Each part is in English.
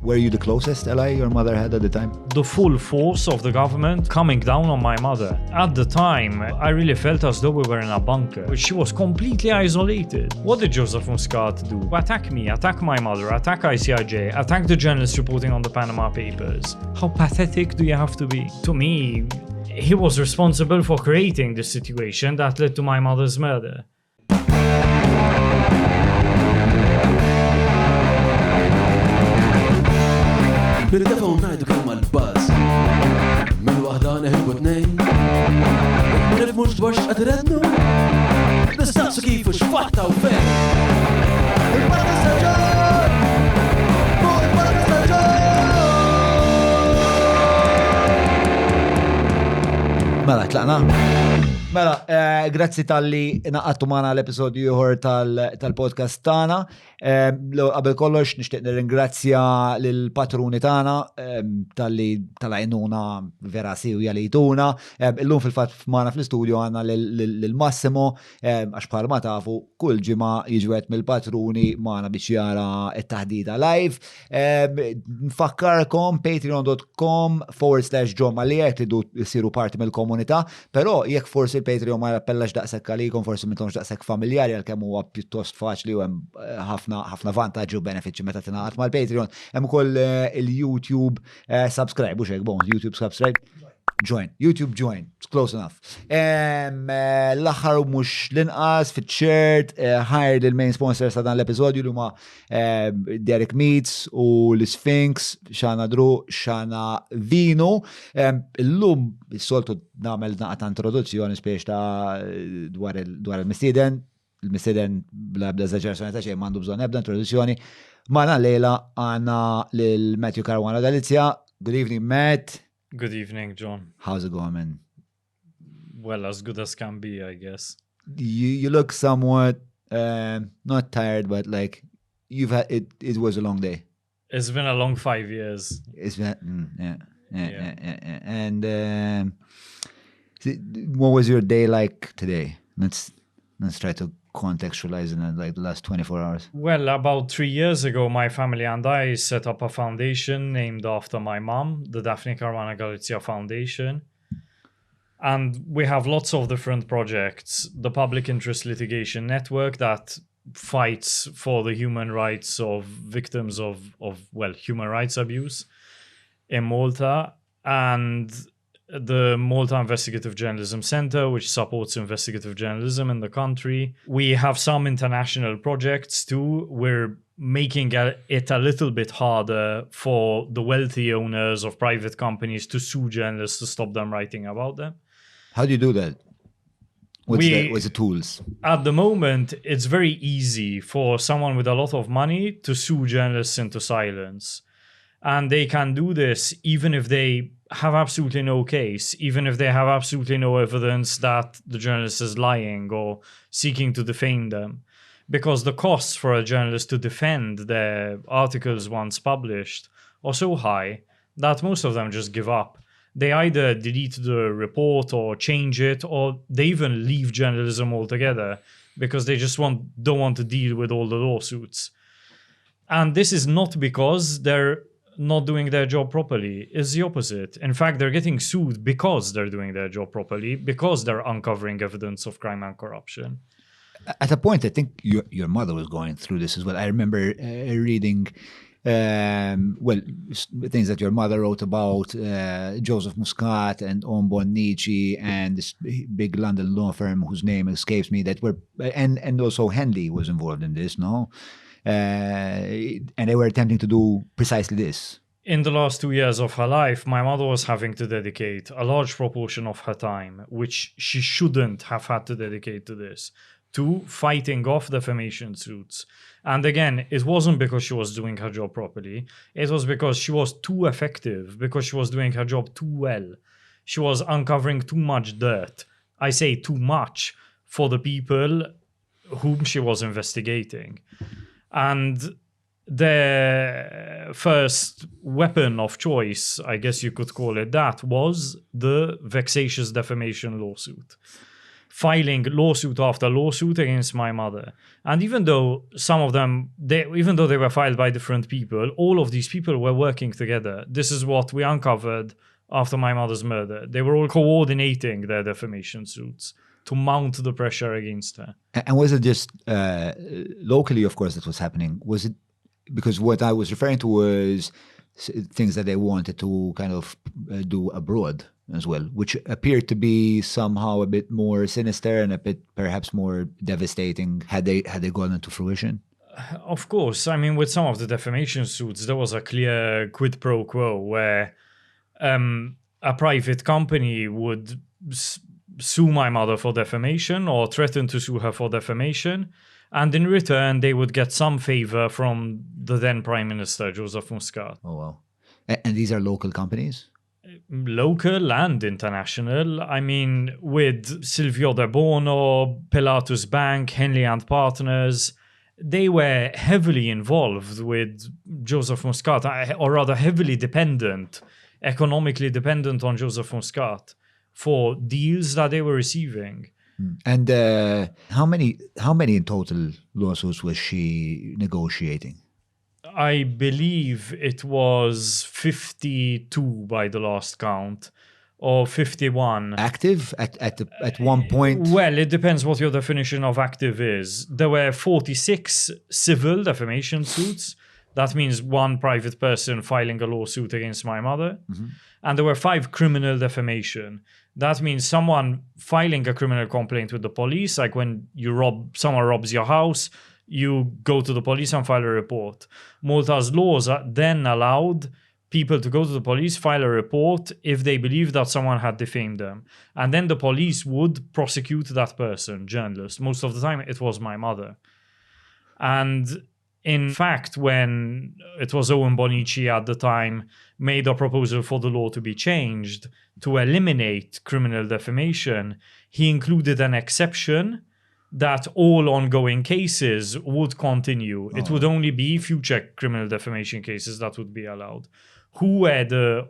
Were you the closest ally your mother had at the time? The full force of the government coming down on my mother. At the time, I really felt as though we were in a bunker. She was completely isolated. What did Joseph Muscat do? Attack me, attack my mother, attack ICIJ, attack the journalists reporting on the Panama Papers. How pathetic do you have to be? To me, he was responsible for creating the situation that led to my mother's murder. Bil-defa unajdu kelma l-baz Mil-wahda neħibu t-nejn Nifmux dwar x'qadrednu Nistaqsu kifu x'fatta u fejn Il-Parti Staġġar! Fuq il-Parti Staġġar! Mela, tlaqna? Mela, grazzi tal-li naqattu maħna l-episodju juħor tal-podcast tana. Qabel kollox nixtieq nirringrazzja lill-patruni tagħna tal-li tal-għajnuna vera sewja li jtuna. Illum fil-fatt magħna fl-istudju għandna lill-Massimo għax bħalma tafu kull ġimgħa jiġwed mill-patruni magħna biex jara t-taħdita live. Nfakkarkom patreon.com/Jon Mallia jekk tridu jsiru parti mill-komunità, però jekk forsi il-Patreon ma jappellax daqshekk għalikom, forsi m'intomx daqshekk familjari għalkemm huwa pjuttost faċli u hemm ħafna vantaġġi u benefiċċji meta tingħaqad mal-Patreon. Hemm ukoll il-YouTube subscribe u xejn bon, YouTube subscribe. Join, YouTube join, it's close enough. L-aħħar mhux l-inqas fit-shirt, hired il-main sponsors ta' dan l-episodju li huma Derek Meats u l-Sphinx, xana Dru, xana Vino. Illum is-soltu nagħmel naqa' ta' introduzzjoni spiex ta' dwar il-mistieden. Il-mistieden bl-ebda eżaġerazzjoni ta' xejn m'għandu bżonn ebda introduzzjoni. Magħna lejla għandna lil Matthew Caruana Galizia. Good evening, Matt. Good evening, John. How's it going, man? Well, as good as can be, I guess. You look somewhat not tired, but like you've had it was a long day. It's been a long 5 years. It's been yeah. And what was your day like today? Let's try to contextualize in like the last 24 hours. Well, about 3 years ago, my family and I set up a foundation named after my mom, the Daphne Caruana Galizia Foundation. And we have lots of different projects. The Public Interest Litigation Network that fights for the human rights of victims of human rights abuse in Malta. And the Malta Investigative Journalism Center, which supports investigative journalism in the country. We have some international projects too. We're making it a little bit harder for the wealthy owners of private companies to sue journalists to stop them writing about them. How do you do that? What's the tools? At the moment, it's very easy for someone with a lot of money to sue journalists into silence. And they can do this even if they have absolutely no case, even if they have absolutely no evidence that the journalist is lying or seeking to defame them. Because the costs for a journalist to defend their articles once published are so high that most of them just give up. They either delete the report or change it, or they even leave journalism altogether because they just don't want to deal with all the lawsuits. And this is not because they're not doing their job properly. It's the opposite. In fact, they're getting sued because they're doing their job properly, because they're uncovering evidence of crime and corruption. At a point, I think your mother was going through this as well. I remember reading things that your mother wrote about Joseph Muscat and Bonnici and this big London law firm whose name escapes me that were, and also Henley was involved in this, no? And they were attempting to do precisely this. In the last 2 years of her life, my mother was having to dedicate a large proportion of her time, which she shouldn't have had to dedicate to this, to fighting off defamation suits. And again, it wasn't because she was doing her job properly. It was because she was too effective, because she was doing her job too well. She was uncovering too much dirt. I say too much for the people whom she was investigating. And their first weapon of choice, I guess you could call it that, was the vexatious defamation lawsuit. filing lawsuit after lawsuit against my mother. And even though some of them, even though they were filed by different people, all of these people were working together. This is what we uncovered after my mother's murder. They were all coordinating their defamation suits to mount the pressure against her. And was it just locally, of course, that was happening? Was it because what I was referring to was things that they wanted to kind of do abroad as well, which appeared to be somehow a bit more sinister and a bit perhaps more devastating had they gone into fruition? Of course. I mean, with some of the defamation suits, there was a clear quid pro quo where a private company would sue my mother for defamation or threaten to sue her for defamation. And in return, they would get some favor from the then Prime Minister, Joseph Muscat. Oh, wow. And these are local companies? Local and international. I mean, with Silvio De Bono, Pilatus Bank, Henley and Partners, they were heavily involved with Joseph Muscat, or rather heavily dependent, economically dependent on Joseph Muscat for deals that they were receiving. And how many in total lawsuits was she negotiating? I believe it was 52 by the last count, or 51. Active at one point? Well, it depends what your definition of active is. There were 46 civil defamation suits. That means one private person filing a lawsuit against my mother. Mm-hmm. And there were 5 criminal defamation. That means someone filing a criminal complaint with the police, like when someone robs your house, you go to the police and file a report. Malta's laws then allowed people to go to the police, file a report if they believe that someone had defamed them. And then the police would prosecute that person, journalist. Most of the time, it was my mother. And in fact, when it was Owen Bonici at the time made a proposal for the law to be changed to eliminate criminal defamation, he included an exception that all ongoing cases would continue. It would only be future criminal defamation cases that would be allowed. Who were the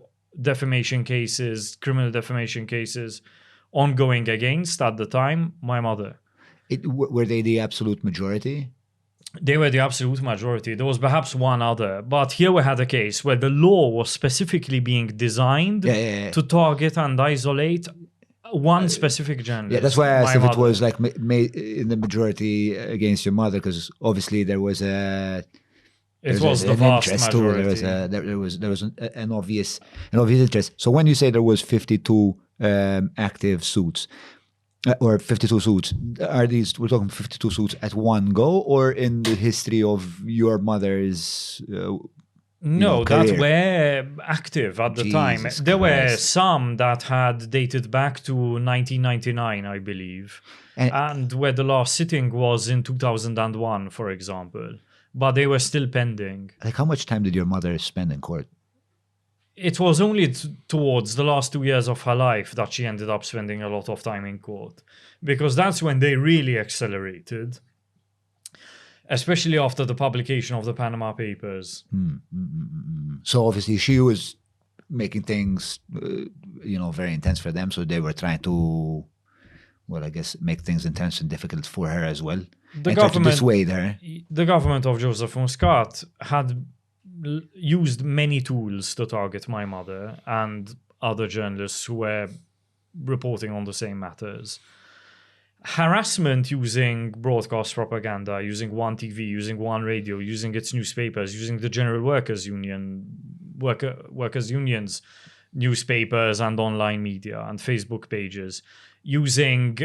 criminal defamation cases ongoing against at the time? My mother. Were they the absolute majority? They were the absolute majority. There was perhaps one other. But here we had a case where the law was specifically being designed to target and isolate one specific journalist. Yeah, that's why I asked if it was like in the majority against your mother, because obviously there was an vast majority. There was an obvious interest. So when you say there was 52 active suits, or 52 suits, we're talking 52 suits at one go, or in the history of your mother's No, that were active at the time. There were some that had dated back to 1999, I believe, and where the last sitting was in 2001, for example. But they were still pending. Like, how much time did your mother spend in court? It was only towards the last 2 years of her life that she ended up spending a lot of time in court, because that's when they really accelerated, especially after the publication of the Panama Papers. So obviously she was making things, very intense for them. So they were trying to, I guess, make things intense and difficult for her as well. The government, to dissuade her. The government of Joseph Muscat had used many tools to target my mother and other journalists who were reporting on the same matters. Harassment using broadcast propaganda, using One TV, using One Radio, using its newspapers, using the General Workers' Union's newspapers and online media and Facebook pages, using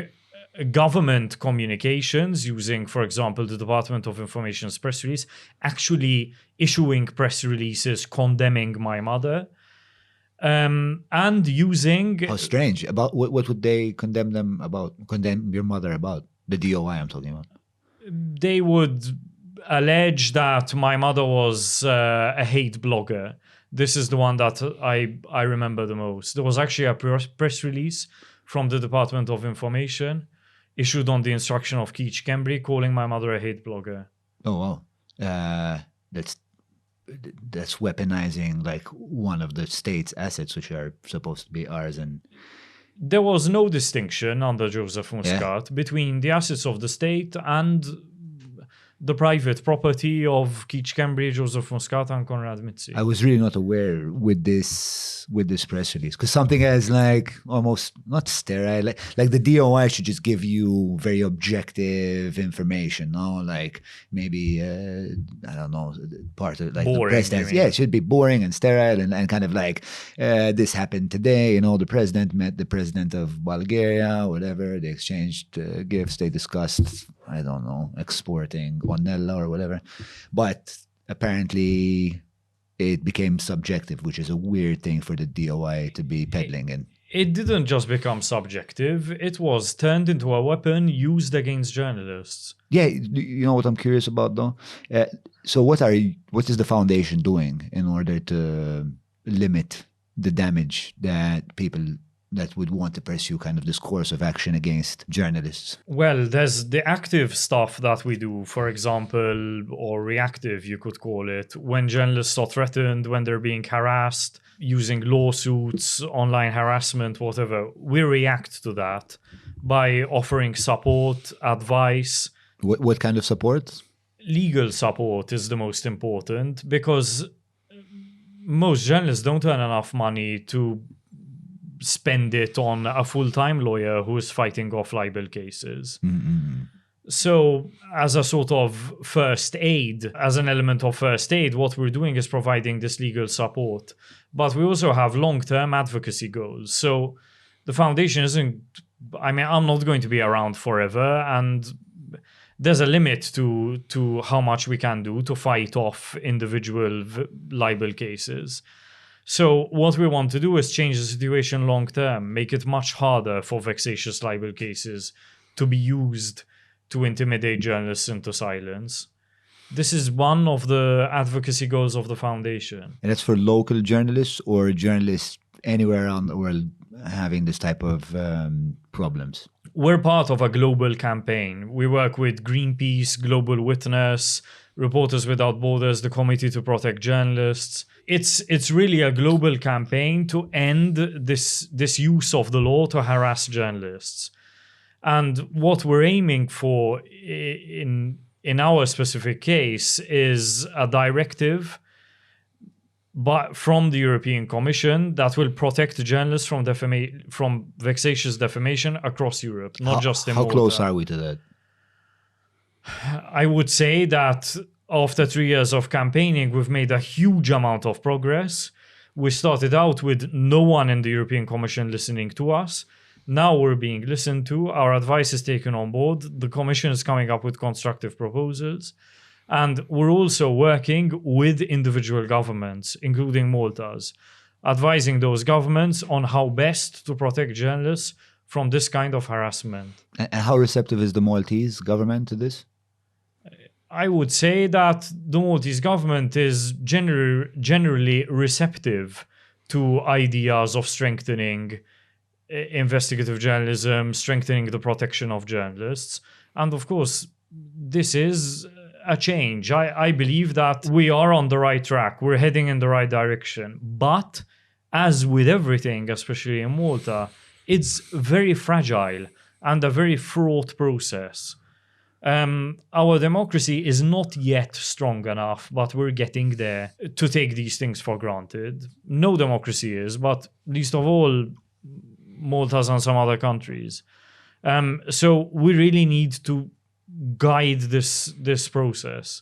government communications, using, for example, the Department of Information's press release, actually issuing press releases condemning my mother, and using... How strange. About what would they condemn them about? Condemn your mother about? The DOI I'm talking about. They would allege that my mother was a hate blogger. This is the one that I remember the most. There was actually a press release from the Department of Information issued on the instruction of Keith Kembry calling my mother a hate blogger. Oh, wow. That's weaponizing like one of the state's assets, which are supposed to be ours. And there was no distinction under Joseph Muscat between the assets of the state and the private property of Keach Cambridge, Joseph Muscat, and Konrad Mizzi. I was really not aware with this press release, because something as like almost not sterile, like the DOI should just give you very objective information, no? Like maybe I don't know, part of like boring, the president. Yeah, it should be boring and sterile and kind of like this happened today. You know, the president met the president of Bulgaria, whatever. They exchanged gifts. They discussed, I don't know, exporting Guanella or whatever. But apparently it became subjective, which is a weird thing for the DOI to be peddling in. It didn't just become subjective. It was turned into a weapon used against journalists. Yeah, you know what I'm curious about though? So what is the foundation doing in order to limit the damage that people that would want to pursue kind of this course of action against journalists? Well, there's the active stuff that we do, for example, or reactive, you could call it, when journalists are threatened, when they're being harassed, using lawsuits, online harassment, whatever. We react to that by offering support, advice. What kind of support? Legal support is the most important, because most journalists don't earn enough money to spend it on a full-time lawyer who is fighting off libel cases. Mm-hmm. So as a sort of first aid, as an element of first aid, what we're doing is providing this legal support. But we also have long-term advocacy goals. So the foundation isn't, I mean, I'm not going to be around forever, and there's a limit to how much we can do to fight off individual libel cases. So what we want to do is change the situation long term, make it much harder for vexatious libel cases to be used to intimidate journalists into silence. This is one of the advocacy goals of the foundation. And that's for local journalists or journalists anywhere around the world having this type of problems? We're part of a global campaign. We work with Greenpeace, Global Witness, Reporters Without Borders, the Committee to Protect Journalists. It's really a global campaign to end this use of the law to harass journalists. And what we're aiming for in our specific case is a directive from the European Commission that will protect journalists from vexatious defamation across Europe, not just in Malta. How close are we to that? I would say that after 3 years of campaigning, we've made a huge amount of progress. We started out with no one in the European Commission listening to us. Now we're being listened to. Our advice is taken on board. The Commission is coming up with constructive proposals. And we're also working with individual governments, including Malta's, advising those governments on how best to protect journalists from this kind of harassment. And how receptive is the Maltese government to this? I would say that the Maltese government is generally receptive to ideas of strengthening investigative journalism, strengthening the protection of journalists. And of course, this is a change. I believe that we are on the right track. We're heading in the right direction. But as with everything, especially in Malta, it's very fragile and a very fraught process. Our democracy is not yet strong enough, but we're getting there to take these things for granted. No democracy is, but least of all, Malta's and some other countries. So we really need to guide this process.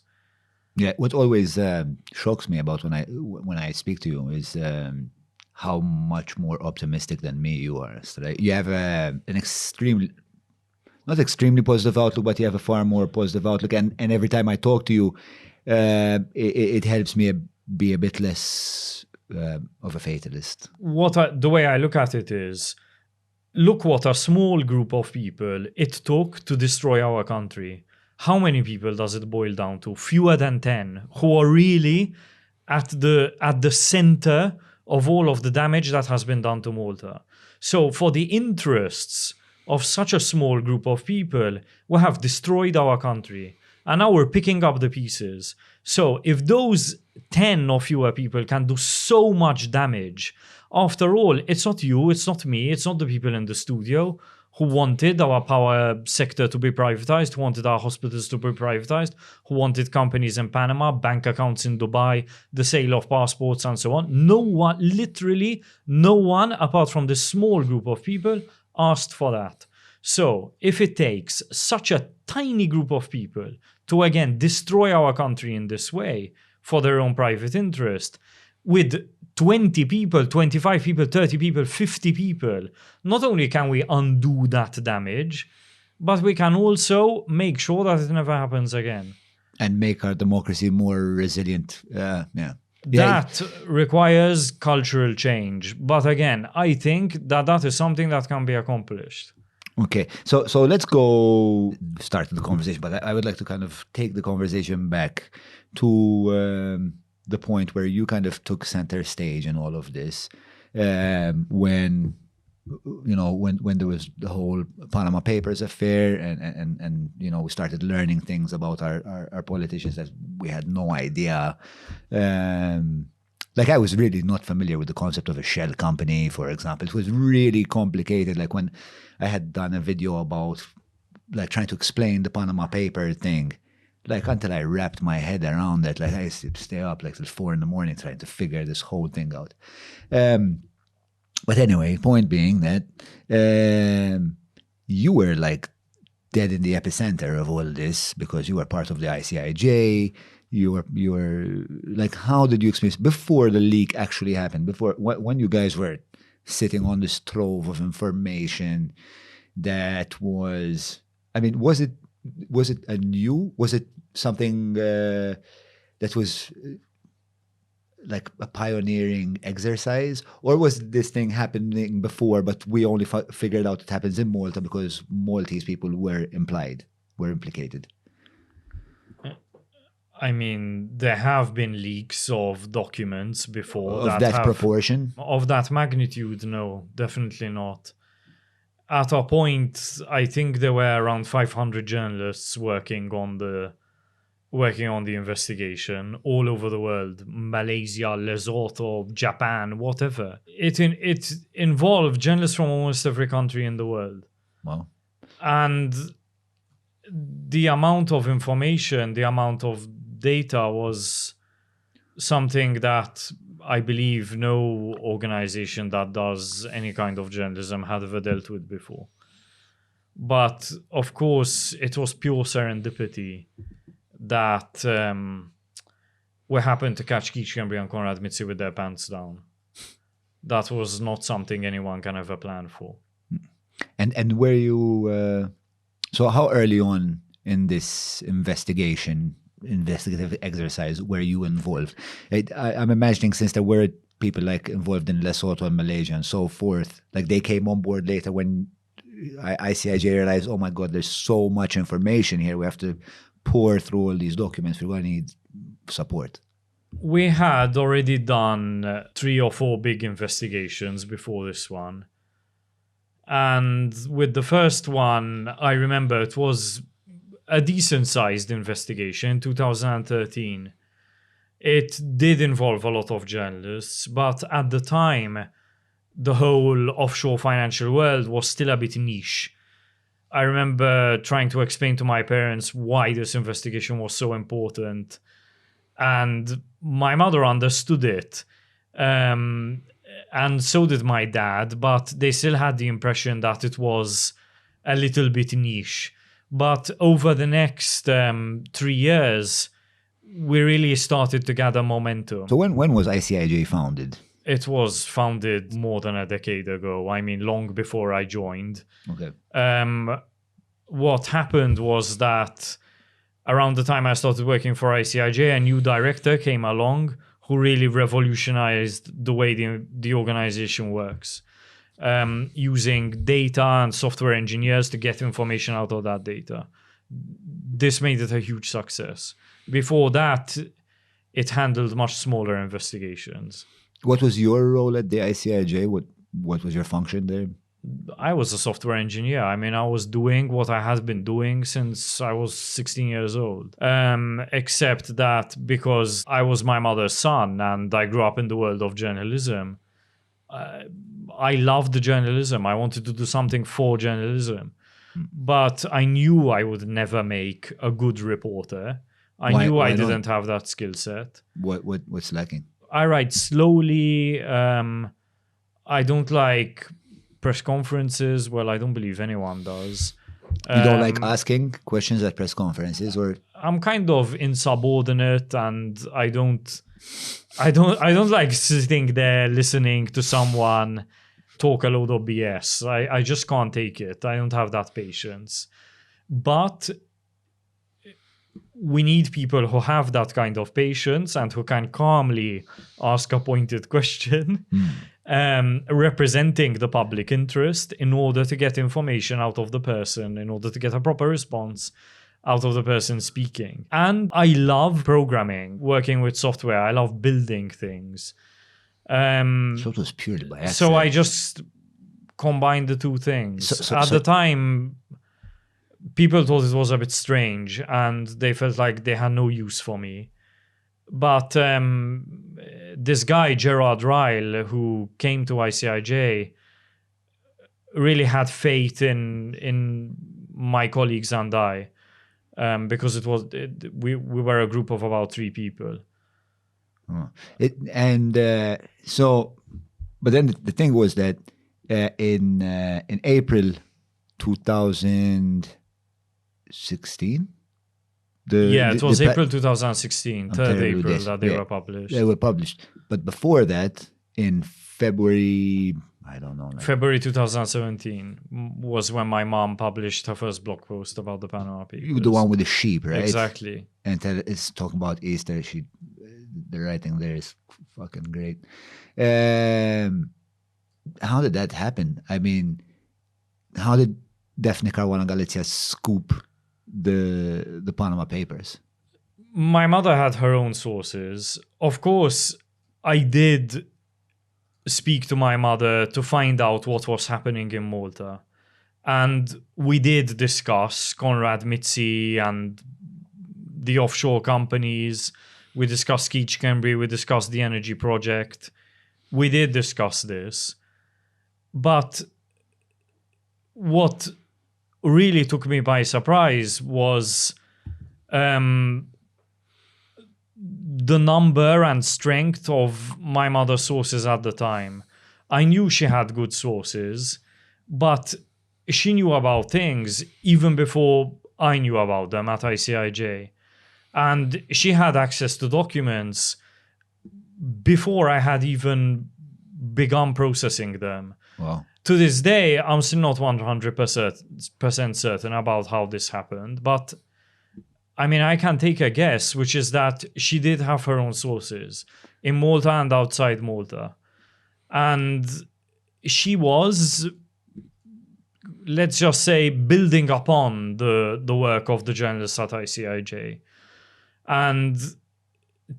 Yeah, what always shocks me about when I speak to you is how much more optimistic than me you are. So you have an extremely, not extremely positive outlook, but you have a far more positive outlook. And every time I talk to you, it helps me be a bit less of a fatalist. The way I look at it is, look what a small group of people it took to destroy our country. How many people does it boil down to? Fewer than 10, who are really at the center of all of the damage that has been done to Malta. So for the interests of such a small group of people, we have destroyed our country. And now we're picking up the pieces. So if those 10 or fewer people can do so much damage. After all, it's not you, it's not me, it's not the people in the studio who wanted our power sector to be privatized, who wanted our hospitals to be privatized, who wanted companies in Panama, bank accounts in Dubai, the sale of passports and so on. No one, literally no one, apart from this small group of people, asked for that. So if it takes such a tiny group of people to, again, destroy our country in this way for their own private interest, with 20 people, 25 people, 30 people, 50 people, not only can we undo that damage, but we can also make sure that it never happens again. And make our democracy more resilient. That requires cultural change. But again, I think that is something that can be accomplished. Okay, so let's go start the conversation, but I would like to kind of take the conversation back to the point where you kind of took center stage in all of this, when there was the whole Panama Papers affair, and we started learning things about our politicians that we had no idea. Like, I was really not familiar with the concept of a shell company, for example. It was really complicated. Like, when I had done a video about, like, trying to explain the Panama paper thing, like, until I wrapped my head around it, like, I used to stay up like till 4 a.m. trying to figure this whole thing out. But anyway, point being that you were like dead in the epicenter of all this because you were part of the ICIJ. You were like, how did you experience before the leak actually happened? Before, when you guys were sitting on this trove of information that was, I mean, was it something that was like a pioneering exercise, or was this thing happening before, but we only figured out it happens in Malta because Maltese people were implicated? I mean, there have been leaks of documents before. Of that proportion? Of that magnitude, no, definitely not. At a point, I think there were around 500 journalists working on the investigation all over the world. Malaysia, Lesotho, Japan, whatever. It involved journalists from almost every country in the world. Wow. And the amount of information, the amount of data was something that I believe no organization that does any kind of journalism had ever dealt with before. But of course, it was pure serendipity that we happened to catch Keach and Konrad Mizzi with their pants down. That was not something anyone can ever plan for. And were you, so how early on in this investigative exercise were you involved? I'm imagining, since there were people like involved in Lesotho and Malaysia and so forth, like they came on board later when ICIJ realized, oh my God, there's so much information here. We have to pour through all these documents. We're going to need support. We had already done 3 or 4 big investigations before this one. And with the first one, I remember it was a decent-sized investigation in 2013. It did involve a lot of journalists, but at the time, the whole offshore financial world was still a bit niche. I remember trying to explain to my parents why this investigation was so important, and my mother understood it, and so did my dad, but they still had the impression that it was a little bit niche. But over the next 3 years, we really started to gather momentum. So when was ICIJ founded? It was founded more than a decade ago. I mean, long before I joined. Okay. What happened was that around the time I started working for ICIJ, a new director came along who really revolutionized the way the organization works. Using data and software engineers to get information out of that data. This made it a huge success. Before that, it handled much smaller investigations. What was your role at the ICIJ? What was your function there? I was a software engineer. I mean, I was doing what I had been doing since I was 16 years old. Except that because I was my mother's son and I grew up in the world of journalism, I loved journalism. I wanted to do something for journalism. But I knew I would never make a good reporter. I knew I didn't have that skill set. What's lacking? I write slowly. I don't like press conferences. Well, I don't believe anyone does. You don't like asking questions at press conferences, or? I'm kind of insubordinate, and I don't like sitting there listening to someone talk a load of BS. I just can't take it. I don't have that patience. But we need people who have that kind of patience and who can calmly ask a pointed question, representing the public interest in order to get information out of the person, in order to get a proper response out of the person speaking. And I love programming, working with software. I love building things. So it was purely by accident. So I just combined the two things. At the time, people thought it was a bit strange and they felt like they had no use for me. But this guy, Gerard Ryle, who came to ICIJ, really had faith in my colleagues and I, because we were a group of about 3 people. Oh. But then the thing was that in April 2016, it was April 2016, 3rd April that they were published. They were published. But before that, in February, I don't know. February 2017 was when my mom published her first blog post about the Panama Papers. The one with the sheep, right? Exactly. And it's talking about Easter. The writing there is fucking great. How did that happen? I mean, how did Daphne Caruana Galizia scoop the Panama Papers? My mother had her own sources. Of course, I did speak to my mother to find out what was happening in Malta. And we did discuss Konrad Mizzi and the offshore companies. We discussed Keach-Cambry, we discussed the energy project. We did discuss this. But what really took me by surprise was the number and strength of my mother's sources at the time. I knew she had good sources, but she knew about things even before I knew about them at ICIJ. And she had access to documents before I had even begun processing them. Wow. To this day, I'm still not 100% certain about how this happened. But, I mean, I can take a guess, which is that she did have her own sources in Malta and outside Malta. And she was, let's just say, building upon the work of the journalists at ICIJ. And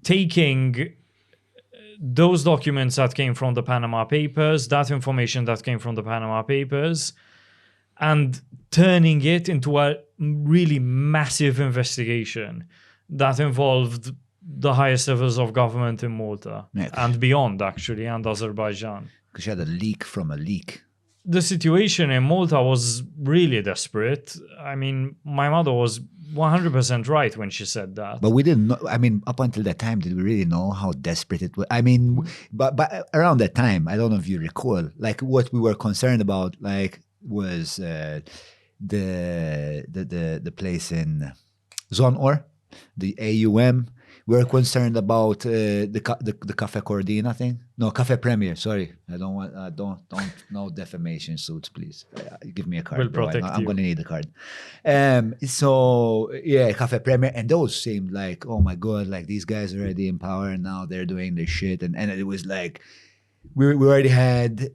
taking those documents that came from the Panama Papers, that information that came from the Panama Papers, and turning it into a really massive investigation that involved the highest levels of government in Malta and beyond, actually, and Azerbaijan. Because she had a leak from a leak. The situation in Malta was really desperate. I mean, my mother was 100% right when she said that. But we didn't know, I mean, up until that time, did we really know how desperate it was? I mean, but around that time, I don't know if you recall, like what we were concerned about, like was the place in Zonor, the AUM. We were concerned about the Cafe Cordina thing. No, Cafe Premier. Sorry, I don't want. Don't no defamation suits, please. Give me a card. We'll protect I'm going to need a card. So yeah, Cafe Premier, and those seemed like, oh my god, like these guys are already in power and now they're doing this shit, and it was like we already had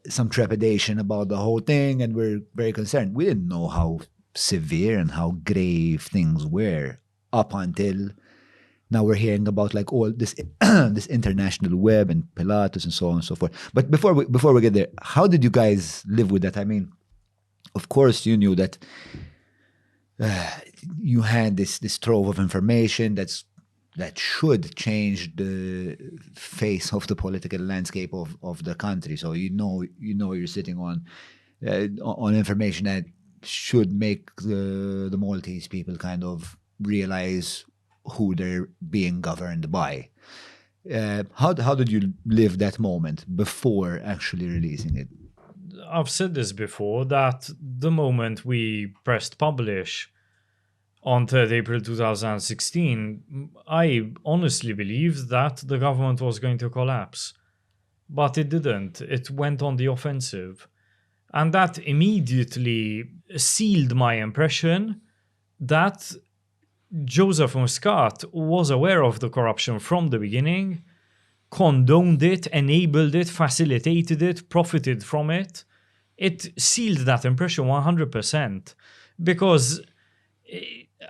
some trepidation about the whole thing, and we're very concerned. We didn't know how severe and how grave things were up until now we're hearing about like all this this international web and Pilatus and so on and so forth. But before we get there, how did you guys live with that? I mean, of course you knew that you had this trove of information that should change the face of the political landscape of the country. So you know you're sitting on information that should make the Maltese people kind of realize who they're being governed by. How did you live that moment before actually releasing it? I've said this before, that the moment we pressed publish on 3rd April 2016, I honestly believed that the government was going to collapse. But it didn't. It went on the offensive. And that immediately sealed my impression that Joseph Muscat was aware of the corruption from the beginning, condoned it, enabled it, facilitated it, profited from it. It sealed that impression 100%. Because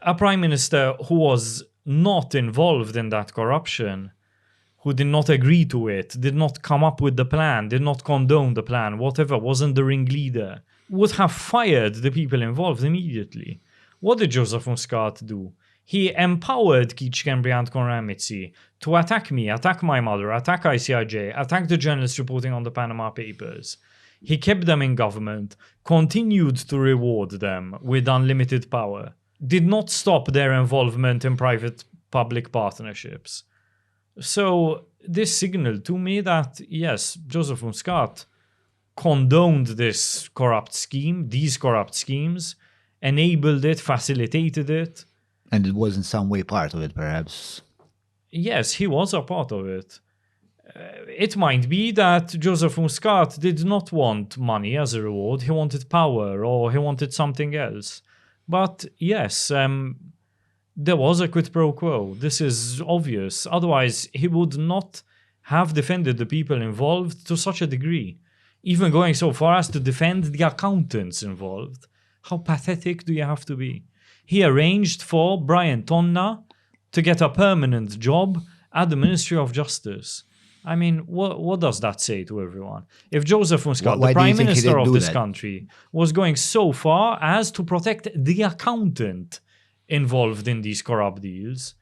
a prime minister who was not involved in that corruption, who did not agree to it, did not come up with the plan, did not condone the plan, whatever, wasn't the ringleader, would have fired the people involved immediately. What did Joseph Muscat do? He empowered Keith Schembri and Konrad Mizzi to attack me, attack my mother, attack ICIJ, attack the journalists reporting on the Panama Papers. He kept them in government, continued to reward them with unlimited power, did not stop their involvement in private-public partnerships. So this signaled to me that, yes, Joseph Muscat condoned this corrupt scheme, these corrupt schemes, enabled it, facilitated it. And it was in some way part of it, perhaps. Yes, he was a part of it. It might be that Joseph Muscat did not want money as a reward. He wanted power, or he wanted something else. But yes, there was a quid pro quo. This is obvious. Otherwise, he would not have defended the people involved to such a degree. Even going so far as to defend the accountants involved. How pathetic do you have to be? He arranged for Brian Tonna to get a permanent job at the Ministry of Justice. I mean, what does that say to everyone? If Joseph Muscat, the Prime Minister of this country, was going so far as to protect the accountant involved in these corrupt deals,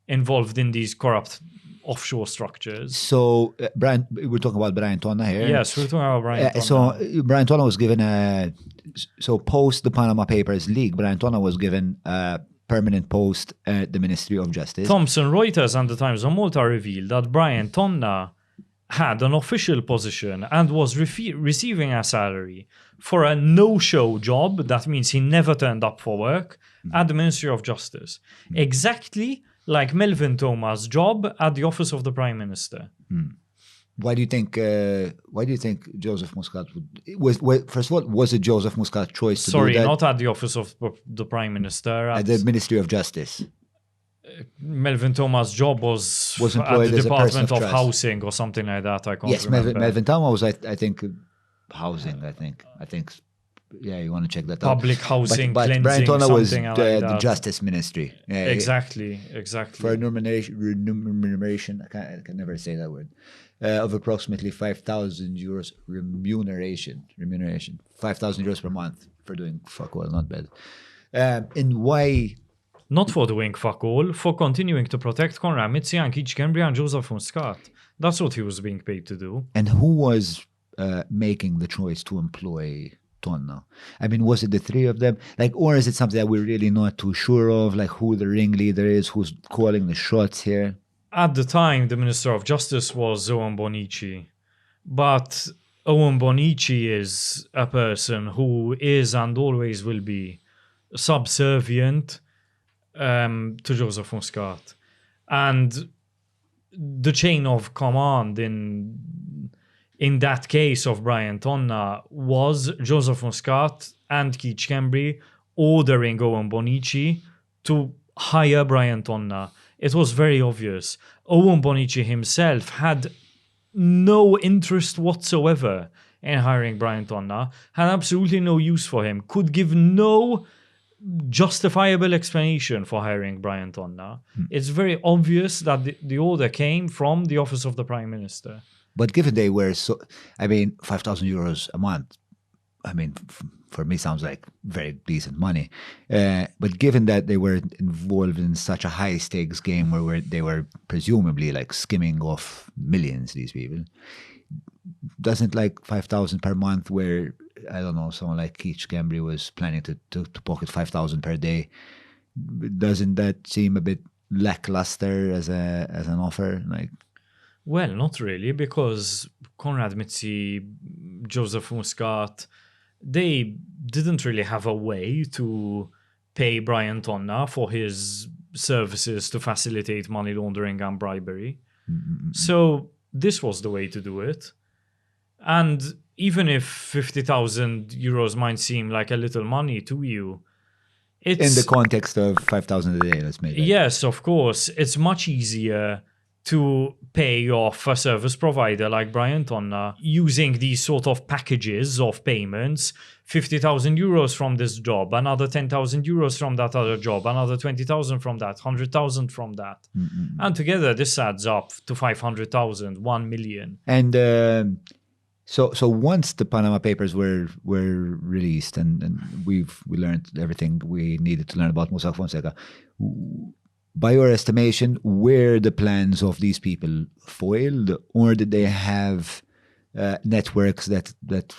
involved in these corrupt offshore structures. So, Brian, we're talking about Brian Tonna here. Yes, we're talking about Brian Tonna. So, Brian Tonna was given post the Panama Papers leak, Brian Tonna was given a permanent post at the Ministry of Justice. Thomson Reuters and the Times of Malta revealed that Brian Tonna had an official position and was receiving a salary for a no-show job. That means he never turned up for work at the Ministry of Justice. Exactly like Melvin Thomas' job at the Office of the Prime Minister. Why do you think Joseph Muscat was first of all, was it Joseph Muscat's choice to do that? Sorry, not at the Office of the Prime Minister. At the Ministry of Justice. Melvin Thomas' job was employed at the as Department a of trust. Housing or something like that. I can't remember. Melvin Thomas was, I think, housing. I think. Yeah, you want to check that out. Public housing, but cleansing, Brian Tonna was the Justice Ministry. Yeah, exactly. For remuneration, I can never say that word. Of approximately €5,000 remuneration. 5,000 euros per month for doing fuck all, not bad. And why? Not for doing fuck all, for continuing to protect Konrad Mizzi and Keith Schembri and Joseph Muscat. That's what he was being paid to do. And who was making the choice to employ Tonna? I mean, was it the three of them? Or is it something that we're really not too sure of? Like who the ringleader is, who's calling the shots here? At the time, the Minister of Justice was Owen Bonnici. But Owen Bonnici is a person who is and always will be subservient to Joseph Muscat. And the chain of command in that case of Brian Tonna was Joseph Muscat and Keith Schembri ordering Owen Bonnici to hire Brian Tonna. It was very obvious. Owen Bonnici himself had no interest whatsoever in hiring Brian Tonna, had absolutely no use for him, could give no justifiable explanation for hiring Brian Tonna. It's very obvious that the order came from the office of the Prime Minister. But given they were so, I mean, 5,000 euros a month, I mean, for me sounds like very decent money. But given that they were involved in such a high stakes game where they were presumably like skimming off millions, these people, doesn't like 5,000 per month where, I don't know, someone like Keith Cambry was planning to pocket 5,000 per day, doesn't that seem a bit lackluster as an offer? Like, well, not really, because Konrad Mizzi, Joseph Muscat, they didn't really have a way to pay Brian Tonna for his services to facilitate money laundering and bribery. So this was the way to do it. And even if 50,000 euros might seem like a little money to you, it's... in the context of 5,000 a day, let's make it. Yes, of course. It's much easier to pay off a service provider like Brian Tonna using these sort of packages of payments, 50,000 euros from this job, another 10,000 euros from that other job, another 20,000 from that, 100,000 from that. And together this adds up to 500,000, 1 million. And so once the Panama Papers were released and we learned everything we needed to learn about Mossack Fonseca, by your estimation, were the plans of these people foiled, or did they have networks that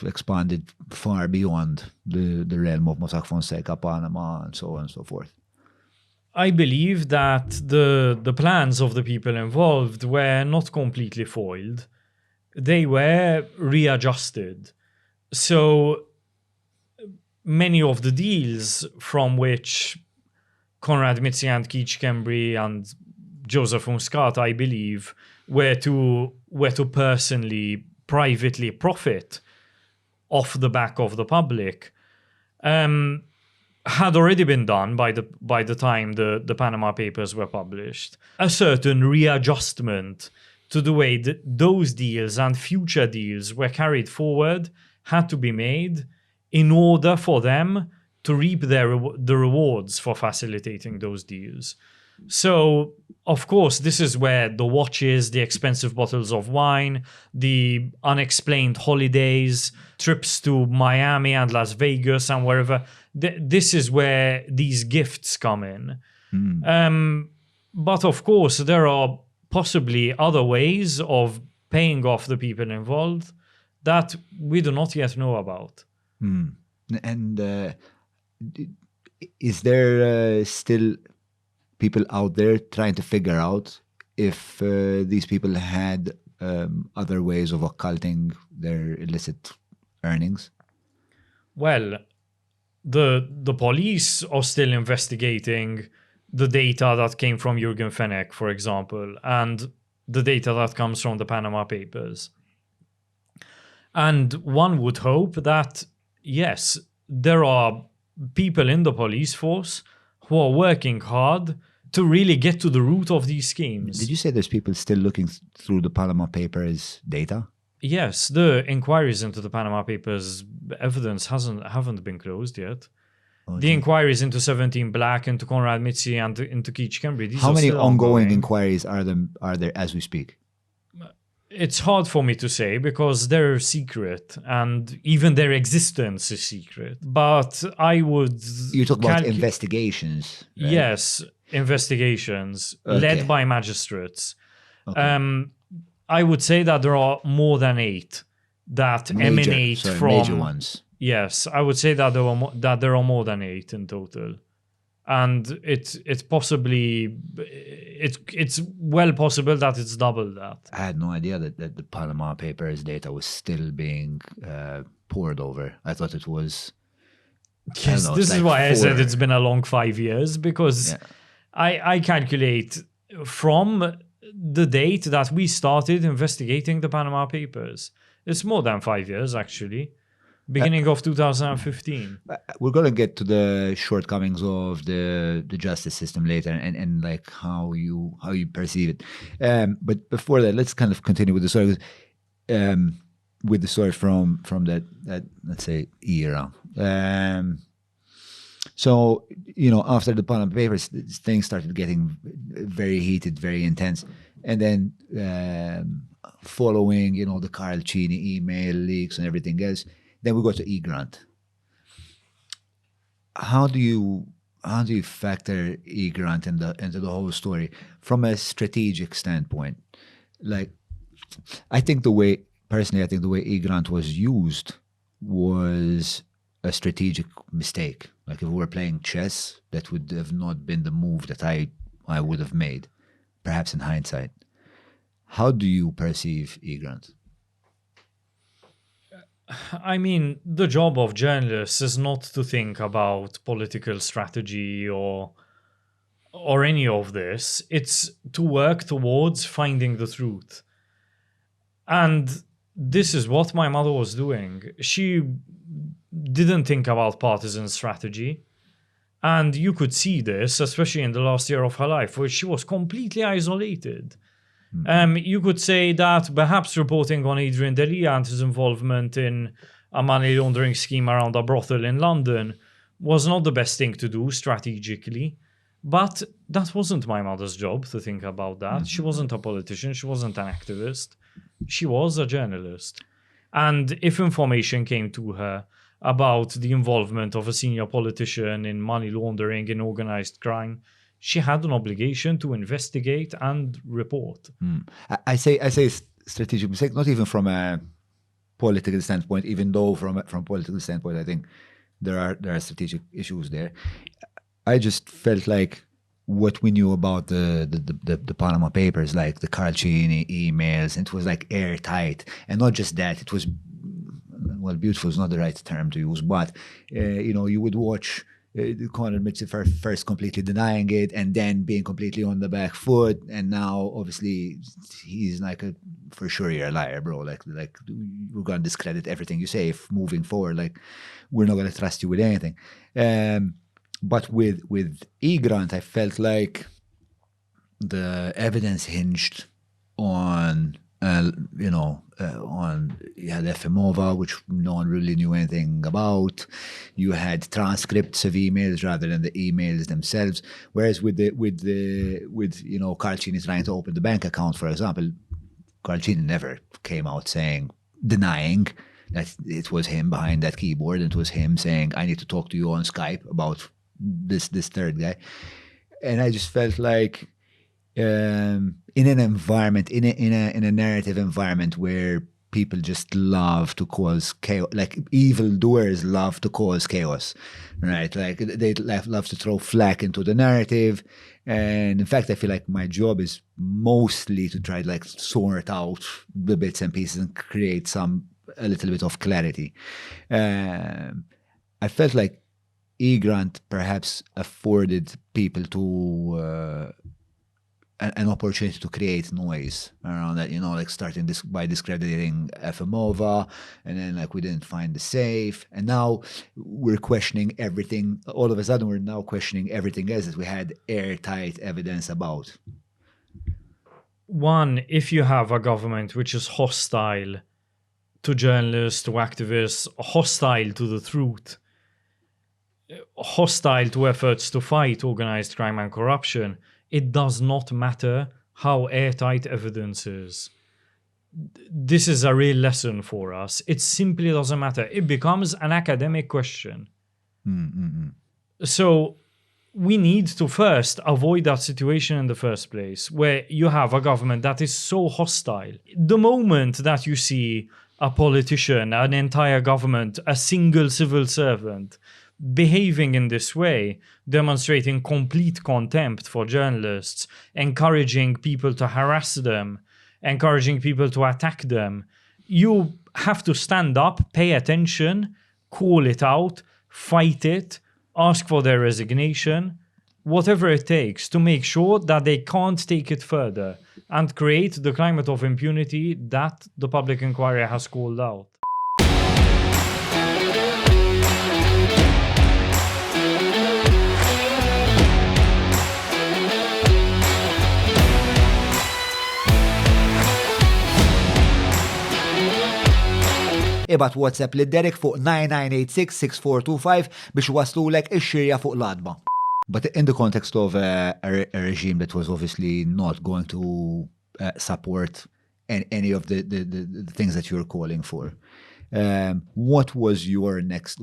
expanded far beyond the realm of Mossack Fonseca, Panama, and so on and so forth? I believe that the plans of the people involved were not completely foiled. They were readjusted. So many of the deals from which Konrad Mizzi and Keith Cambry and Joseph Muscat, I believe, were to personally, privately profit off the back of the public, had already been done by the time the Panama Papers were published. A certain readjustment to the way that those deals and future deals were carried forward had to be made in order for them to reap the rewards for facilitating those deals. So, of course, this is where the watches, the expensive bottles of wine, the unexplained holidays, trips to Miami and Las Vegas and wherever, this is where these gifts come in. But, of course, there are possibly other ways of paying off the people involved that we do not yet know about. And is there still people out there trying to figure out if these people had other ways of occulting their illicit earnings? Well, the police are still investigating the data that came from Jürgen Fenech, for example, and the data that comes from the Panama Papers. And one would hope that, yes, there are people in the police force who are working hard to really get to the root of these schemes. Did you say there's people still looking through the Panama Papers data? Yes, the inquiries into the Panama Papers evidence haven't been closed yet. The inquiries into 17 Black, into Konrad Mizzi, and into Keith Cambry. How many ongoing inquiries are there as we speak? It's hard for me to say because they're secret and even their existence is secret. But I would... You talk about investigations. Right? Yes, investigations led by magistrates. Okay. I would say that there are more than 8 that emanate from... Major ones. Yes, I would say that there are more than 8 in total. And it's well possible that it's double that. I had no idea that the Panama Papers data was still being poured over. I thought it was... Yes, this is why I said it's been a long 5 years, because I calculate from the date that we started investigating the Panama Papers. It's more than 5 years, actually. Beginning of 2015. We're going to get to the shortcomings of the justice system later and like how you perceive it. But before that, let's kind of continue with the story. With the story from that let's say era. So, after the Panama Papers, things started getting very heated, very intense. And then following, the Carl Cini email leaks and everything else, then we got to E-Grant. How do you factor E-Grant into the whole story from a strategic standpoint? Like, I think the way E-Grant was used was a strategic mistake. Like if we were playing chess, that would have not been the move that I would have made, perhaps in hindsight. How do you perceive E-Grant? I mean, the job of journalists is not to think about political strategy or any of this. It's to work towards finding the truth. And this is what my mother was doing. She didn't think about partisan strategy. And you could see this, especially in the last year of her life, where she was completely isolated. You could say that perhaps reporting on Adrian Delia and his involvement in a money laundering scheme around a brothel in London was not the best thing to do strategically. But that wasn't my mother's job to think about that. She wasn't a politician. She wasn't an activist. She was a journalist. And if information came to her about the involvement of a senior politician in money laundering and organized crime, she had an obligation to investigate and report. I say strategic mistake, not even from a political standpoint, even though from a political standpoint, I think there are strategic issues there. I just felt like what we knew about the Panama Papers, like the Carl Cini emails, it was like airtight. And not just that, it was, well, beautiful is not the right term to use, but, you would watch Konrad Mizzi first completely denying it and then being completely on the back foot. And now, obviously, he's like, for sure you're a liar, bro. Like we're going to discredit everything you say if moving forward. Like, we're not going to trust you with anything. But with E-Grant, I felt like the evidence hinged on, you had Efimova, which no one really knew anything about. You had transcripts of emails rather than the emails themselves. Whereas with Carl Cini trying to open the bank account, for example, Carl Cini never came out denying that it was him behind that keyboard. And it was him saying, I need to talk to you on Skype about this third guy. And I just felt like in an environment, in a narrative environment where people just love to cause chaos, like evildoers love to cause chaos, right? Like they love to throw flack into the narrative. And in fact, I feel like my job is mostly to try to like sort out the bits and pieces and create a little bit of clarity. I felt like E-Grant perhaps afforded people to an opportunity to create noise around that, like starting this by discrediting Efimova, and then like we didn't find the safe, and now we're questioning everything. All of a sudden, we're now questioning everything else that we had airtight evidence about. One, if you have a government which is hostile to journalists, to activists, hostile to the truth, hostile to efforts to fight organized crime and corruption, it does not matter how airtight evidence is. This is a real lesson for us. It simply doesn't matter. It becomes an academic question. So we need to first avoid that situation in the first place, where you have a government that is so hostile. The moment that you see a politician, an entire government, a single civil servant behaving in this way, demonstrating complete contempt for journalists, encouraging people to harass them, encouraging people to attack them, you have to stand up, pay attention, call it out, fight it, ask for their resignation, whatever it takes to make sure that they can't take it further and create the climate of impunity that the public inquiry has called out. ibat WhatsApp li Derek fuq 9986-6425 biex waslulek ix-xirja fuq l-adba. But in the context of a regime that was obviously not going to support any of the things that you're calling for, what was your next,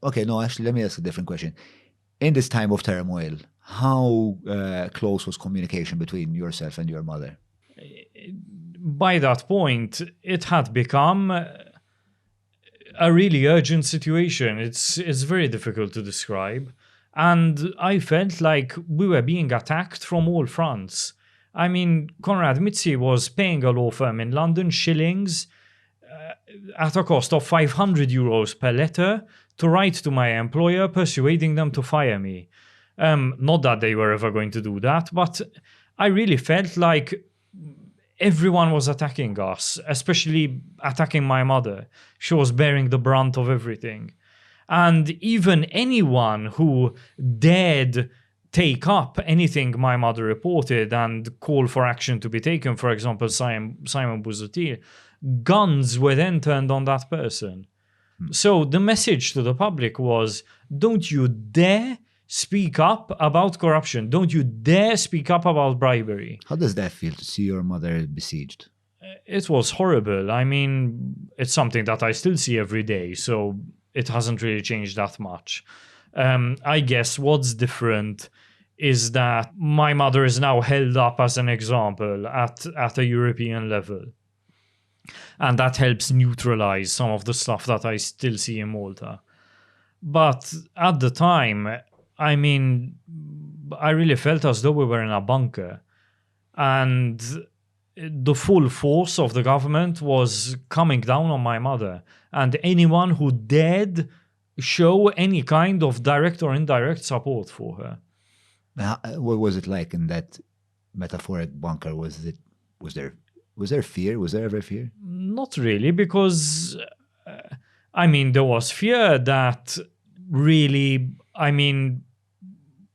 okay, no, actually, let me ask a different question. In this time of turmoil, how close was communication between yourself and your mother? By that point, it had become a really urgent situation. It's very difficult to describe. And I felt like we were being attacked from all fronts. I mean, Konrad Mizzi was paying a law firm in London shillings at a cost of €500 per letter to write to my employer, persuading them to fire me. Not that they were ever going to do that, but I really felt like everyone was attacking us, especially attacking my mother. She was bearing the brunt of everything. And even anyone who dared take up anything my mother reported and call for action to be taken, for example, Simon Busuttil, guns were then turned on that person. So the message to the public was, don't you dare speak up about corruption. Don't you dare speak up about bribery. How does that feel to see your mother besieged? It was horrible. I mean, it's something that I still see every day, so it hasn't really changed that much. I guess what's different is that my mother is now held up as an example at a European level. And that helps neutralize some of the stuff that I still see in Malta. But at the time, I mean, I really felt as though we were in a bunker. And the full force of the government was coming down on my mother. And anyone who dared show any kind of direct or indirect support for her. What was it like in that metaphoric bunker? Was there fear? Was there ever fear? Not really, because, I mean, there was fear that really, I mean,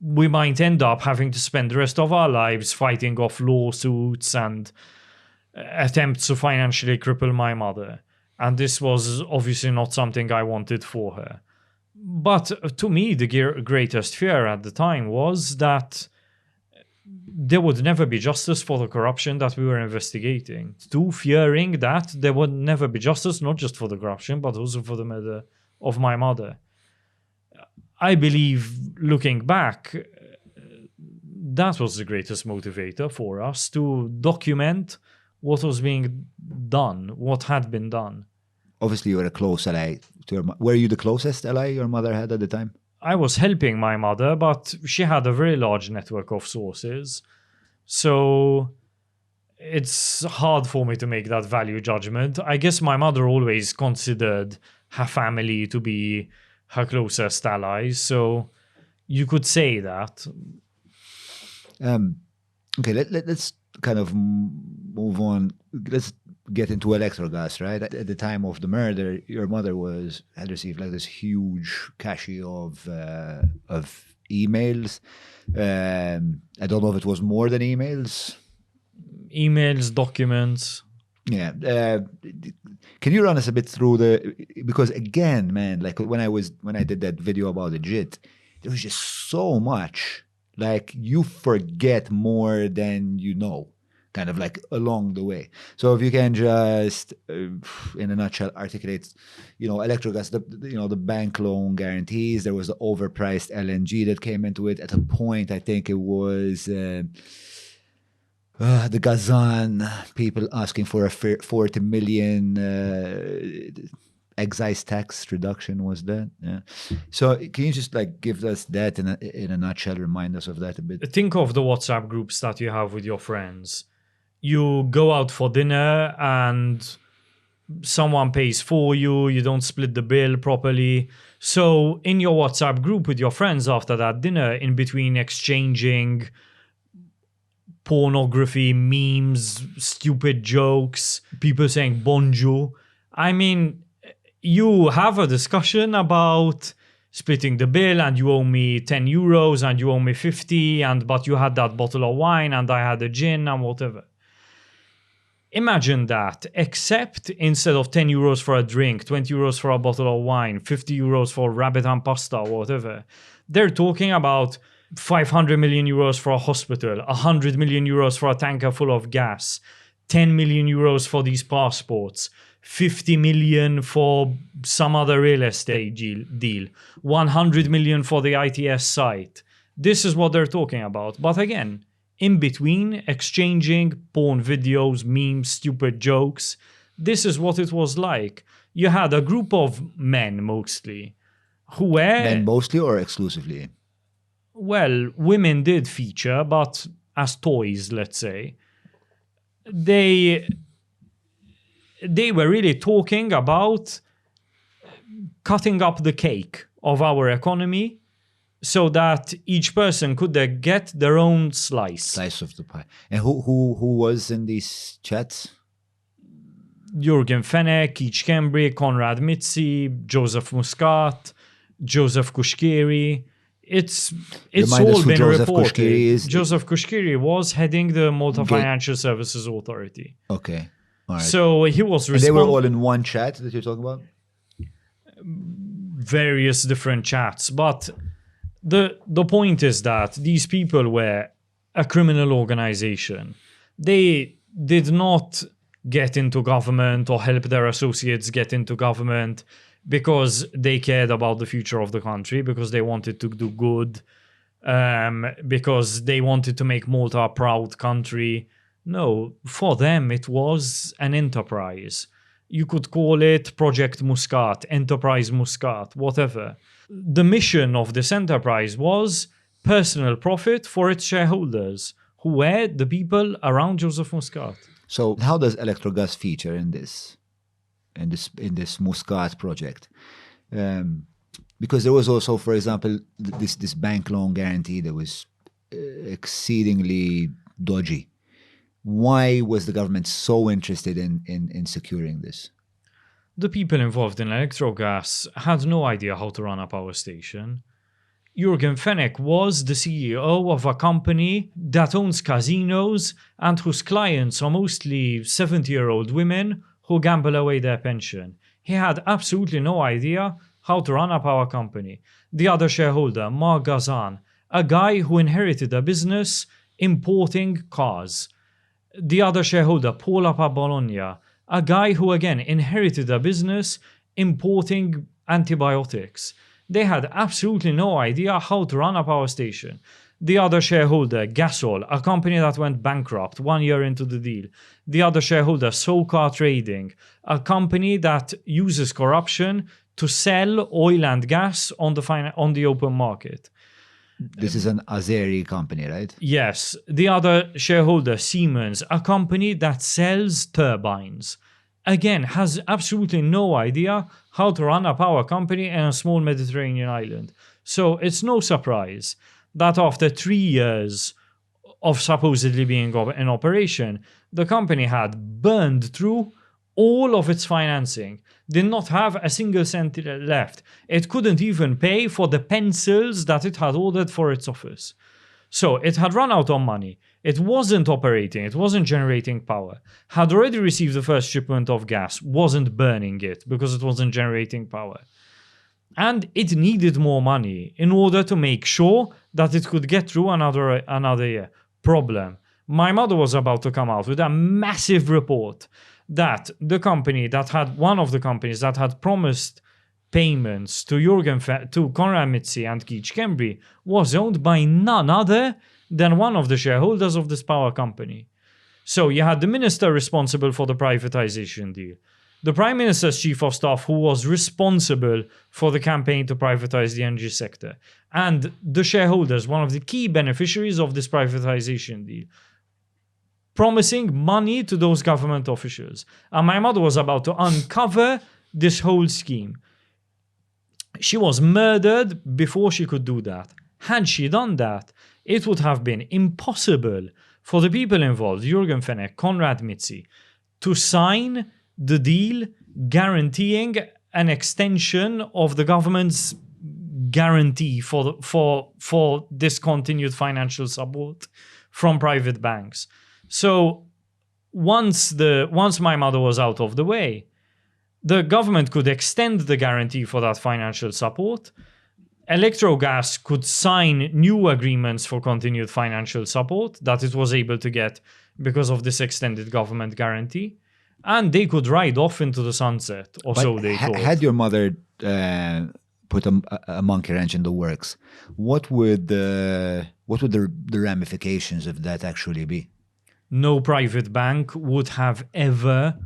we might end up having to spend the rest of our lives fighting off lawsuits and attempts to financially cripple my mother. And this was obviously not something I wanted for her. But to me, the greatest fear at the time was that there would never be justice for the corruption that we were investigating. Too fearing that there would never be justice, not just for the corruption, but also for the murder of my mother. I believe, looking back, that was the greatest motivator for us, to document what was being done, what had been done. Obviously, you were a close ally to your mother. Were you the closest ally your mother had at the time? I was helping my mother, but she had a very large network of sources. So it's hard for me to make that value judgment. I guess my mother always considered her family to be her closest allies. So you could say that. Okay, let's kind of move on. Let's get into electrogas, right? At the time of the murder, your mother had received like this huge cache of emails. I don't know if it was more than emails. Emails, documents. Yeah. Can you run us a bit through because again, man, like when I did that video about the JIT, there was just so much. Like you forget more than you know, kind of like along the way. So if you can just, in a nutshell, articulate, electrogas, the bank loan guarantees. There was the overpriced LNG that came into it. At a point, I think it was the Gazan people asking for a 40 million excise tax reduction, was that? Yeah. So can you just like give us that in a nutshell, remind us of that a bit? Think of the WhatsApp groups that you have with your friends. You go out for dinner and someone pays for you, you don't split the bill properly. So in your WhatsApp group with your friends after that dinner, in between exchanging pornography, memes, stupid jokes, people saying bonjour, I mean, you have a discussion about splitting the bill and you owe me €10 and you owe me 50 but you had that bottle of wine and I had a gin and whatever. Imagine that, except instead of 10 euros for a drink, 20 euros for a bottle of wine, 50 euros for rabbit and pasta or whatever, they're talking about 500 million euros for a hospital, 100 million euros for a tanker full of gas, 10 million euros for these passports, 50 million for some other real estate deal, 100 million for the ITS site. This is what they're talking about. But again, in between, exchanging porn videos, memes, stupid jokes, this is what it was like. You had a group of men mostly who were... Men mostly or exclusively? Well, women did feature, but as toys, let's say. They were really talking about cutting up the cake of our economy so that each person could get their own slice. Slice of the pie. And who was in these chats? Jürgen Fenech, Keith Kembry, Konrad Mizzi, Joseph Muscat, Joseph Kushkiri. It's all been reported. Joseph Kushkiri was heading the Malta Financial Services Authority. Okay. All right. So he was responsible. They were all in one chat that you're talking about? Various different chats. But the point is that these people were a criminal organization. They did not get into government or help their associates get into government because they cared about the future of the country, because they wanted to do good, because they wanted to make Malta a proud country. No, for them it was an enterprise. You could call it Project Muscat, Enterprise Muscat, whatever. The mission of this enterprise was personal profit for its shareholders, who were the people around Joseph Muscat. So how does electrogas feature in this Muscat project? Because there was also, for example, this bank loan guarantee that was exceedingly dodgy. Why was the government so interested in securing this? The people involved in electrogas had no idea how to run a power station. Jürgen Fenech was the CEO of a company that owns casinos and whose clients are mostly 70-year-old women who gamble away their pension. He had absolutely no idea how to run a power company. The other shareholder, Mark Gazan, a guy who inherited a business importing cars. The other shareholder, Paula Bologna, a guy who again inherited a business importing antibiotics. They had absolutely no idea how to run a power station. The other shareholder, Gasol, a company that went bankrupt 1 year into the deal. The other shareholder, SOCAR Trading, a company that uses corruption to sell oil and gas on the open market. This is an Azeri company, right? Yes. The other shareholder, Siemens, a company that sells turbines. Again, has absolutely no idea how to run a power company in a small Mediterranean island. So it's no surprise that after 3 years of supposedly being in operation, the company had burned through all of its financing, did not have a single cent left. It couldn't even pay for the pencils that it had ordered for its office. So it had run out of money. It wasn't operating. It wasn't generating power. Had already received the first shipment of gas, wasn't burning it because it wasn't generating power. And it needed more money in order to make sure that it could get through another year. Problem. My mother was about to come out with a massive report that one of the companies that had promised payments to Konrad Mizzi and Keith Kembry was owned by none other than one of the shareholders of this power company. So you had the minister responsible for the privatization deal, the Prime Minister's Chief of Staff who was responsible for the campaign to privatize the energy sector, and the shareholders, one of the key beneficiaries of this privatization deal, promising money to those government officials. And my mother was about to uncover this whole scheme. She was murdered before she could do that. Had she done that, it would have been impossible for the people involved, Jürgen Fenech, Konrad Mizzi, to sign the deal guaranteeing an extension of the government's guarantee for this continued financial support from private banks. So once my mother was out of the way, the government could extend the guarantee for that financial support. Electrogas could sign new agreements for continued financial support that it was able to get because of this extended government guarantee. And they could ride off into the sunset, or so they thought. Had your mother put a monkey wrench in the works, what would the ramifications of that actually be? No private bank would have ever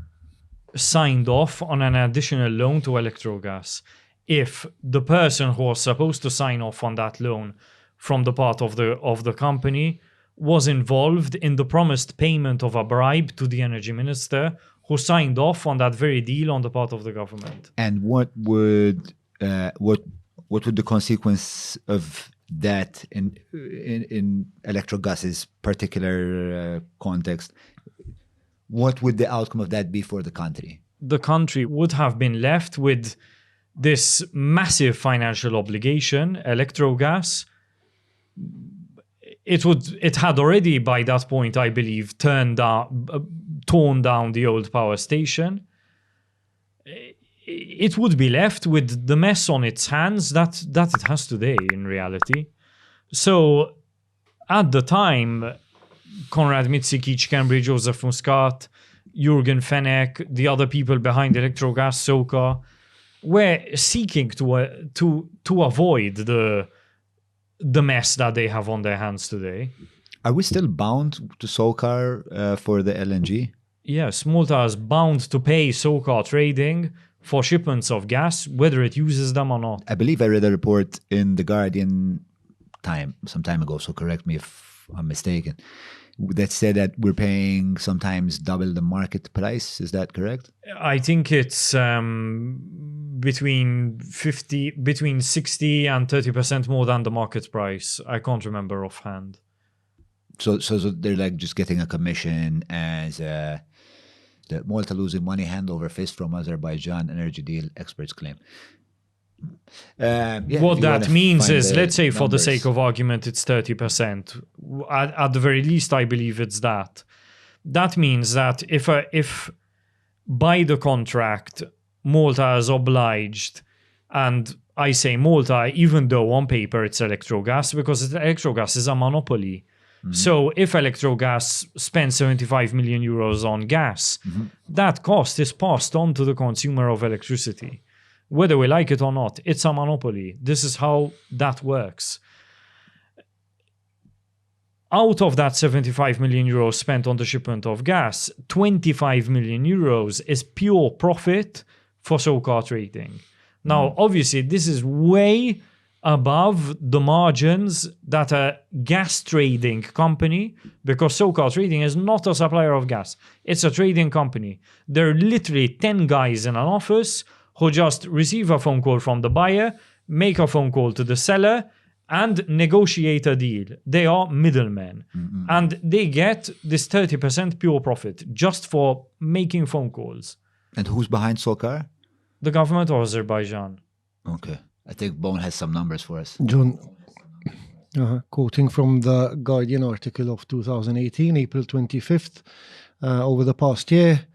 signed off on an additional loan to Electrogas if the person who was supposed to sign off on that loan from the part of the company was involved in the promised payment of a bribe to the energy minister, who signed off on that very deal on the part of the government. And what would the consequence of that in Electrogas's particular context? What would the outcome of that be for the country? The country would have been left with this massive financial obligation. Electrogas, it had already by that point, I believe, torn down the old power station. It would be left with the mess on its hands that it has today in reality. So at the time, Konrad Mizzi, Cambridge, Joseph Muscat, Jürgen Fenech, the other people behind Electrogas, SOCA, were seeking to avoid the mess that they have on their hands today. Are we still bound to SOCAR for the LNG? Yes, Malta is bound to pay SOCAR trading for shipments of gas, whether it uses them or not. I believe I read a report in The Guardian some time ago, so correct me if I'm mistaken, that said that we're paying sometimes double the market price. Is that correct? I think it's between 60 and 30% more than the market price. I can't remember offhand. So they're like just getting a commission as the Malta losing money hand over fist from Azerbaijan energy deal, experts claim. What that means is, let's say for the sake of argument, it's 30%. At the very least, I believe it's that. That means that if by the contract, Malta is obliged, and I say Malta, even though on paper it's Electrogas, because Electrogas is a monopoly. Mm-hmm. So if Electrogas spends 75 million euros on gas, that cost is passed on to the consumer of electricity. Whether we like it or not, it's a monopoly. This is how that works. Out of that 75 million euros spent on the shipment of gas, 25 million euros is pure profit for SOCAR trading. Now, obviously, this is way above the margins that a gas trading company, because SOCAR trading is not a supplier of gas, it's a trading company. There are literally 10 guys in an office who just receive a phone call from the buyer, make a phone call to the seller, and negotiate a deal. They are middlemen. Mm-hmm. And they get this 30% pure profit just for making phone calls. And who's behind SOCAR? The government of Azerbaijan. Okay. I think Bone has some numbers for us. Jon, quoting from the Guardian article of 2018, April 25th, over the past year,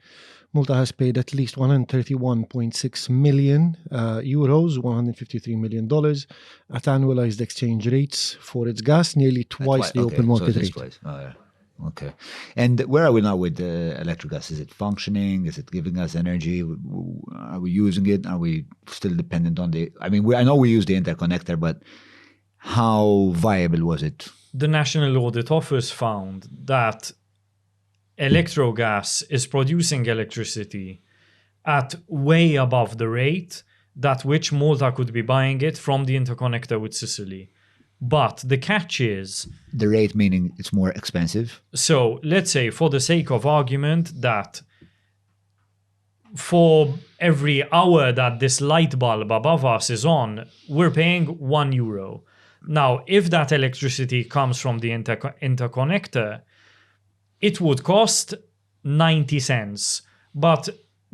Malta has paid at least 131.6 million euros, $153 million, at annualized exchange rates for its gas, nearly twice the open market rate. Twice. Oh, yeah. Okay. And where are we now with Electrogas? Is it functioning? Is it giving us energy? Are we using it? Are we still dependent on I know we use the interconnector, but how viable was it? The National Audit Office found that Electrogas is producing electricity at way above the rate at which Malta could be buying it from the interconnector with Sicily. But the catch is... The rate meaning it's more expensive? So let's say, for the sake of argument, that for every hour that this light bulb above us is on, we're paying €1. Now, if that electricity comes from the interconnector, it would cost 90 cents. But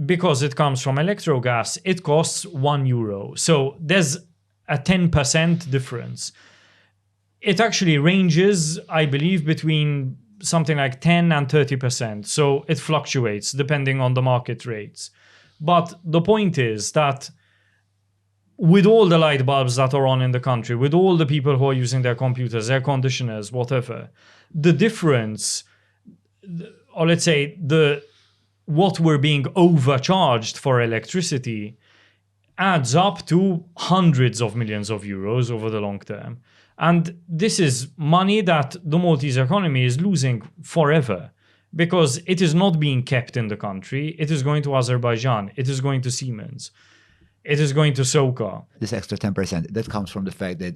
because it comes from Electrogas, it costs €1. So there's a 10% difference. It actually ranges, I believe, between something like 10 and 30%. So it fluctuates depending on the market rates. But the point is that with all the light bulbs that are on in the country, with all the people who are using their computers, air conditioners, whatever, the difference, or let's say what we're being overcharged for electricity adds up to hundreds of millions of euros over the long term. And this is money that the Maltese economy is losing forever because it is not being kept in the country. It is going to Azerbaijan. It is going to Siemens. It is going to SĽICA. This extra 10%, that comes from the fact that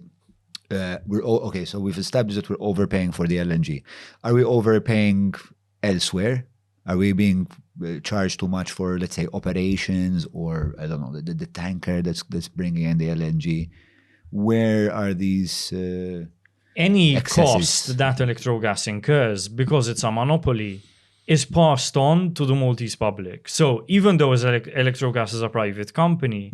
so we've established that we're overpaying for the LNG. Are we overpaying elsewhere? Are we being charged too much for, let's say, operations or, I don't know, the tanker that's bringing in the LNG? Where are these any excesses? cost that electrogas incurs, because it's a monopoly, is passed on to the Maltese public. So even though electrogas is a private company,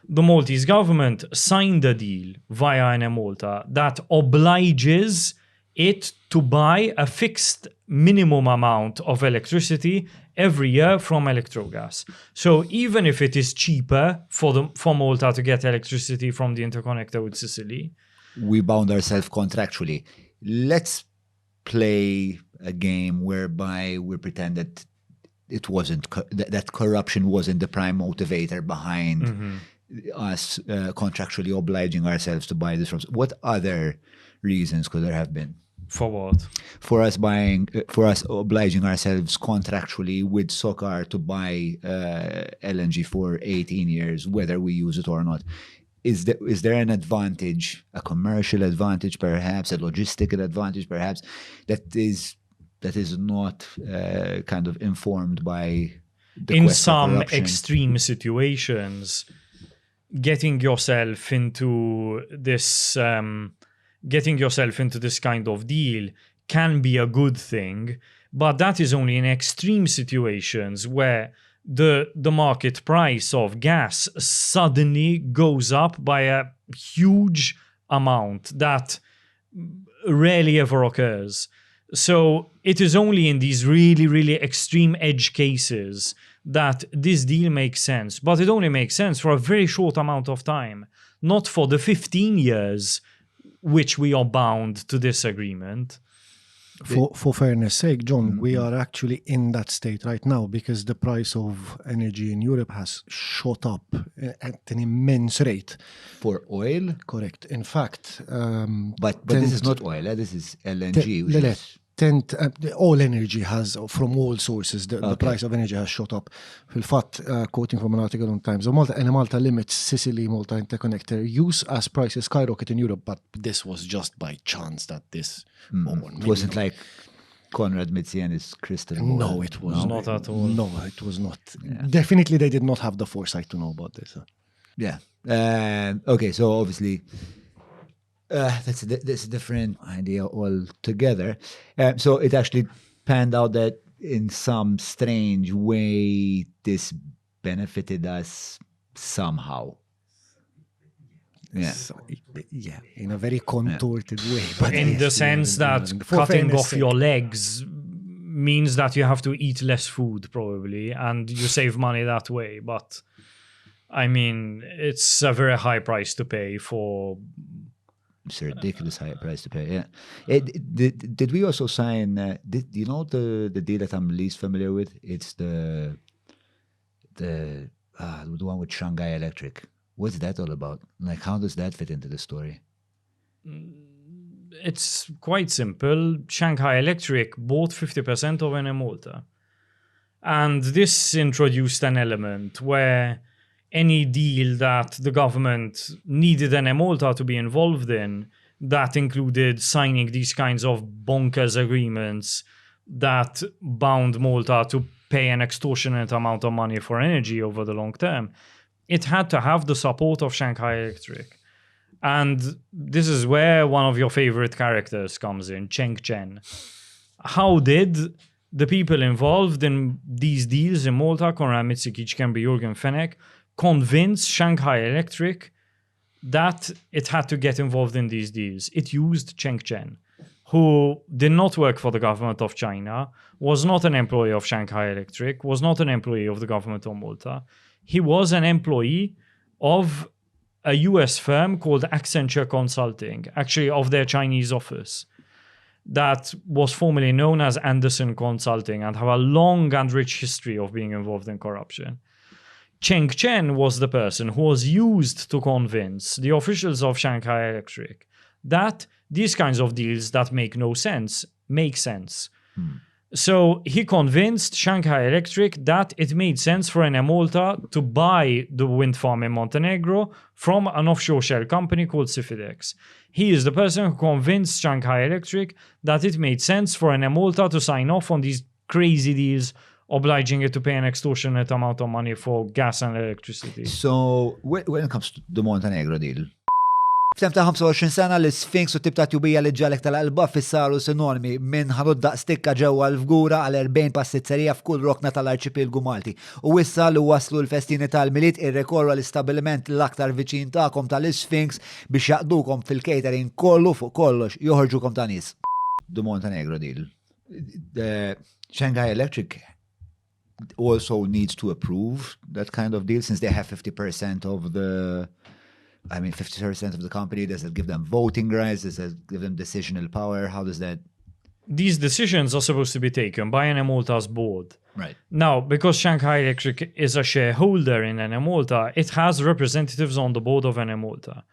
the Maltese government signed a deal via NM Malta that obliges it to buy a fixed minimum amount of electricity every year from electrogas. So even if it is cheaper for Malta to get electricity from the interconnector with Sicily, we bound ourselves contractually. Let's play a game whereby we pretend that it wasn't that corruption wasn't the prime motivator behind us contractually obliging ourselves to buy this from. What other reasons could there have been? For what? For us obliging ourselves contractually with SOCAR to buy LNG for 18 years, whether we use it or not. Is there an advantage, a commercial advantage perhaps, a logistical advantage perhaps, that is not kind of informed by the in quest for some corruption? extreme situations, getting yourself into this kind of deal can be a good thing, but that is only in extreme situations where the market price of gas suddenly goes up by a huge amount that rarely ever occurs. So it is only in these really, really extreme edge cases that this deal makes sense. But it only makes sense for a very short amount of time, not for the 15 years which we are bound to this agreement. For fairness sake, John, we are actually in that state right now because the price of energy in Europe has shot up at an immense rate. For oil? Correct. In fact... but this is not oil, this is LNG. All energy has, from all sources, the price of energy has shot up. Fil-fatt, quoting from an article on Times, Malta limits Sicily-Malta interconnector use as prices skyrocket in Europe, but this was just by chance that this... wasn't like Konrad Mizzi and his crystal ball. No, it was not at all. No, it was not. Yeah. Definitely they did not have the foresight to know about this. Yeah. Okay, so obviously... that's a different idea altogether. So it actually panned out that in some strange way, this benefited us somehow. Yeah. So, yeah, in a very contorted way. But In the sense that cutting off your legs means that you have to eat less food, probably, and you save money that way. But, I mean, it's a very high price to pay for... It's a ridiculous high price to pay, yeah. Did we also sign, do you know the deal that I'm least familiar with? It's the one with Shanghai Electric. What's that all about? Like, how does that fit into the story? It's quite simple. Shanghai Electric bought 50% of NM Malta. And this introduced an element where any deal that the government needed NM Malta to be involved in, that included signing these kinds of bonkers agreements that bound Malta to pay an extortionate amount of money for energy over the long term, it had to have the support of Shanghai Electric. And this is where one of your favorite characters comes in, Cheng Chen. How did the people involved in these deals in Malta, Konrad Mizzi, Jürgen Fenech, convince Shanghai Electric that it had to get involved in these deals? It used Cheng Chen. who did not work for the government of China, was not an employee of Shanghai Electric, was not an employee of the government of Malta. He was an employee of a US firm called Accenture Consulting, actually of their Chinese office, that was formerly known as Anderson Consulting and have a long and rich history of being involved in corruption. Cheng Chen was the person who was used to convince the officials of Shanghai Electric that these kinds of deals that make no sense make sense. So he convinced Shanghai Electric that it made sense for NM Malta to buy the wind farm in Montenegro from an offshore shell company called Cifidex. He is the person who convinced Shanghai Electric that it made sense for NM Malta to sign off on these crazy deals, obliging it to pay an extortionate amount of money for gas and electricity. So, when it comes to the Montenegro deal, f'tem ta' 25 sena l-Sphinx u tip ta' tjubija li ġalek tal-qalba fissaru sinonimi minn ħanud daqstikka ġewwa l-fgura għal 40 passizzerija f'kull rokna tal-arċipelgu Malti. U issa li waslu l-festini tal-miliet irrekorru l-istabilment l-aktar viċin tagħkom tal-Sphinx biex jaqdukom fil-catering kollu fuq kollox joħorġukom ta' nies. The Montenegro deal. Shanghai Electric also needs to approve that kind of deal since they have 50% of the 50% of the company. Does it give them voting rights? Does it give them decisional power? How does that? These decisions are supposed to be taken by NM Malta's board. Right. Now, because Shanghai Electric is a shareholder in NM Malta, it has representatives on the board of NM Malta.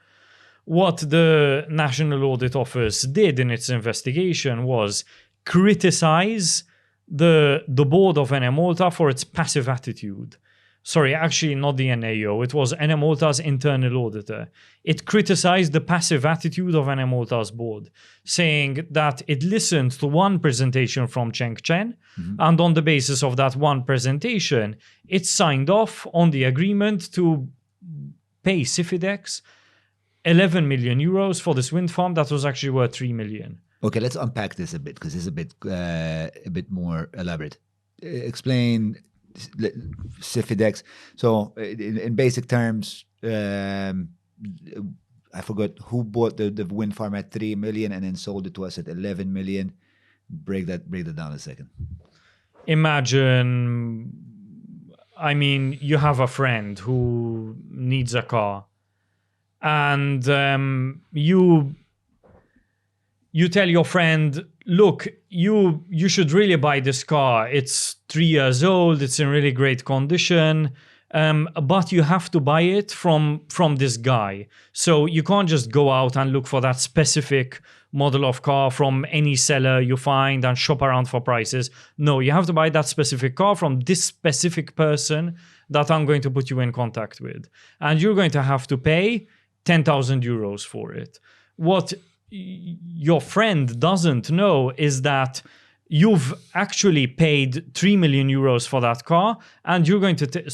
What the National Audit Office did in its investigation was criticize the board of NM Malta for its passive attitude. Sorry, actually not the NAO, it was NM Malta's internal auditor. It criticized the passive attitude of NM Malta's board, saying that it listened to one presentation from Cheng Chen, and on the basis of that one presentation, it signed off on the agreement to pay Cifidex 11 million euros for this wind farm that was actually worth 3 million. Okay, let's unpack this a bit because it's a bit more elaborate. Explain Cifidex. So, in basic terms, I forgot who bought the wind farm at 3 million and then sold it to us at 11 million. Break that down a second. Imagine, you have a friend who needs a car, and you tell your friend, look, you should really buy this car. It's 3 years old. It's in really great condition. But you have to buy it from this guy. So you can't just go out and look for that specific model of car from any seller you find and shop around for prices. No, you have to buy that specific car from this specific person that I'm going to put you in contact with. And you're going to have to pay 10,000 euros for it. What your friend doesn't know is that you've actually paid 3 million euros for that car, and you're going to 3,000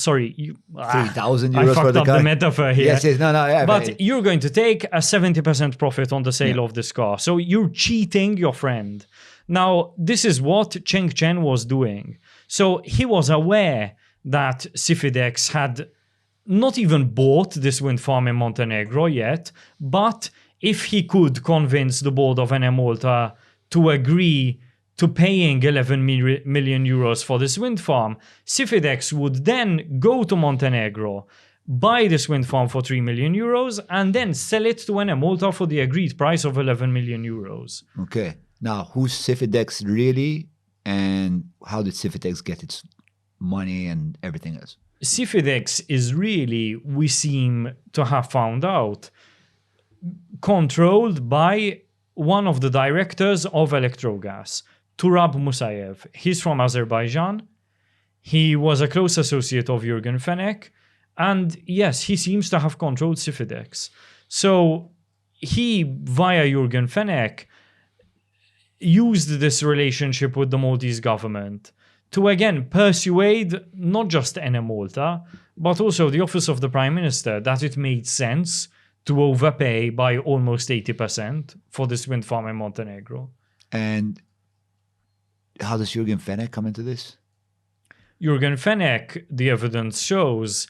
euros I for fucked the up car. the metaphor here. Yes, no, yeah, but you're going to take a 70% profit on the sale of this car. So you're cheating your friend. Now, this is what Cheng Chen was doing. So he was aware that Cifidex had not even bought this wind farm in Montenegro yet, but if he could convince the board of NM Malta to agree to paying 11 million euros for this wind farm, Cifidex would then go to Montenegro, buy this wind farm for 3 million euros, and then sell it to NM Malta for the agreed price of 11 million euros. Okay. Now, who's Cifidex really, and how did Cifidex get its money and everything else? Cifidex is really, we seem to have found out, controlled by one of the directors of Electrogas, Turab Musayev. He's from Azerbaijan. He was a close associate of Jürgen Fenech. And yes, he seems to have controlled Cifidex. So he, via Jürgen Fenech, used this relationship with the Maltese government to again persuade not just NM Malta, but also the Office of the Prime Minister that it made sense to overpay by almost 80% for this wind farm in Montenegro. And how does Jürgen Fenech come into this? Jürgen Fenech, the evidence shows,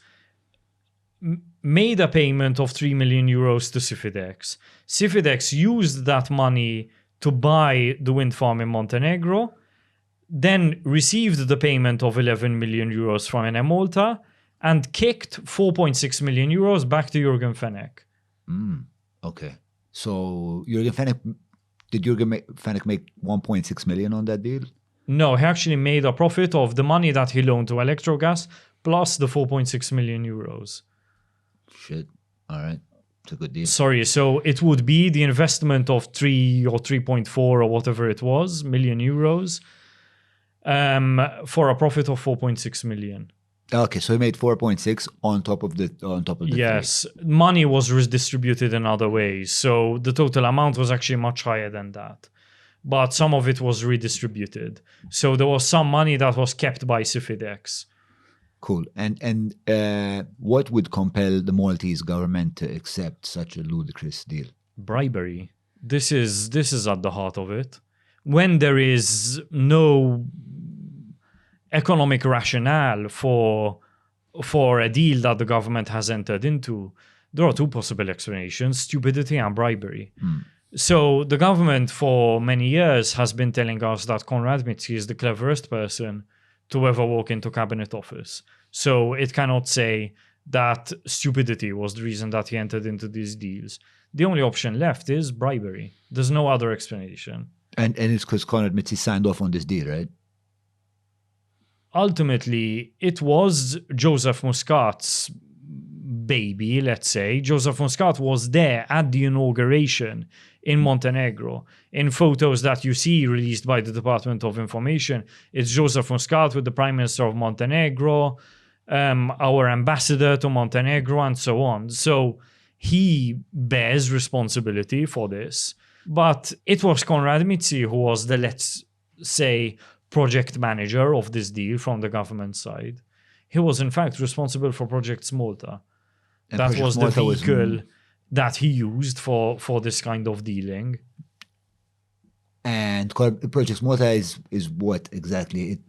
made a payment of 3 million euros to Cifidex. Cifidex used that money to buy the wind farm in Montenegro, then received the payment of 11 million euros from NM Malta, and kicked 4.6 million euros back to Jürgen Fenech. Okay. So did Jürgen Fenech make 1.6 million on that deal? No, he actually made a profit of the money that he loaned to Electrogas plus the 4.6 million euros. Shit. All right. It's a good deal. Sorry, so it would be the investment of 3 or 3.4 or whatever it was, million euros, for a profit of 4.6 million. Okay, so he made 4.6 on top of the Yes, money was redistributed in other ways, so the total amount was actually much higher than that. But some of it was redistributed. So there was some money that was kept by Cifidex. Cool. And what would compel the Maltese government to accept such a ludicrous deal? Bribery. This is at the heart of it. When there is no economic rationale for a deal that the government has entered into, there are two possible explanations: stupidity and bribery. So the government for many years has been telling us that Konrad Mizzi is the cleverest person to ever walk into cabinet office. So it cannot say that stupidity was the reason that he entered into these deals. The only option left is bribery. There's no other explanation. And it's because Konrad Mizzi signed off on this deal, right? Ultimately, it was Joseph Muscat's baby, let's say. Joseph Muscat was there at the inauguration in Montenegro. In photos that you see released by the Department of Information, it's Joseph Muscat with the Prime Minister of Montenegro, our ambassador to Montenegro, and so on. So he bears responsibility for this. But it was Konrad Mizzi who was the, let's say, project manager of this deal from the government side. He was, in fact, responsible for Project Malta. And that Project was the Malta vehicle that he used for this kind of dealing. And Project Malta is what exactly?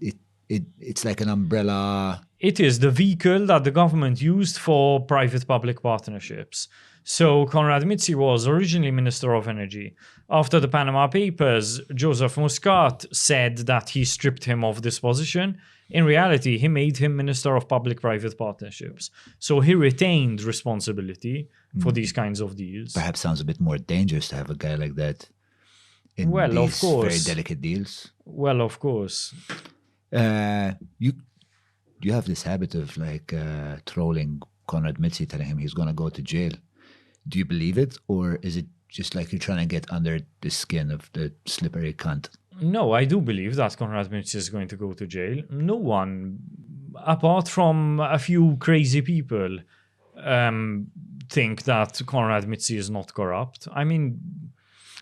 It's like an umbrella. It is the vehicle that the government used for private-public partnerships. So Konrad Mizzi was originally Minister of Energy. After the Panama Papers, Joseph Muscat said that he stripped him of this position. In reality, he made him Minister of Public-Private Partnerships. So he retained responsibility for these kinds of deals. Perhaps sounds a bit more dangerous to have a guy like that in Well, these of course. very delicate deals. Well, of course. You have this habit of like trolling Konrad Mizzi, telling him he's going to go to jail. Do you believe it, or is it just like you're trying to get under the skin of the slippery cunt? No, I do believe that Konrad Mizzi is going to go to jail. No one, apart from a few crazy people, think that Konrad Mizzi is not corrupt. I mean,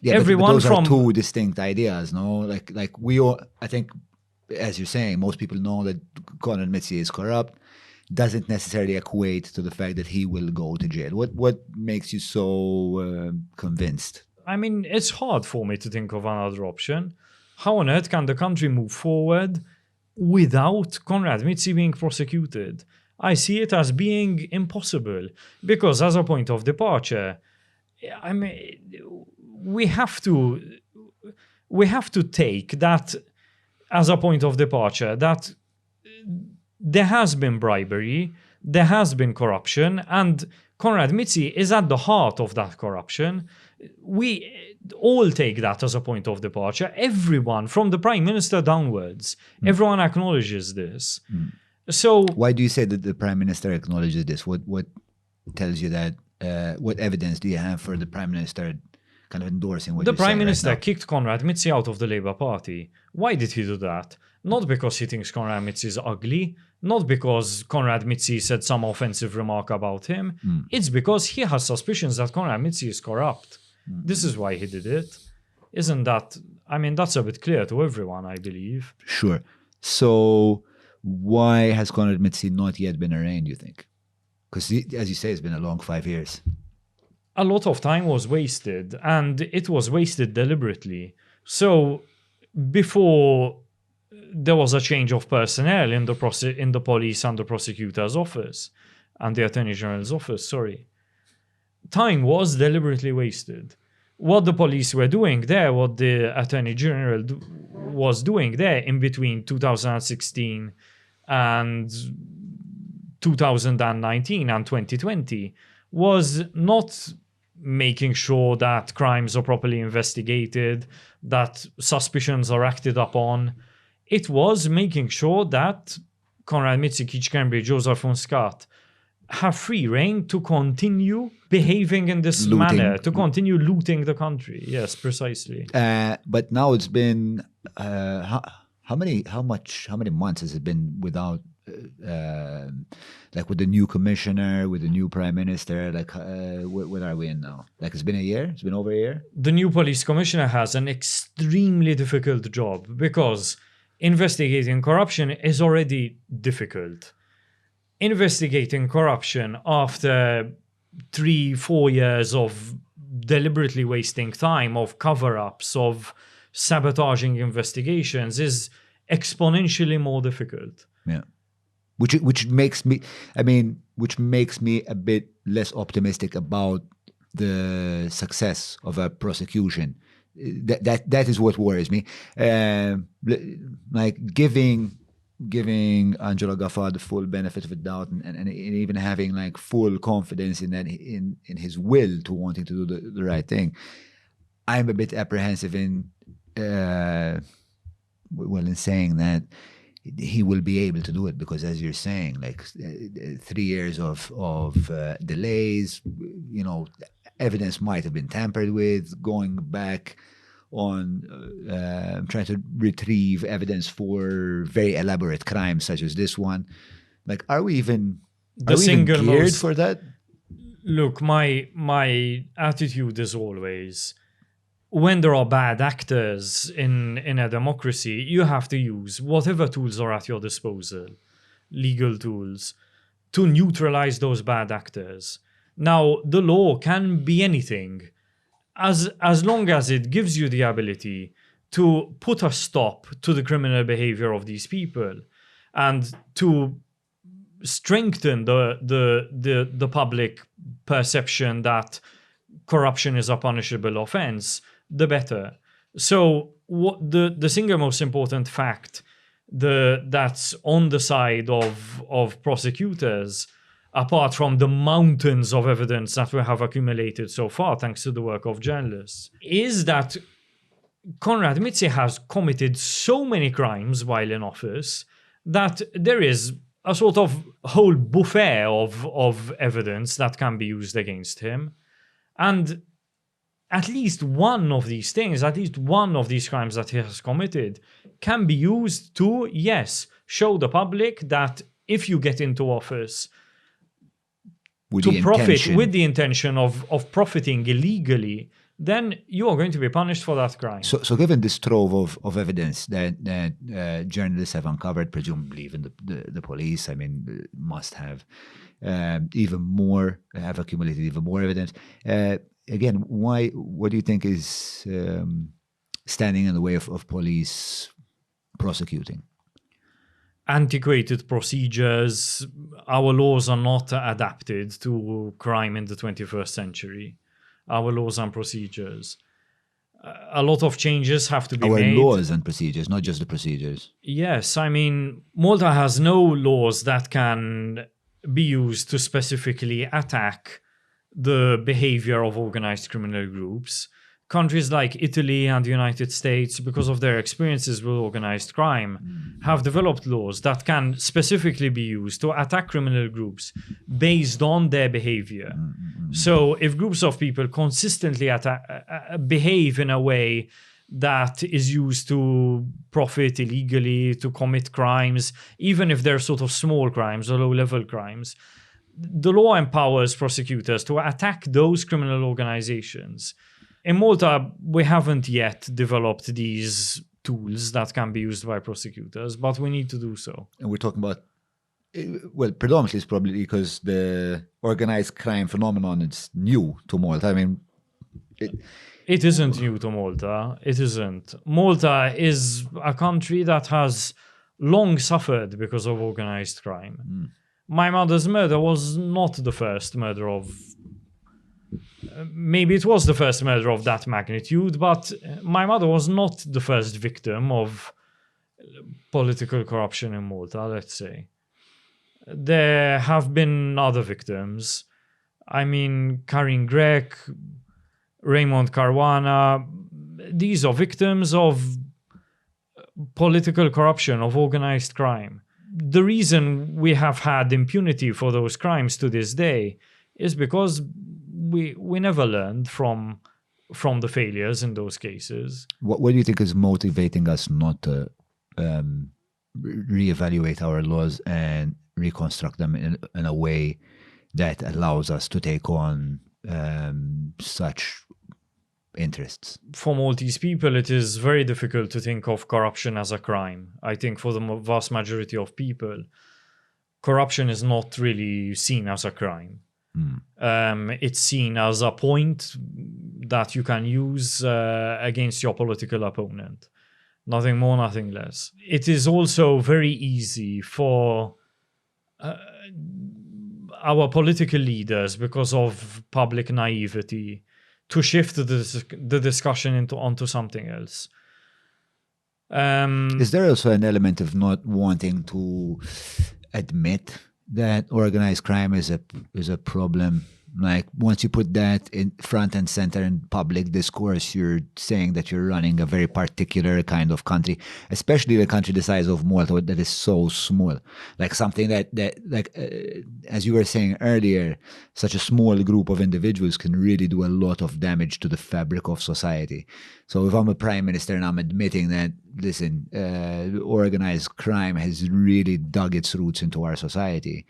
Yeah, everyone but those from are two distinct ideas, no? Like we all, I think, as you're saying, most people know that Konrad Mizzi is corrupt. Doesn't necessarily equate to the fact that he will go to jail. What makes you so convinced? I mean, it's hard for me to think of another option. How on earth can the country move forward without Konrad Mizzi being prosecuted? I see it as being impossible because as a point of departure, I mean, we have to take that as a point of departure, that there has been bribery, there has been corruption, and Konrad Mizzi is at the heart of that corruption. We all take that as a point of departure. Everyone, from the Prime Minister downwards, everyone acknowledges this. So Why do you say that the Prime Minister acknowledges this? What tells you that? What evidence do you have for the Prime Minister kind of endorsing what the you Prime say Minister right now? kicked Konrad Mizzi out of the Labour Party. Why did he do that? Not because he thinks Konrad Mizzi is ugly, not because Konrad Mizzi said some offensive remark about him. It's because he has suspicions that Konrad Mizzi is corrupt. This is why he did it. Isn't that, I mean, that's a bit clear to everyone, I believe. Sure. So why has Konrad Mizzi not yet been arraigned, you think? Because, as you say, it's been a long 5 years. A lot of time was wasted, and it was wasted deliberately. So before there was a change of personnel in the police and the prosecutor's office, and the Attorney General's office, time was deliberately wasted. what the police were doing there, what the Attorney General was doing there in between 2016 and 2019 and 2020 was not making sure that crimes are properly investigated, that suspicions are acted upon. It was making sure that Konrad Mizzi, Keith Cambridge, Joseph Fonskat have free reign to continue behaving in this manner, to continue looting the country. Yes, precisely. But now it's been how many months has it been without like with the new commissioner, with the new prime minister? Like what are we in now? Like it's been a year? It's been over a year? The new police commissioner has an extremely difficult job because investigating corruption is already difficult. Investigating corruption after 3-4 years of deliberately wasting time, of cover-ups, of sabotaging investigations is exponentially more difficult. Yeah. Which makes me a bit less optimistic about the success of a prosecution. That is what worries me. Like giving Angelo Gaffa the full benefit of the doubt and even having like full confidence in his will to wanting to do the right thing. I'm a bit apprehensive in saying that he will be able to do it because, as you're saying, like 3 years of delays, evidence might have been tampered with, going back on trying to retrieve evidence for very elaborate crimes such as this one. Like, are we even geared for that? Look, my attitude is always, when there are bad actors in a democracy, you have to use whatever tools are at your disposal, legal tools, to neutralize those bad actors. Now, the law can be anything, as long as it gives you the ability to put a stop to the criminal behavior of these people and to strengthen the public perception that corruption is a punishable offense, the better. So the single most important fact that's on the side of prosecutors, apart from the mountains of evidence that we have accumulated so far, thanks to the work of journalists, is that Konrad Mizzi has committed so many crimes while in office that there is a sort of whole buffet of evidence that can be used against him. And at least one of these things, at least one of these crimes that he has committed can be used to, yes, show the public that if you get into office to profit with the intention of profiting illegally, then you are going to be punished for that crime. So given this trove of evidence that journalists have uncovered, presumably even the police, must have have accumulated even more evidence. Again, what do you think is standing in the way of police prosecuting? Antiquated procedures. Our laws are not adapted to crime in the 21st century. Our laws and procedures. A lot of changes have to be made. Our laws and procedures, not just the procedures. Yes, Malta has no laws that can be used to specifically attack the behavior of organized criminal groups. Countries like Italy and the United States, because of their experiences with organized crime, have developed laws that can specifically be used to attack criminal groups based on their behavior. So if groups of people consistently behave in a way that is used to profit illegally, to commit crimes, even if they're sort of small crimes or low-level crimes, the law empowers prosecutors to attack those criminal organizations. In Malta, we haven't yet developed these tools that can be used by prosecutors, but we need to do so. And we're talking about, predominantly it's probably because the organized crime phenomenon is new to Malta. It isn't new to Malta. It isn't. Malta is a country that has long suffered because of organized crime. My mother's murder was not the first murder of maybe it was the first murder of that magnitude, but my mother was not the first victim of political corruption in Malta, let's say. There have been other victims. I mean, Karin Grek, Raymond Caruana, these are victims of political corruption, of organized crime. The reason we have had impunity for those crimes to this day is because we never learned from the failures in those cases. What do you think is motivating us not to reevaluate our laws and reconstruct them in a way that allows us to take on such interests? For Maltese people, it is very difficult to think of corruption as a crime. I think for the vast majority of people, corruption is not really seen as a crime. It's seen as a point that you can use against your political opponent. Nothing more, nothing less. It is also very easy for our political leaders, because of public naivety, to shift the discussion onto something else. Is there also an element of not wanting to admit that organized crime is a problem? Like, once you put that in front and center in public discourse, you're saying that you're running a very particular kind of country, especially a country the size of Malta that is so small. Like something that as you were saying earlier, such a small group of individuals can really do a lot of damage to the fabric of society. So if I'm a prime minister and I'm admitting that, listen, organized crime has really dug its roots into our society,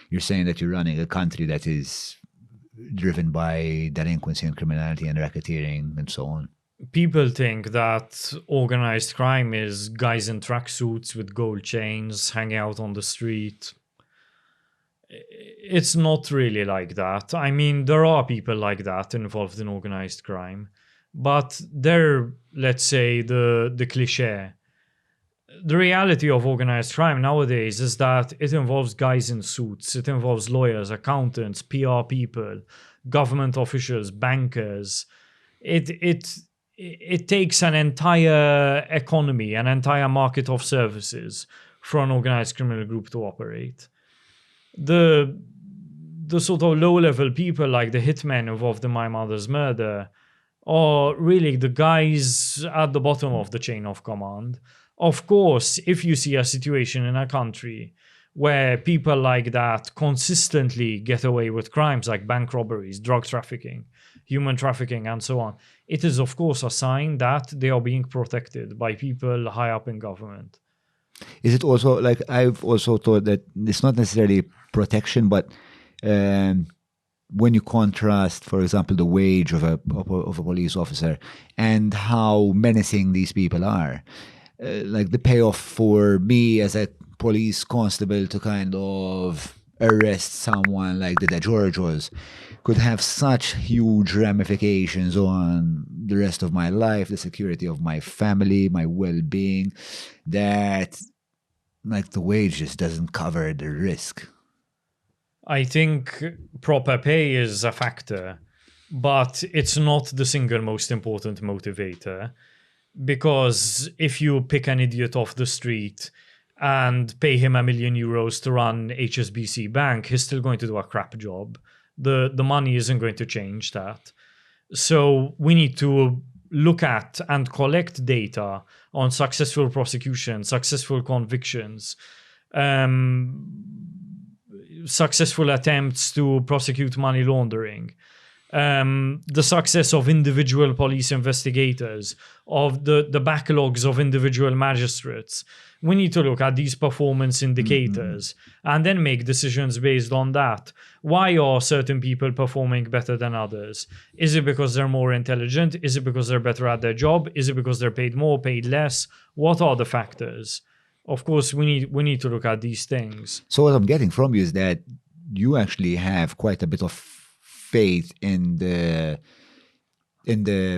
you're saying that you're running a country that is driven by delinquency and criminality and racketeering and so on. People think that organized crime is guys in tracksuits with gold chains hanging out on the street. It's not really like that. I mean, there are people like that involved in organized crime, but they're, let's say, the cliché. The reality of organized crime nowadays is that it involves guys in suits. It involves lawyers, accountants, PR people, government officials, bankers. It takes an entire economy, an entire market of services for an organized criminal group to operate. The sort of low-level people like the hitmen involved in my mother's murder are really the guys at the bottom of the chain of command. Of course, if you see a situation in a country where people like that consistently get away with crimes like bank robberies, drug trafficking, human trafficking, and so on, it is, of course, a sign that they are being protected by people high up in government. Is it also, like, I've also thought that it's not necessarily protection, but when you contrast, for example, the wage of a police officer and how menacing these people are, like the payoff for me as a police constable to kind of arrest someone like the Georgios could have such huge ramifications on the rest of my life, the security of my family, my well-being, that like the wage just doesn't cover the risk. I think proper pay is a factor, but it's not the single most important motivator. Because if you pick an idiot off the street and pay him €1 million to run HSBC Bank, he's still going to do a crap job. The money isn't going to change that. So we need to look at and collect data on successful prosecutions, successful convictions, successful attempts to prosecute money laundering, the success of individual police investigators, of the backlogs of individual magistrates. We need to look at these performance indicators and then make decisions based on that. Why are certain people performing better than others? Is it because they're more intelligent? Is it because they're better at their job? Is it because they're paid more, paid less? What are the factors? Of course, we need to look at these things. So what I'm getting from you is that you actually have quite a bit of faith in the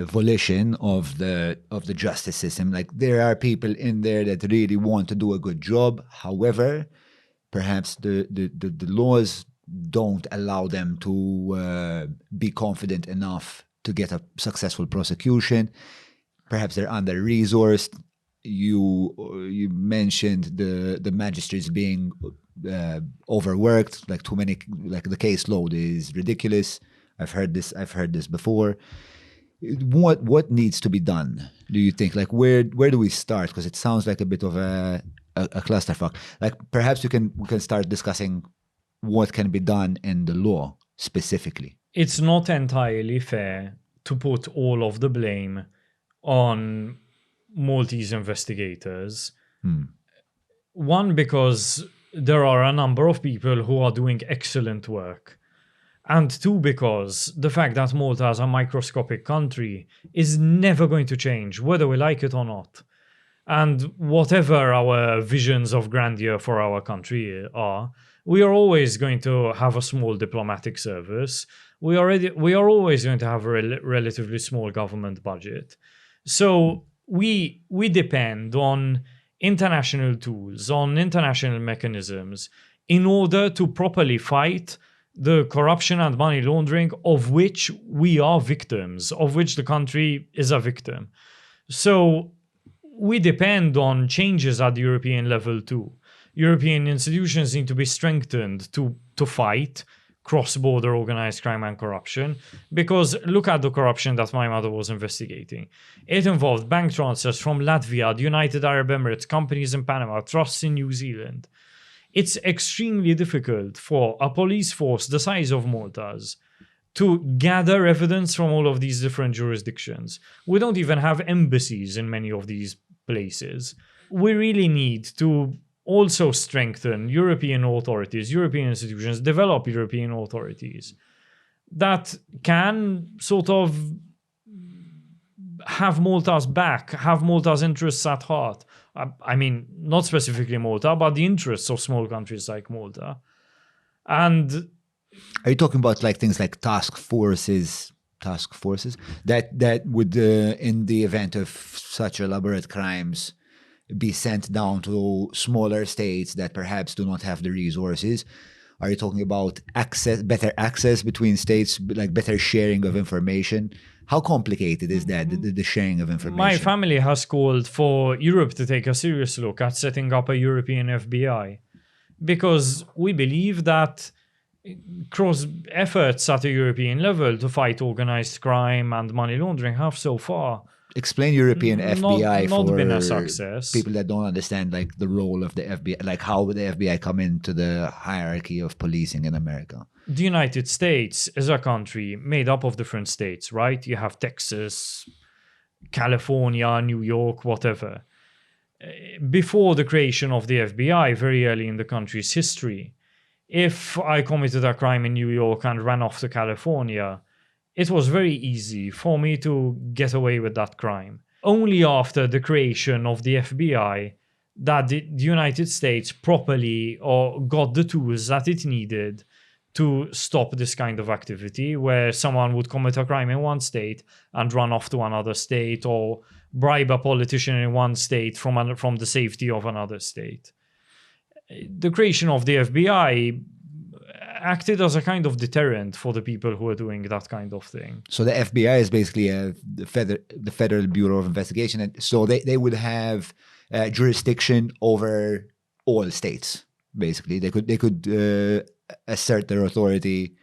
volition of the justice system. Like, there are people in there that really want to do a good job. However, perhaps the laws don't allow them to be confident enough to get a successful prosecution. Perhaps they're under-resourced. You mentioned the magistrates being overworked, like too many, like the caseload is ridiculous. I've heard this before. What needs to be done, do you think? Like where do we start? Because it sounds like a bit of a clusterfuck. Like perhaps we can start discussing what can be done in the law specifically. It's not entirely fair to put all of the blame on Maltese investigators. One, because there are a number of people who are doing excellent work. And two, because the fact that Malta is a microscopic country is never going to change, whether we like it or not. And whatever our visions of grandeur for our country are, we are always going to have a small diplomatic service. We are always going to have a relatively small government budget. So we depend on international tools, on international mechanisms in order to properly fight the corruption and money laundering of which we are victims, of which the country is a victim. So we depend on changes at the European level too. European institutions need to be strengthened to fight cross-border organized crime and corruption, because look at the corruption that my mother was investigating. It involved bank transfers from Latvia, the United Arab Emirates, companies in Panama, trusts in New Zealand. It's extremely difficult for a police force the size of Malta's to gather evidence from all of these different jurisdictions. We don't even have embassies in many of these places. We really need to also strengthen European authorities, European institutions, develop European authorities that can sort of have Malta's back, have Malta's interests at heart. I mean, not specifically Malta, but the interests of small countries like Malta. And are you talking about like things like task forces that would, in the event of such elaborate crimes, be sent down to smaller states that perhaps do not have the resources? Are you talking about better access between states, like better sharing of information? How complicated is that, the sharing of information? My family has called for Europe to take a serious look at setting up a European FBI, because we believe that cross efforts at a European level to fight organized crime and money laundering have so far explain European FBI not for been a success. People that don't understand like the role of the FBI, like how would the FBI come into the hierarchy of policing in America? The United States is a country made up of different states, right? You have Texas, California, New York, whatever. Before the creation of the FBI, very early in the country's history, if I committed a crime in New York and ran off to California, it was very easy for me to get away with that crime. Only after the creation of the FBI that the United States properly got the tools that it needed to stop this kind of activity, where someone would commit a crime in one state and run off to another state, or bribe a politician in one state from the safety of another state. The creation of the FBI acted as a kind of deterrent for the people who are doing that kind of thing. So the FBI is basically the Federal Bureau of Investigation, and so they would have jurisdiction over all states. Basically, they could assert their authority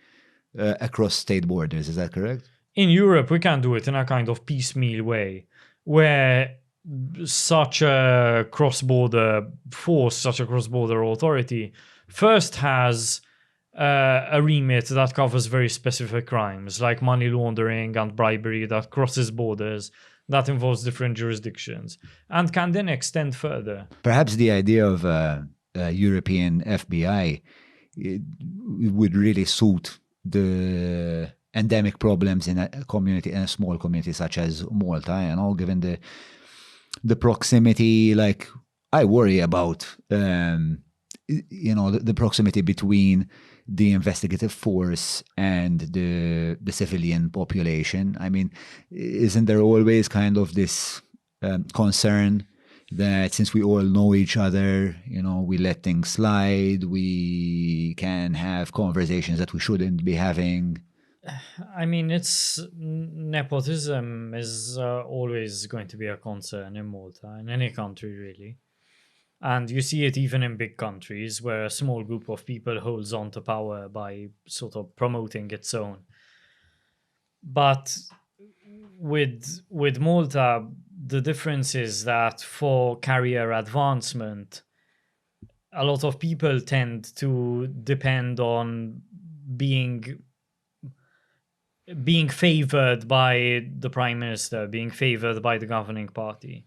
across state borders. Is that correct? In Europe, we can do it in a kind of piecemeal way, where such a cross-border force, such a cross-border authority, first has a remit that covers very specific crimes, like money laundering and bribery that crosses borders, that involves different jurisdictions, and can then extend further. Perhaps the idea of a European FBI would really suit the endemic problems in a community, in a small community such as Malta, given the proximity. Like, I worry about the proximity between the investigative force and the civilian population. I mean, isn't there always kind of this concern that since we all know each other, we let things slide, we can have conversations that we shouldn't be having. I mean, nepotism is always going to be a concern in Malta, in any country really. And you see it even in big countries where a small group of people holds on to power by sort of promoting its own. But with Malta, the difference is that for career advancement, a lot of people tend to depend on being favored by the prime minister, being favored by the governing party.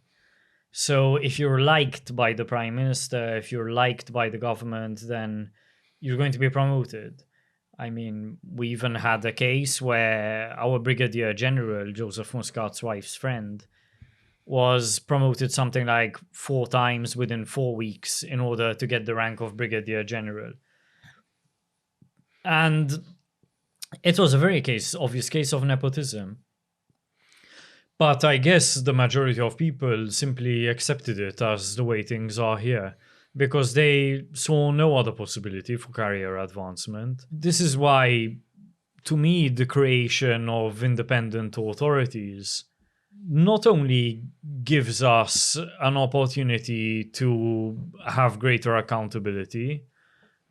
So if you're liked by the prime minister, if you're liked by the government, then you're going to be promoted. I mean, we even had a case where our Brigadier General, Joseph Muscat's wife's friend, was promoted something like 4 times within 4 weeks in order to get the rank of Brigadier General. And it was a very obvious case of nepotism. But I guess the majority of people simply accepted it as the way things are here, because they saw no other possibility for career advancement. This is why, to me, the creation of independent authorities not only gives us an opportunity to have greater accountability,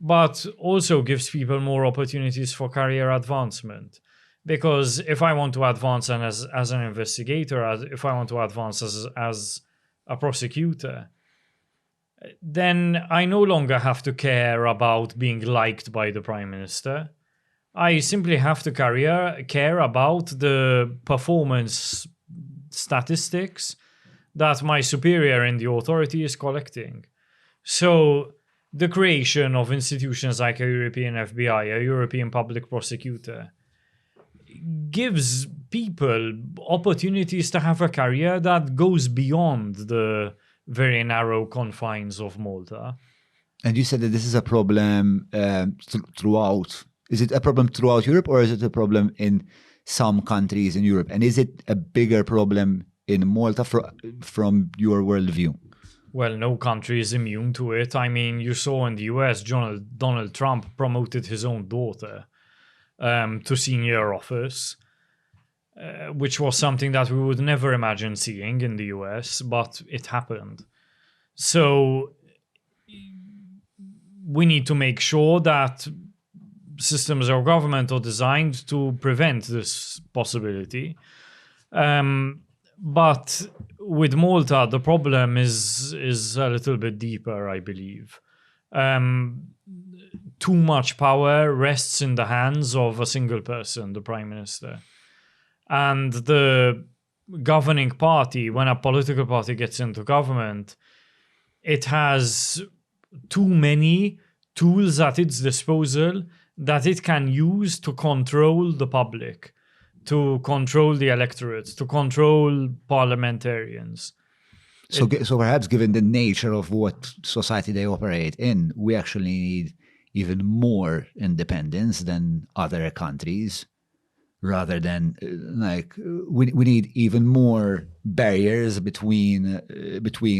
but also gives people more opportunities for career advancement. Because if I want to advance as an investigator, if I want to advance as a prosecutor, then I no longer have to care about being liked by the Prime Minister. I simply have to care about the performance statistics that my superior in the authority is collecting. So the creation of institutions like a European FBI, a European Public Prosecutor, gives people opportunities to have a career that goes beyond the very narrow confines of Malta. And you said that this is a problem throughout. Is it a problem throughout Europe, or is it a problem in some countries in Europe? And is it a bigger problem in Malta from your worldview? Well, no country is immune to it. I mean, you saw in the US, Donald Trump promoted his own daughter to senior office, which was something that we would never imagine seeing in the US, but it happened. So we need to make sure that systems of government are designed to prevent this possibility. But with Malta, the problem is a little bit deeper, I believe. Too much power rests in the hands of a single person, the Prime Minister. And the governing party, when a political party gets into government, it has too many tools at its disposal that it can use to control the public, to control the electorate, to control parliamentarians. So perhaps given the nature of what society they operate in, we actually need even more independence than other countries, rather than we need even more barriers between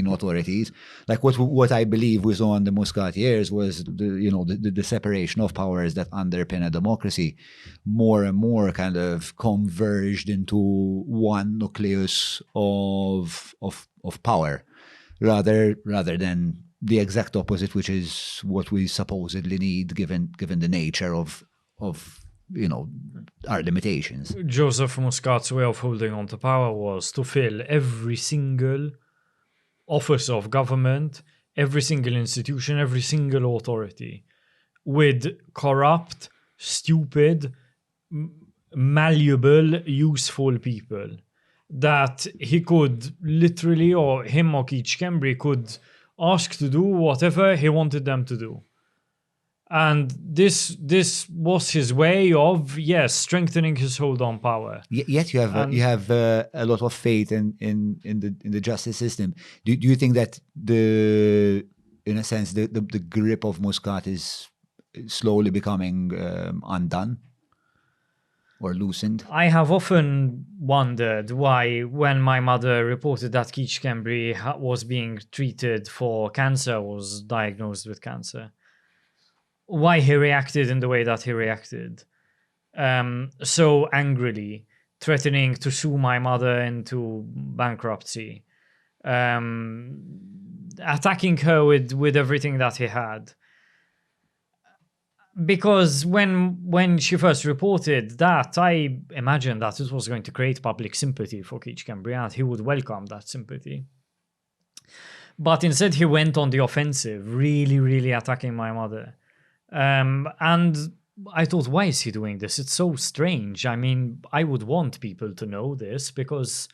authorities. Like what I believe was on the Muscat years was the separation of powers that underpin a democracy more and more kind of converged into one nucleus of power, rather than the exact opposite, which is what we supposedly need given the nature of our limitations. Joseph Muscat's way of holding on to power was to fill every single office of government, every single institution, every single authority with corrupt, stupid, malleable, useful people that he could literally, or him or Keith Kembry could ask to do whatever he wanted them to do. And this was his way of, strengthening his hold on power. Yet you have a lot of faith in the justice system. Do you think that in a sense the grip of Muscat is slowly becoming undone? or loosened? I have often wondered why, when my mother reported that Keith Schembri was being treated for cancer, was diagnosed with cancer, why he reacted in the way that he reacted. So angrily, threatening to sue my mother into bankruptcy, attacking her with everything that he had. Because when she first reported that, I imagined that it was going to create public sympathy for Keith Schembri and he would welcome that sympathy. But instead he went on the offensive, really, really attacking my mother. And I thought, why is he doing this? It's so strange. I mean, I would want people to know this because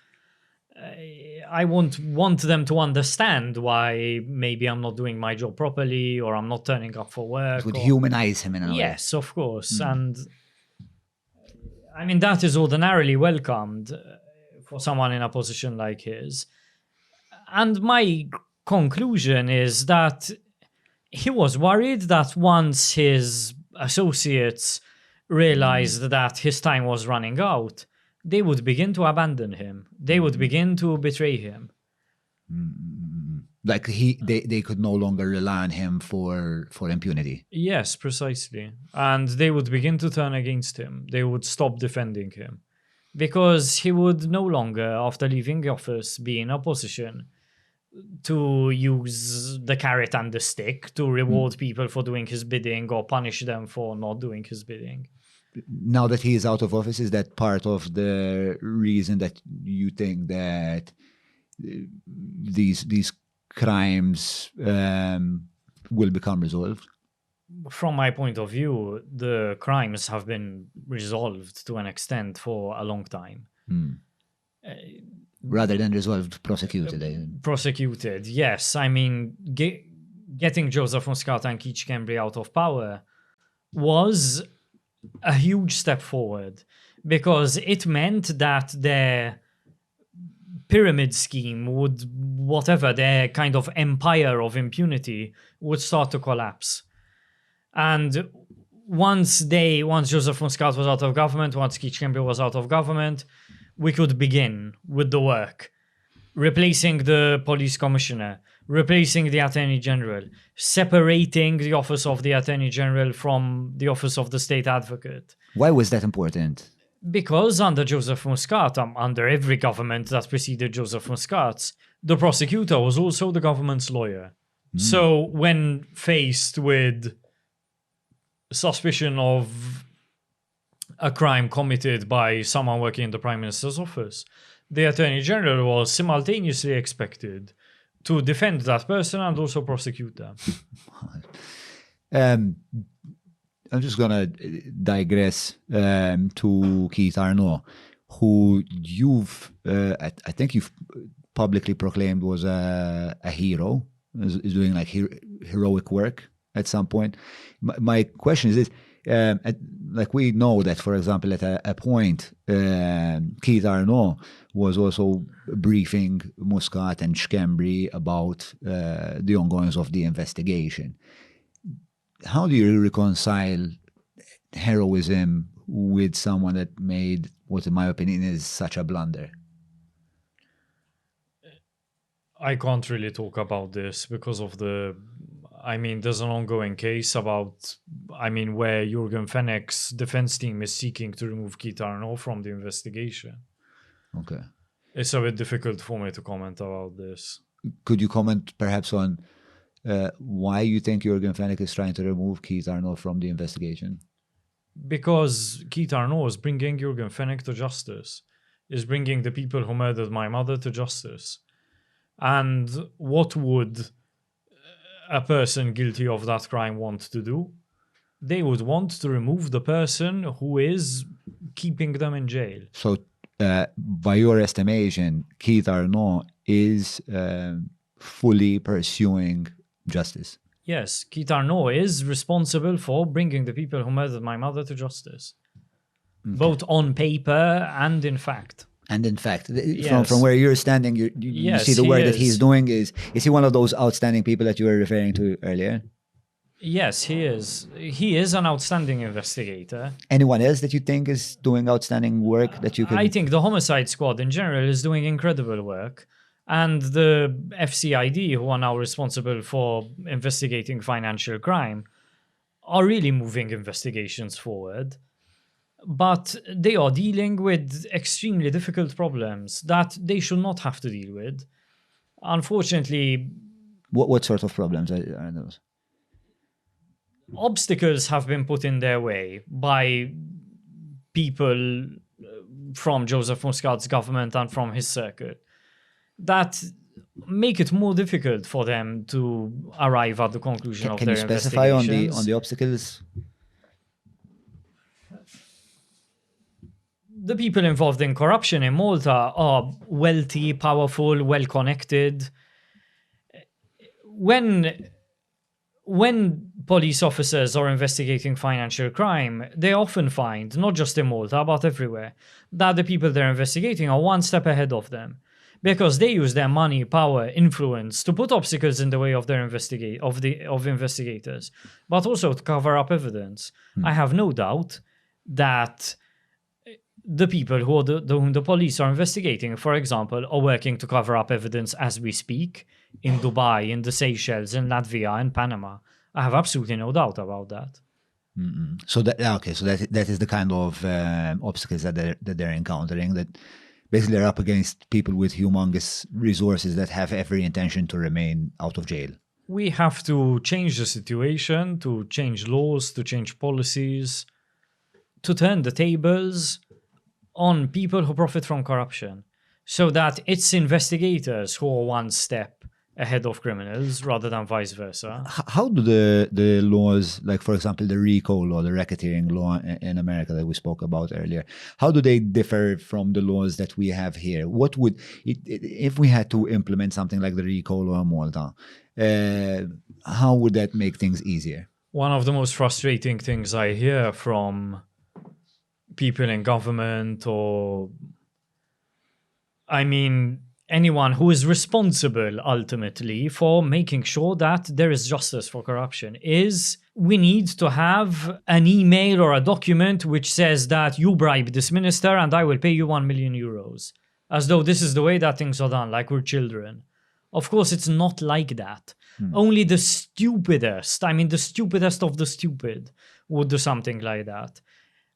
I want them to understand why maybe I'm not doing my job properly or I'm not turning up for work. It would humanize him in a way. Yes, of course. And I mean, that is ordinarily welcomed for someone in a position like his. And my conclusion is that he was worried that once his associates realized that his time was running out, they would begin to abandon him. They would begin to betray him. Like they could no longer rely on him for impunity. Yes, precisely. And they would begin to turn against him. They would stop defending him. Because he would no longer, after leaving office, be in a position to use the carrot and the stick to reward people for doing his bidding or punish them for not doing his bidding. Now that he is out of office, is that part of the reason that you think that these crimes will become resolved? From my point of view, the crimes have been resolved to an extent for a long time. Rather than resolved, prosecuted. Prosecuted, yes. I mean, getting Joseph Muscat and Keith Schembri out of power was a huge step forward because it meant that their pyramid scheme would, whatever, their kind of empire of impunity would start to collapse. And once Joseph Muscat was out of government, once Keith Schembri was out of government, we could begin with the work, replacing the police commissioner, replacing the attorney general, separating the office of the attorney general from the office of the state advocate. Why was that important? Because under Joseph Muscat, under every government that preceded Joseph Muscat, the prosecutor was also the government's lawyer. So when faced with suspicion of a crime committed by someone working in the Prime Minister's office, the Attorney General was simultaneously expected to defend that person and also prosecute them. I'm just going to digress to Keith Arnaud, who I think you've publicly proclaimed was a hero, is doing like heroic work at some point. My question is this. Like we know that, for example, at a point, Keith Arnaud was also briefing Muscat and Schembri about the ongoings of the investigation. How do you reconcile heroism with someone that made what, in my opinion, is such a blunder? I can't really talk about this because of there's an ongoing case about, where Jürgen Fenech's defense team is seeking to remove Keith Arnaud from the investigation. Okay. It's a bit difficult for me to comment about this. Could you comment perhaps on why you think Jürgen Fenech is trying to remove Keith Arnaud from the investigation? Because Keith Arnaud is bringing Jürgen Fenech to justice, is bringing the people who murdered my mother to justice. And what would a person guilty of that crime want to do? They would want to remove the person who is keeping them in jail. So, by your estimation, Keith Arnaud is fully pursuing justice? Yes, Keith Arnaud is responsible for bringing the people who murdered my mother to justice. Okay. Both on paper and in fact. And in fact, yes. from where you're standing, you see the work that he's doing. Is he one of those outstanding people that you were referring to earlier? Yes, he is. He is an outstanding investigator. Anyone else that you think is doing outstanding work that you could... I think the homicide squad in general is doing incredible work. And the FCID, who are now responsible for investigating financial crime, are really moving investigations forward. But they are dealing with extremely difficult problems that they should not have to deal with. Unfortunately... What sort of problems are those? Obstacles have been put in their way by people from Joseph Muscat's government and from his circuit that make it more difficult for them to arrive at the conclusion of their investigations. Can you specify on the obstacles? The people involved in corruption in Malta are wealthy, powerful, well-connected. When police officers are investigating financial crime, they often find, not just in Malta, but everywhere, that the people they're investigating are one step ahead of them. Because they use their money, power, influence to put obstacles in the way of their investigators, but also to cover up evidence. I have no doubt that the people whom the police are investigating, for example, are working to cover up evidence as we speak in Dubai, in the Seychelles, in Latvia, in Panama. I have absolutely no doubt about that. So that is the kind of obstacles that they're encountering, that basically they're up against people with humongous resources that have every intention to remain out of jail. We have to change the situation, to change laws, to change policies, to turn the tables on people who profit from corruption, so that it's investigators who are one step ahead of criminals rather than vice versa. How do the laws, like for example the RICO law, the racketeering law in America that we spoke about earlier, how do they differ from the laws that we have here? What would, if we had to implement something like the RICO law in Malta, how would that make things easier? One of the most frustrating things I hear from people in government, or anyone who is responsible ultimately for making sure that there is justice for corruption, is we need to have an email or a document which says that you bribe this minister and I will pay you 1 million euros. As though this is the way that things are done, like we're children. Of course, it's not like that. Only the stupidest, the stupidest of the stupid would do something like that.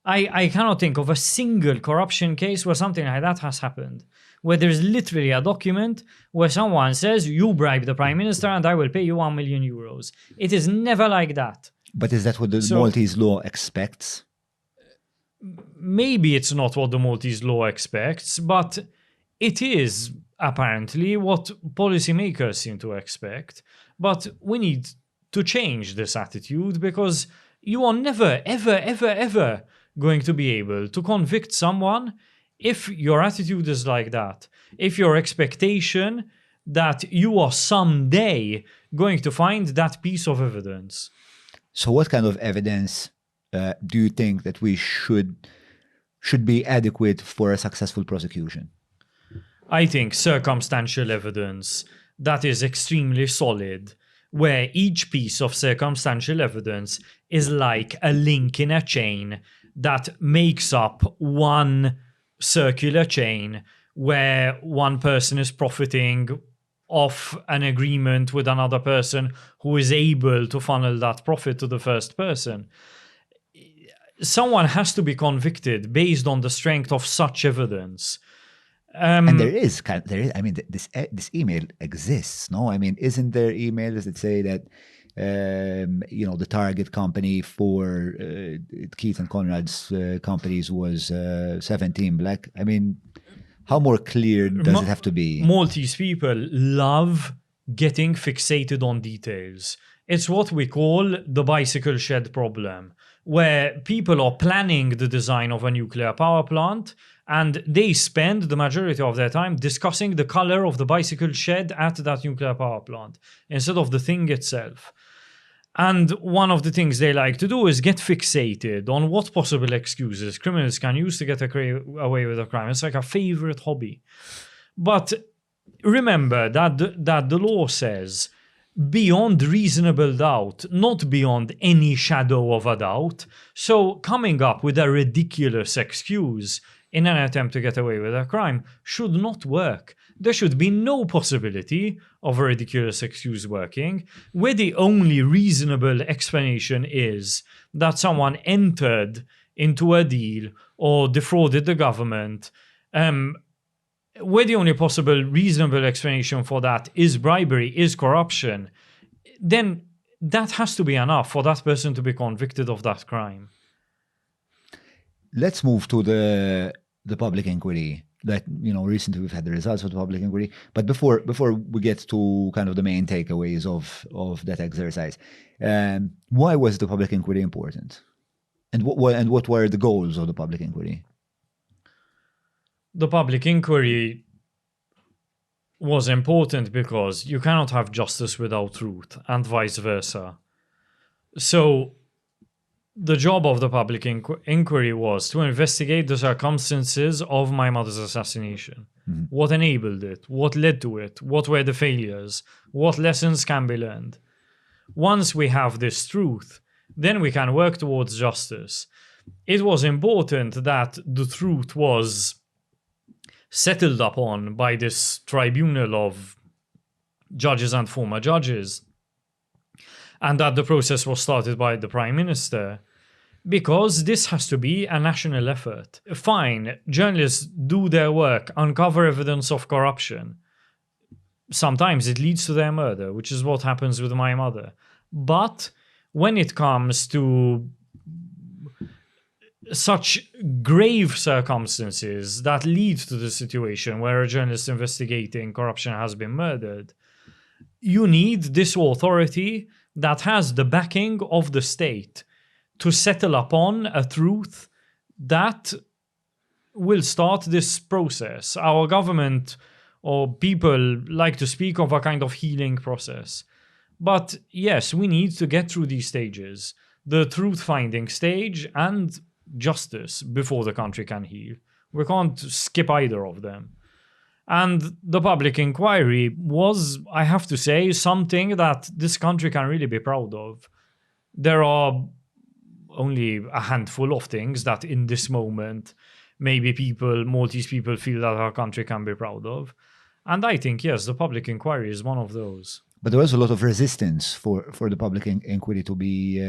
I cannot think of a single corruption case where something like that has happened, where there's literally a document where someone says, you bribe the prime minister and I will pay you 1 million euros. It is never like that. But is that what the Maltese law expects? Maybe it's not what the Maltese law expects, but it is apparently what policymakers seem to expect. But we need to change this attitude, because you are never, ever, ever, ever going to be able to convict someone if your attitude is like that. If your expectation that you are someday going to find that piece of evidence. So what kind of evidence do you think that we should be adequate for a successful prosecution? I think circumstantial evidence that is extremely solid, where each piece of circumstantial evidence is like a link in a chain that makes up one circular chain where one person is profiting off an agreement with another person who is able to funnel that profit to the first person. Someone has to be convicted based on the strength of such evidence. And this email exists, no? Isn't there emails that say that the target company for Keith and Konrad's companies was 17 Black? How more clear does it have to be? Maltese people love getting fixated on details. It's what we call the bicycle shed problem, where people are planning the design of a nuclear power plant and they spend the majority of their time discussing the color of the bicycle shed at that nuclear power plant instead of the thing itself. And one of the things they like to do is get fixated on what possible excuses criminals can use to get away with a crime. It's like a favorite hobby. But remember that the law says beyond reasonable doubt, not beyond any shadow of a doubt. So coming up with a ridiculous excuse in an attempt to get away with a crime should not work. There should be no possibility of a ridiculous excuse working, where the only reasonable explanation is that someone entered into a deal or defrauded the government, where the only possible reasonable explanation for that is bribery, is corruption, then that has to be enough for that person to be convicted of that crime. Let's move to the public inquiry. That, recently we've had the results of the public inquiry. But before we get to kind of the main takeaways of that exercise, why was the public inquiry important? And what were the goals of the public inquiry? The public inquiry was important because you cannot have justice without truth, and vice versa. So the job of the public inquiry was to investigate the circumstances of my mother's assassination. Mm-hmm. What enabled it? What led to it? What were the failures? What lessons can be learned? Once we have this truth, then we can work towards justice. It was important that the truth was settled upon by this tribunal of judges and former judges, and that the process was started by the Prime Minister, because this has to be a national effort. Fine, journalists do their work, uncover evidence of corruption. Sometimes it leads to their murder, which is what happens with my mother. But when it comes to such grave circumstances that lead to the situation where a journalist investigating corruption has been murdered, you need this authority that has the backing of the state to settle upon a truth that will start this process. Our government or people like to speak of a kind of healing process. But yes, we need to get through these stages, the truth-finding stage and justice, before the country can heal. We can't skip either of them. And the public inquiry was, I have to say, something that this country can really be proud of. There are only a handful of things that in this moment maybe Maltese people feel that our country can be proud of. And I think, yes, the public inquiry is one of those. But there was a lot of resistance for the public inquiry to be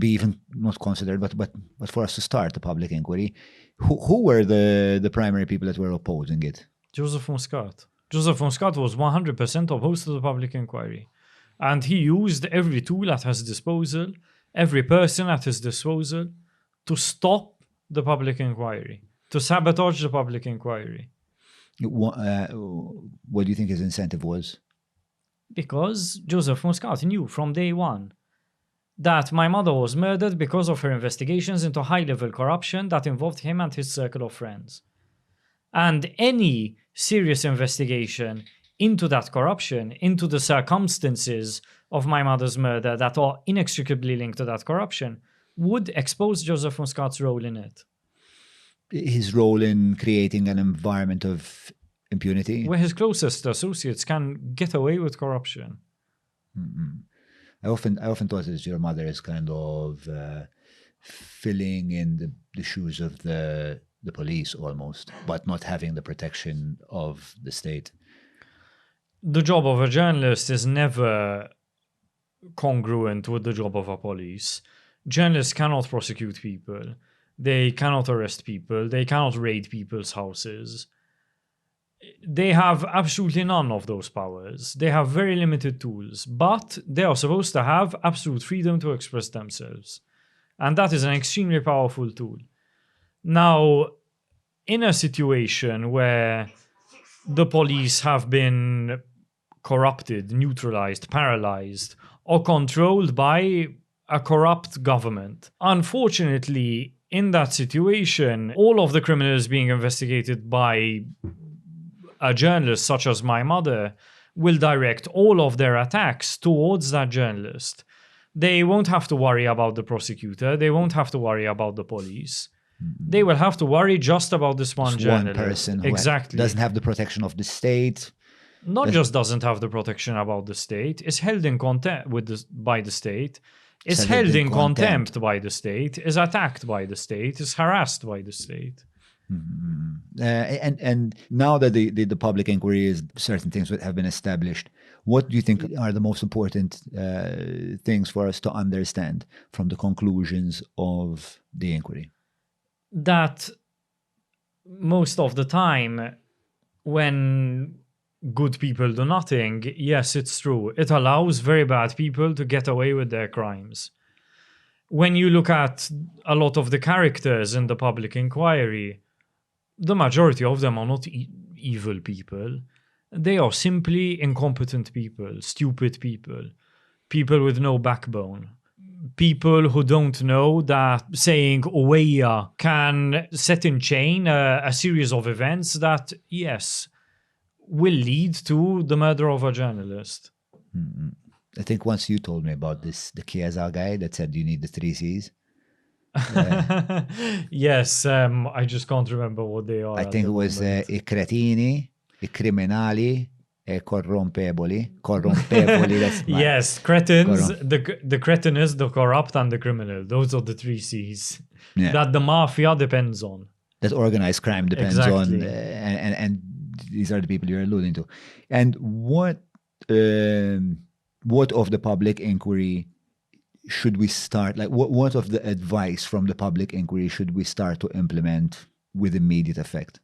even not considered, but for us to start the public inquiry. Who were the primary people that were opposing it? Joseph Muscat. Joseph Muscat was 100% opposed to the public inquiry. And he used every tool at his disposal, every person at his disposal, to stop the public inquiry, to sabotage the public inquiry. What do you think his incentive was? Because Joseph Muscat knew from day one that my mother was murdered because of her investigations into high-level corruption that involved him and his circle of friends. And any serious investigation into that corruption, into the circumstances of my mother's murder that are inextricably linked to that corruption, would expose Joseph Muscat's role in it. His role in creating an environment of impunity? Where his closest associates can get away with corruption. Mm-hmm. I often thought that your mother is kind of filling in the shoes of the police almost, but not having the protection of the state. The job of a journalist is never congruent with the job of a police. Journalists cannot prosecute people. They cannot arrest people. They cannot raid people's houses. They have absolutely none of those powers. They have very limited tools, but they are supposed to have absolute freedom to express themselves. And that is an extremely powerful tool. Now, in a situation where the police have been corrupted, neutralized, paralyzed, or controlled by a corrupt government, unfortunately, in that situation, all of the criminals being investigated by a journalist such as my mother will direct all of their attacks towards that journalist. They won't have to worry about the prosecutor. They won't have to worry about the police. They will have to worry just about this one journalist. One person who exactly doesn't have the protection of the state. not just doesn't have the protection about the state, is held in contempt by the state, is held in contempt by the state, is attacked by the state, is harassed by the state. And now that the public inquiry is, certain things have been established, what do you think are the most important things for us to understand from the conclusions of the inquiry? That most of the time, when good people do nothing, yes, it's true. It allows very bad people to get away with their crimes. When you look at a lot of the characters in the public inquiry, the majority of them are not evil people. They are simply incompetent people, stupid people, people with no backbone. People who don't know that saying hija can set in chain a series of events that, yes, will lead to the murder of a journalist. I think once you told me about this, the Chiesa guy that said you need the 3 C's. Yes, I just can't remember what they are. I think it was I cretini, I criminali, e corrompevoli. Yes, cretins, the cretinous, the corrupt, and the criminal. Those are the 3 C's that the mafia depends on. That organized crime depends on, and these are the people you're alluding to. And what of the public inquiry should we start, like what of the advice from the public inquiry should we start to implement with immediate effect?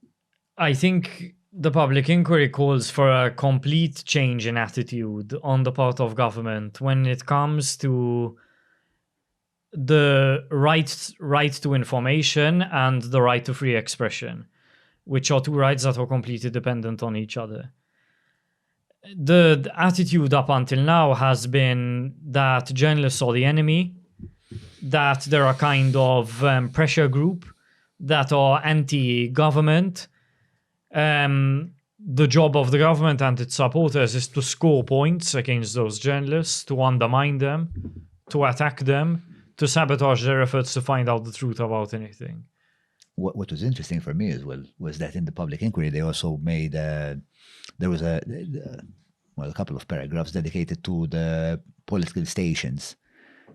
I think the public inquiry calls for a complete change in attitude on the part of government when it comes to the right to information and the right to free expression, which are 2 rights that are completely dependent on each other. The attitude up until now has been that journalists are the enemy, that they're a kind of pressure group, that are anti-government. The job of the government and its supporters is to score points against those journalists, to undermine them, to attack them, to sabotage their efforts to find out the truth about anything. What was interesting for me as well was that in the public inquiry, they also made, there was a couple of paragraphs dedicated to the political stations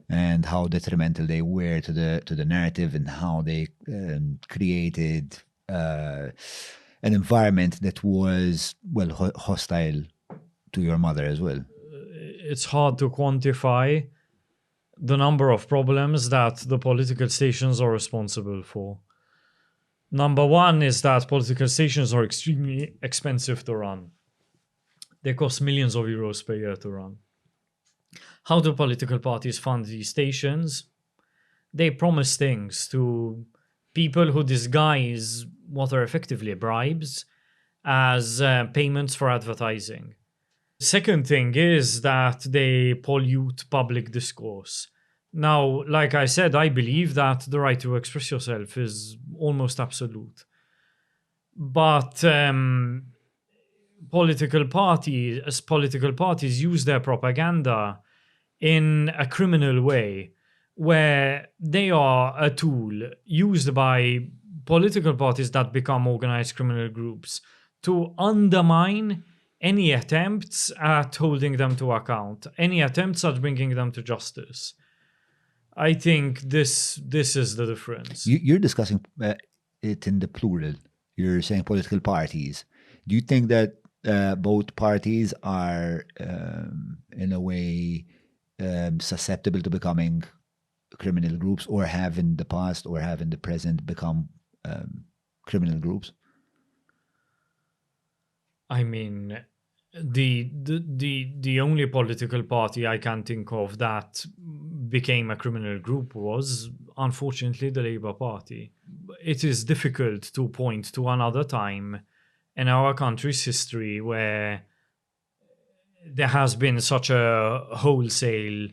and how detrimental they were to the narrative and how they created an environment that was, well, hostile to your mother as well. It's hard to quantify the number of problems that the political stations are responsible for. Number one is that political stations are extremely expensive to run. They cost millions of euros per year to run. How do political parties fund these stations? They promise things to people who disguise what are effectively bribes as payments for advertising. Second thing is that they pollute public discourse. Now, like I said, I believe that the right to express yourself is almost absolute. But political parties use their propaganda in a criminal way, where they are a tool used by political parties that become organized criminal groups to undermine any attempts at holding them to account, any attempts at bringing them to justice. I think this is the difference. You're discussing it in the plural. You're saying political parties. Do you think that both parties are, in a way, susceptible to becoming criminal groups, or have in the past or have in the present become criminal groups? I mean, the only political party I can think of that became a criminal group was, unfortunately, the Labour Party. It is difficult to point to another time in our country's history where there has been such a wholesale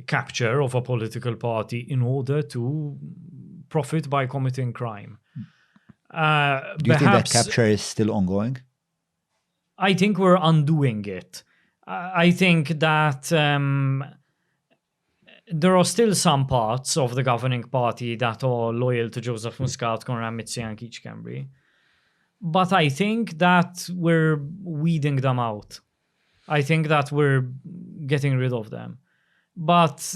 capture of a political party in order to profit by committing crime. Do you think that capture is still ongoing? I think we're undoing it. I think that there are still some parts of the governing party that are loyal to Joseph Muscat, Konrad Mizzi and Keith Cambry. But I think that we're weeding them out. I think that we're getting rid of them. But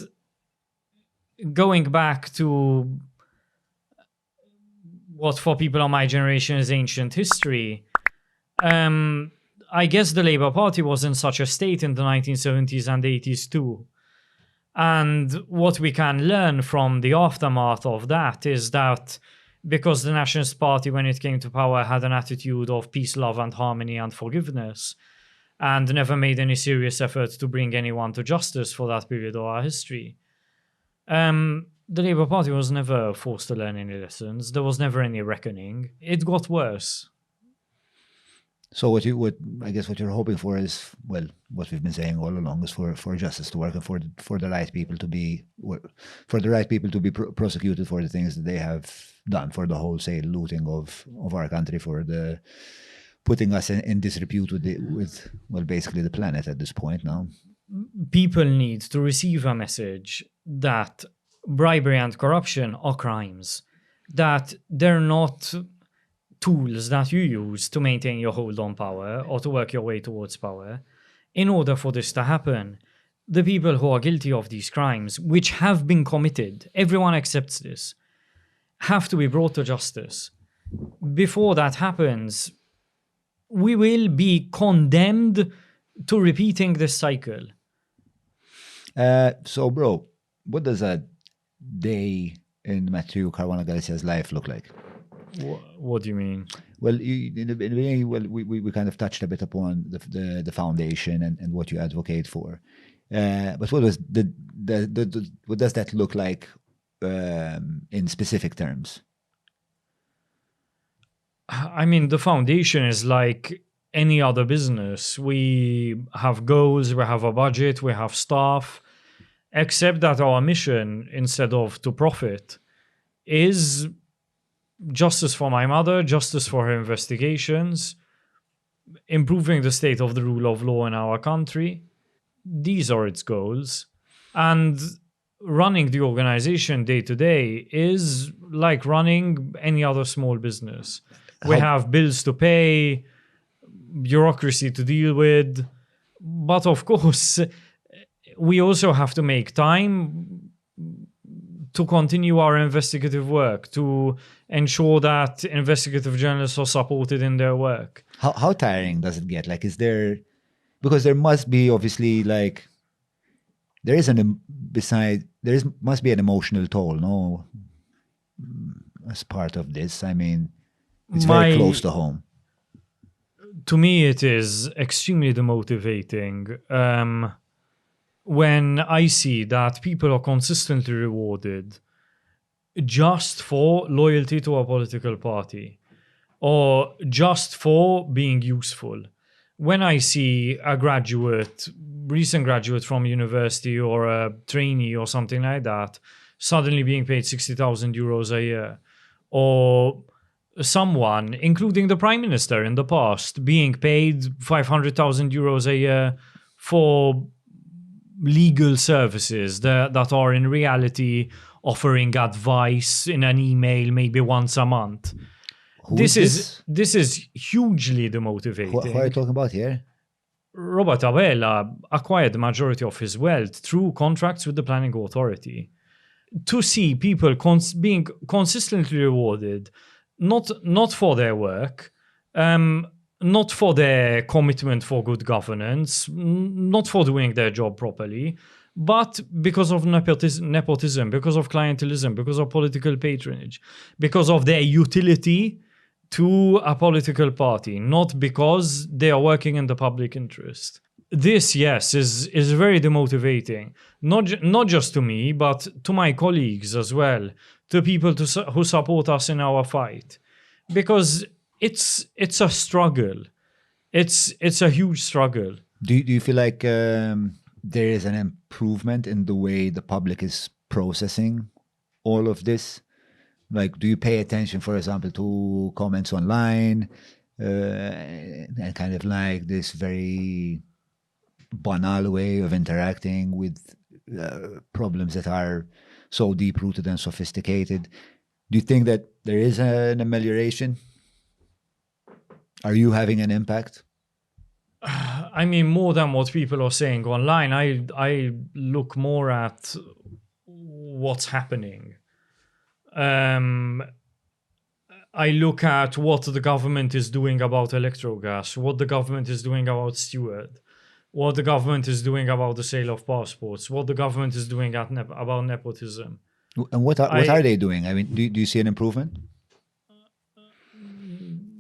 going back to what for people of my generation is ancient history, I guess the Labour Party was in such a state in the 1970s and 80s too. And what we can learn from the aftermath of that is that because the Nationalist Party, when it came to power, had an attitude of peace, love and harmony and forgiveness, and never made any serious effort to bring anyone to justice for that period of our history. The Labour Party was never forced to learn any lessons. There was never any reckoning. It got worse. So what I guess what you're hoping for is, well, what we've been saying all along is for justice to work and for the right people to be prosecuted for the things that they have done, for the wholesale looting of our country, for the putting us in disrepute with basically the planet at this point now. People need to receive a message that bribery and corruption are crimes, that they're not tools that you use to maintain your hold on power or to work your way towards power. In order for this to happen, the people who are guilty of these crimes, which have been committed, everyone accepts this, have to be brought to justice. Before that happens, we will be condemned to repeating this cycle. So, bro, what does a day in Matthew Caruana Galicia's life look like? What do you mean? Well, in the beginning, we kind of touched a bit upon the foundation and what you advocate for. But what does that look like in specific terms? I mean, the foundation is like any other business. We have goals, we have a budget, we have staff, except that our mission, instead of to profit, is justice for my mother, justice for her investigations, improving the state of the rule of law in our country. These are its goals. And running the organization day to day is like running any other small business. We have bills to pay, bureaucracy to deal with, but of course, we also have to make time to continue our investigative work, to ensure that investigative journalists are supported in their work. How tiring does it get? Like, because there must be obviously like, must be an emotional toll, no? As part of this, I mean, it's very close to home. To me, it is extremely demotivating when I see that people are consistently rewarded just for loyalty to a political party or just for being useful. When I see a recent graduate from university or a trainee or something like that, suddenly being paid 60,000 euros a year, or someone, including the Prime Minister in the past, being paid 500,000 euros a year for legal services that are in reality offering advice in an email maybe once a month. This is hugely demotivating. What are you talking about here? Robert Abela acquired the majority of his wealth through contracts with the planning authority. To see people being consistently rewarded, not for their work, not for their commitment for good governance, not for doing their job properly, but because of nepotism, because of clientelism, because of political patronage, because of their utility to a political party, not because they are working in the public interest. This, yes, is very demotivating, not just to me, but to my colleagues as well, to people who support us in our fight, because it's a struggle. It's a huge struggle. Do you feel like there is an improvement in the way the public is processing all of this? Like, do you pay attention, for example, to comments online and kind of like this very banal way of interacting with problems that are so deep-rooted and sophisticated? Do you think that there is an amelioration? Are you having an impact? I mean, more than what people are saying online, I look more at what's happening. I look at what the government is doing about electrogas, what the government is doing about Stewart, what the government is doing about the sale of passports, what the government is doing about nepotism. And what are they doing? I mean, do you see an improvement?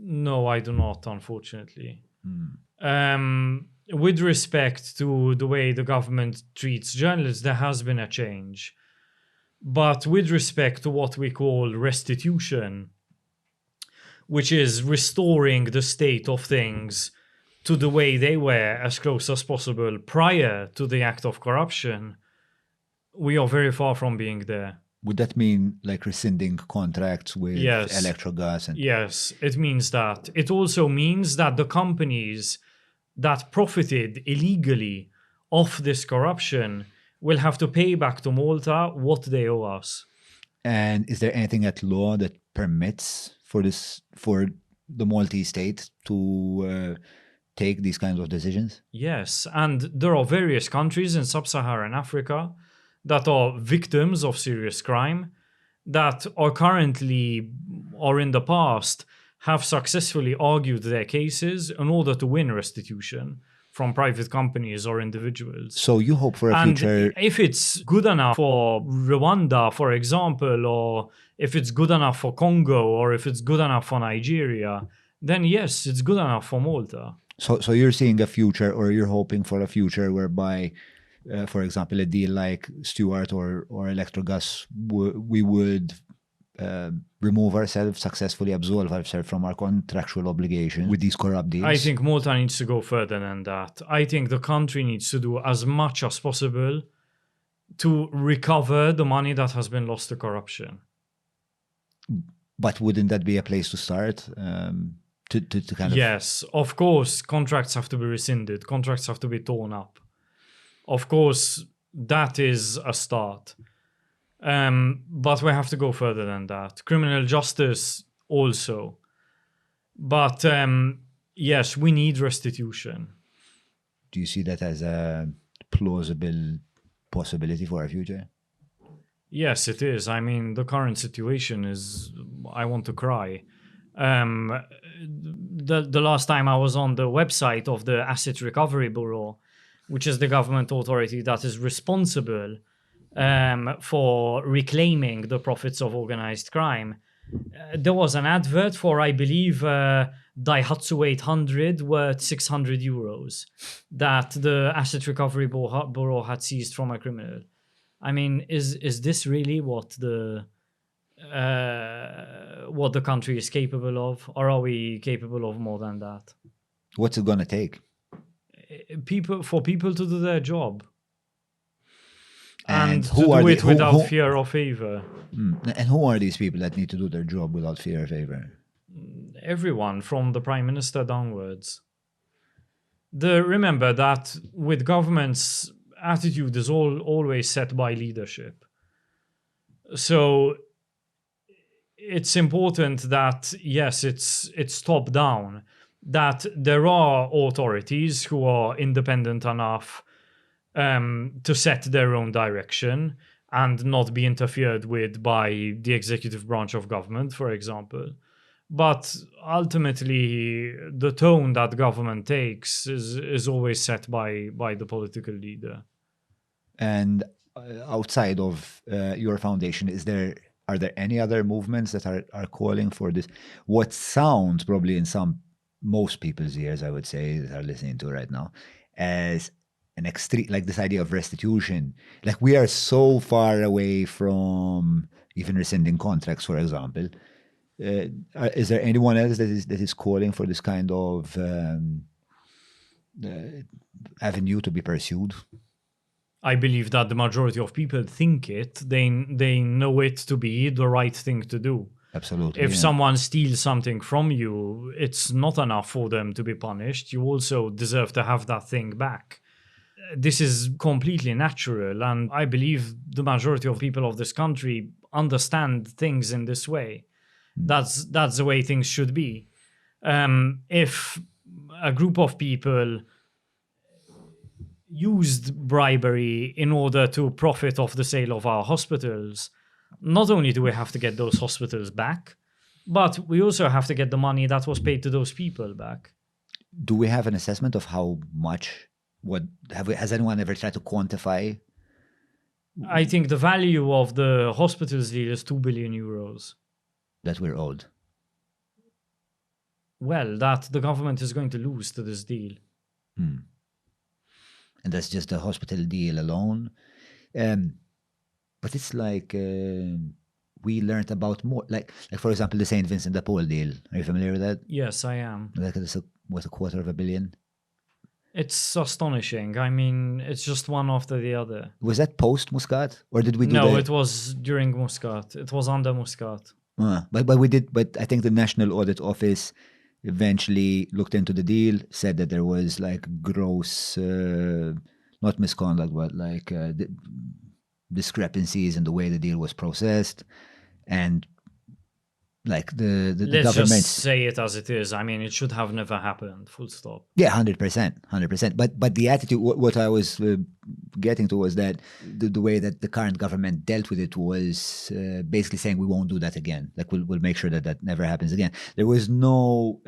No, I do not, unfortunately. With respect to the way the government treats journalists, there has been a change. But with respect to what we call restitution, which is restoring the state of things to the way they were as close as possible prior to the act of corruption, we are very far from being there. Would that mean like rescinding contracts with electrogas? Yes, it means that. It also means that the companies that profited illegally off this corruption will have to pay back to Malta what they owe us. And is there anything at law that permits for the Maltese state to take these kinds of decisions? Yes, and there are various countries in sub-Saharan Africa that are victims of serious crime, that are currently, or in the past, have successfully argued their cases in order to win restitution from private companies or individuals. So you hope for a future... If it's good enough for Rwanda, for example, or if it's good enough for Congo, or if it's good enough for Nigeria, then yes, it's good enough for Malta. So you're seeing a future, or you're hoping for a future whereby, for example, a deal like Stewart or Electrogas, we would remove ourselves, successfully absolve ourselves from our contractual obligations with these corrupt deals? I think Malta needs to go further than that. I think the country needs to do as much as possible to recover the money that has been lost to corruption. But wouldn't that be a place to start? To kind of... Yes, of course, contracts have to be rescinded. Contracts have to be torn up. Of course, that is a start. But we have to go further than that. Criminal justice also. But yes, we need restitution. Do you see that as a plausible possibility for our future? Yes, it is. I mean, the current situation is, I want to cry. The last time I was on the website of the Asset Recovery Bureau, which is the government authority that is responsible for reclaiming the profits of organized crime, there was an advert for, I believe, Daihatsu 800 worth €600 that the Asset Recovery Bureau had seized from a criminal. I mean, is this really what the country is capable of, or are we capable of more than that? What's it gonna take? For people to do their job, and to do it without fear or favor. And who are these people that need to do their job without fear or favor? Everyone, from the Prime Minister downwards. Remember that with governments, attitude is always set by leadership. So it's important that, yes, it's top down, that there are authorities who are independent enough to set their own direction and not be interfered with by the executive branch of government, for example. But ultimately, the tone that government takes is always set by the political leader. And outside of your foundation, are there any other movements that are calling for this? What sounds probably in most people's ears, I would say, that are listening to right now, as an extreme, like this idea of restitution. Like, we are so far away from even rescinding contracts, for example. Is there anyone else that is calling for this kind of avenue to be pursued? I believe that the majority of people think it. They know it to be the right thing to do. Absolutely. If someone steals something from you, it's not enough for them to be punished. You also deserve to have that thing back. This is completely natural, and I believe the majority of people of this country understand things in this way. That's the way things should be. If a group of people used bribery in order to profit off the sale of our hospitals, not only do we have to get those hospitals back, but we also have to get the money that was paid to those people back. Do we have an assessment of how much? Has anyone ever tried to quantify? I think the value of the hospitals deal is 2 billion euros. That we're owed. Well, that the government is going to lose to this deal. And that's just the hospital deal alone. But it's like we learned about more. Like for example, the St. Vincent de Paul deal. Are you familiar with that? Yes, I am. Like it's was $250 million. It's astonishing. I mean, it's just one after the other. Was that post Muscat, or did we do No, that? it was during Muscat. It was under Muscat. But we did. But I think the National Audit Office eventually looked into the deal, said that there was like gross, not misconduct, but like discrepancies in the way the deal was processed, and like the Let's government. just say it as it is. I mean, it should have never happened. Full stop. Yeah, 100%. But the attitude, what I was getting to was that the way that the current government dealt with it was basically saying we won't do that again. Like we'll make sure that that never happens again. There was no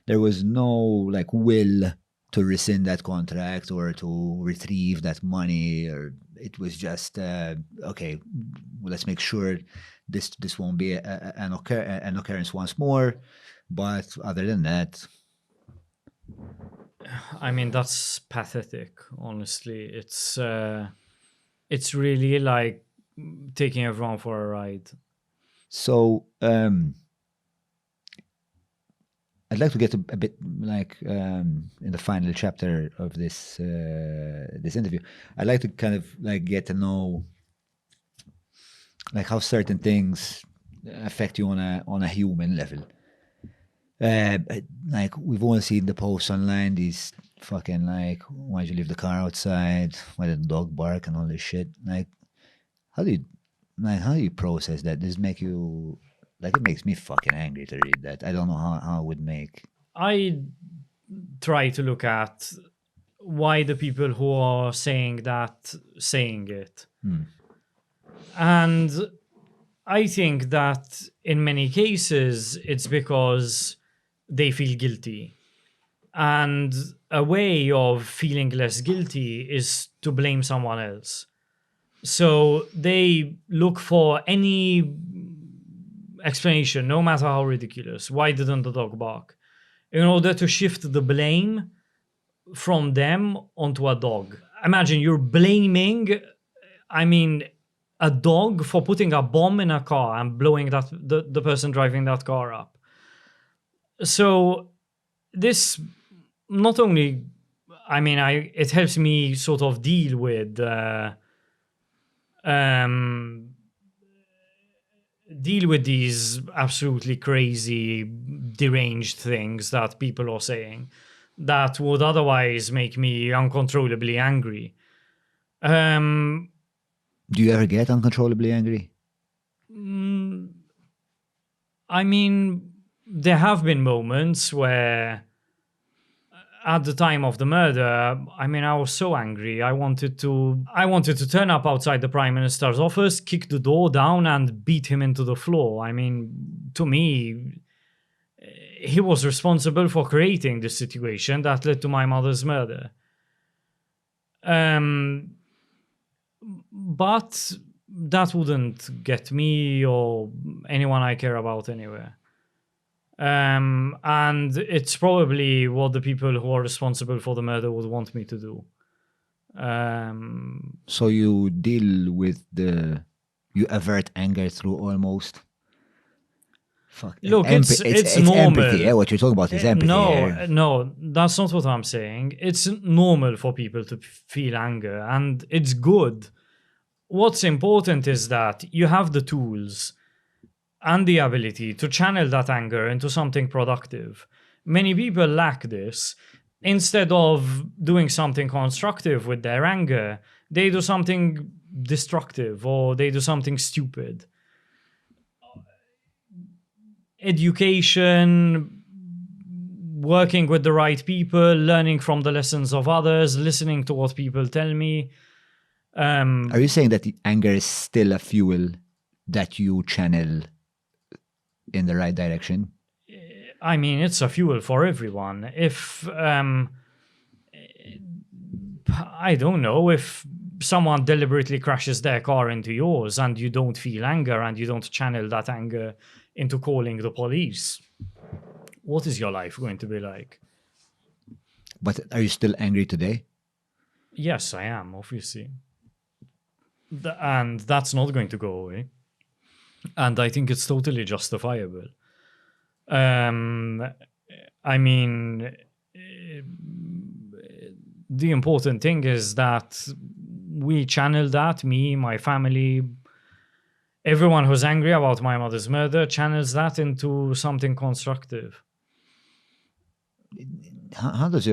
like will to rescind that contract or to retrieve that money, or it was just okay. Well, let's make sure this won't be an occurrence once more. But other than that, I mean, that's pathetic, honestly. It's really like taking everyone for a ride. so I'd like to get a bit like in the final chapter of this this interview. I'd like to kind of like get to know like how certain things affect you on a human level. Like we've all seen the posts online, these fucking like, why'd you leave the car outside? Why did the dog bark and all this shit? Like, how do you process that? Does it make you like? It makes me fucking angry to read that. I don't know how it would make. I try to look at why the people who are saying it. And I think that in many cases, it's because they feel guilty. And a way of feeling less guilty is to blame someone else. So they look for any explanation, no matter how ridiculous. Why didn't the dog bark? In order to shift the blame from them onto a dog. Imagine you're blaming, a dog for putting a bomb in a car and blowing the person driving that car up. So this not only, it helps me sort of deal with these absolutely crazy, deranged things that people are saying that would otherwise make me uncontrollably angry. Do you ever get uncontrollably angry? There have been moments where at the time of the murder, I was so angry. I wanted to turn up outside the Prime Minister's office, kick the door down and beat him into the floor. To me, he was responsible for creating the situation that led to my mother's murder. But that wouldn't get me or anyone I care about anywhere. And it's probably what the people who are responsible for the murder would want me to do. So you deal with you avert anger through almost. Fuck. Look, it's normal. Empathy. Yeah, what you're talking about is empathy. No, that's not what I'm saying. It's normal for people to feel anger, and it's good. What's important is that you have the tools and the ability to channel that anger into something productive. Many people lack this. Instead of doing something constructive with their anger, they do something destructive or they do something stupid. education, working with the right people, learning from the lessons of others, listening to what people tell me. Are you saying that the anger is still a fuel that you channel in the right direction? I mean, it's a fuel for everyone. If, I don't know, if someone deliberately crashes their car into yours and you don't feel anger and you don't channel that anger into calling the police, what is your life going to be like? But are you still angry today? Yes, I am, obviously. And that's not going to go away. And I think it's totally justifiable. I mean, the important thing is that we channel that, me, my family, everyone who's angry about my mother's murder channels that into something constructive. How does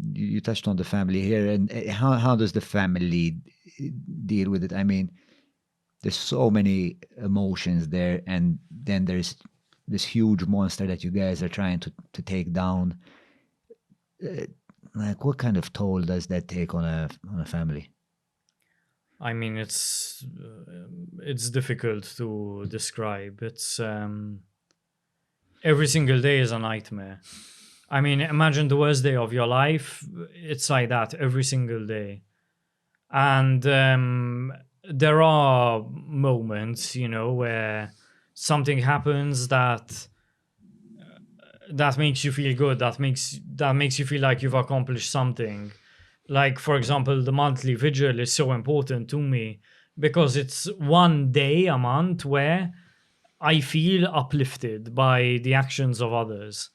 you touched on the family here, and how does the family deal with it? I mean, there's so many emotions there, and then there's this huge monster that you guys are trying to take down. Like, what kind of toll does that take on a family? I mean, it's difficult to describe. It's every single day is a nightmare. I mean, imagine the worst day of your life. It's like that every single day. And there are moments, you know, where something happens that makes you feel good, that makes you feel like you've accomplished something. Like, for example, the monthly vigil is so important to me because it's one day a month where I feel uplifted by the actions of others.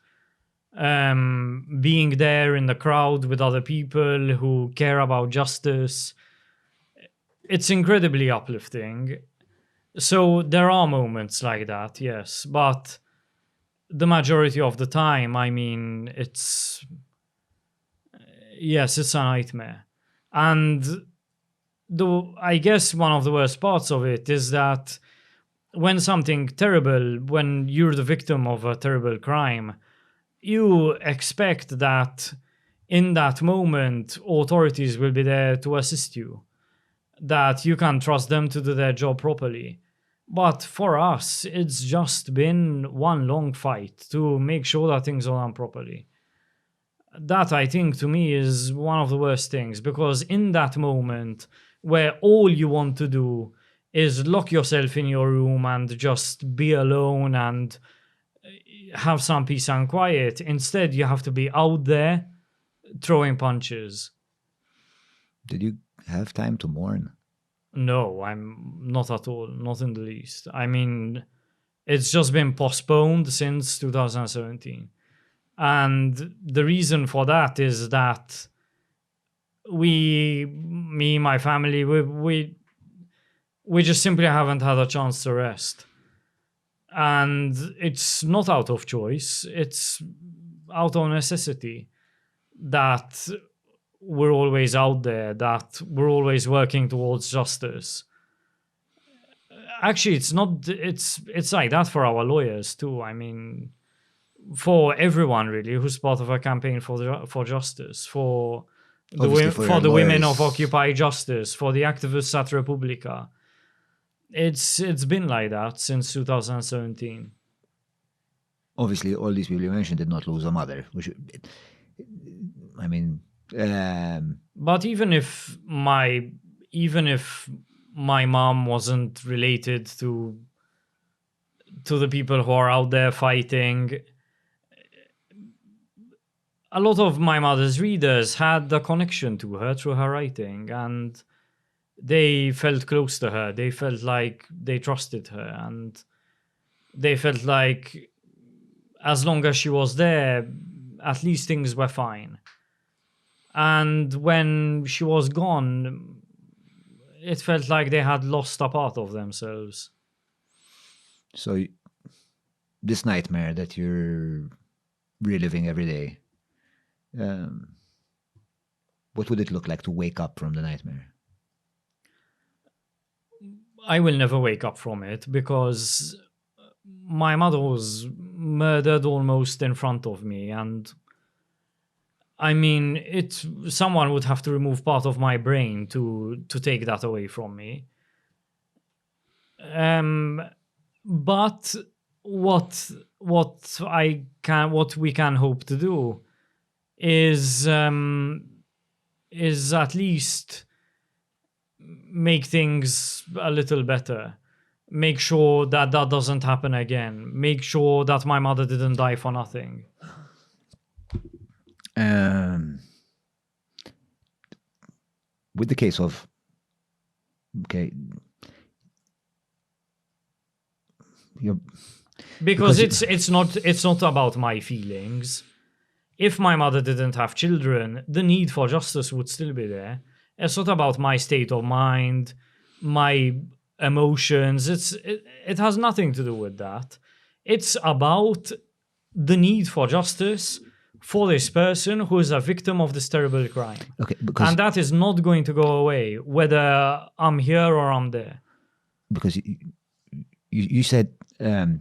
Being there in the crowd with other people who care about justice, it's incredibly uplifting. So there are moments like that, yes, but the majority of the time, I mean, it's a nightmare. And I guess one of the worst parts of it is that when you're the victim of a terrible crime, you expect that in that moment, authorities will be there to assist you, that you can trust them to do their job properly. But for us, it's just been one long fight to make sure that things are done properly. That, I think, to me, is one of the worst things, because in that moment where all you want to do is lock yourself in your room and just be alone and have some peace and quiet, instead you have to be out there throwing punches. Did you have time to mourn? No, I'm not at all, not in the least. I mean, it's just been postponed since 2017. And the reason for that is that my family, we just simply haven't had a chance to rest. And it's not out of choice, it's out of necessity that we're always out there, that we're always working towards justice. Actually, it's like that for our lawyers too. I mean, for everyone really who's part of a campaign for justice, for the women of Occupy Justice, for the activists at Republica. It's been like that since 2017. Obviously, all these people you mentioned did not lose a mother. But even if my mom wasn't related to the people who are out there fighting, a lot of my mother's readers had a connection to her through her writing, and they felt close to her. They felt like they trusted her, and they felt like as long as she was there, at least things were fine. And when she was gone, it felt like they had lost a part of themselves. So this nightmare that you're reliving every day, what would it look like to wake up from the nightmare? I will never wake up from it because my mother was murdered almost in front of me, and I mean, someone would have to remove part of my brain to take that away from me. But what we can hope to do is at least make things a little better. Make sure that doesn't happen again. Make sure that my mother didn't die for nothing. With the case of, okay, because it's not about my feelings. If my mother didn't have children, the need for justice would still be there. It's not about my state of mind, my emotions. It has nothing to do with that. It's about the need for justice for this person who is a victim of this terrible crime. Okay, and that is not going to go away, whether I'm here or I'm there. Because you said, I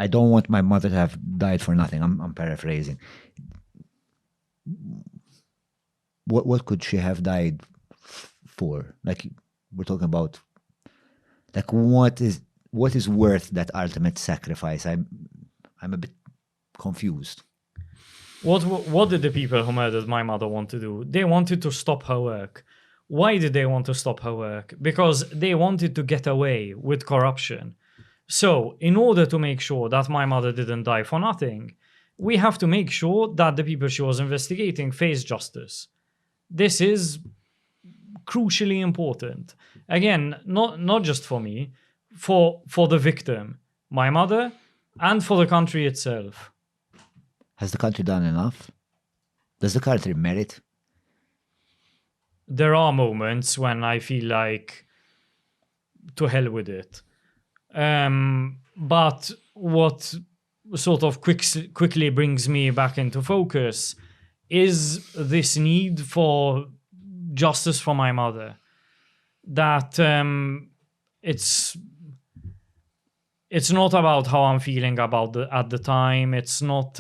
don't want my mother to have died for nothing. I'm paraphrasing. What could she have died for? Like, we're talking about, like, what is worth that ultimate sacrifice? I'm a bit confused. What did the people who murdered my mother want to do? They wanted to stop her work. Why did they want to stop her work? Because they wanted to get away with corruption. So, in order to make sure that my mother didn't die for nothing, we have to make sure that the people she was investigating face justice. This is crucially important. Again, not just for me, for the victim, my mother, and for the country itself. Has the country done enough? Does the country merit? There are moments when I feel like, to hell with it. But what sort of quickly brings me back into focus is this need for justice for my mother. That it's not about how I'm feeling at the time. It's not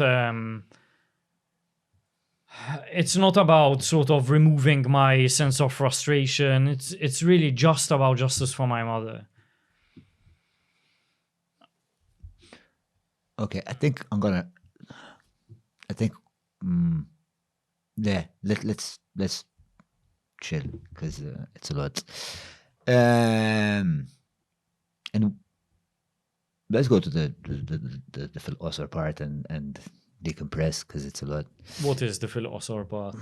about sort of removing my sense of frustration. It's really just about justice for my mother. Okay, let's chill, because it's a lot. And let's go to the philosopher part and decompress, because it's a lot. What is the philosopher part?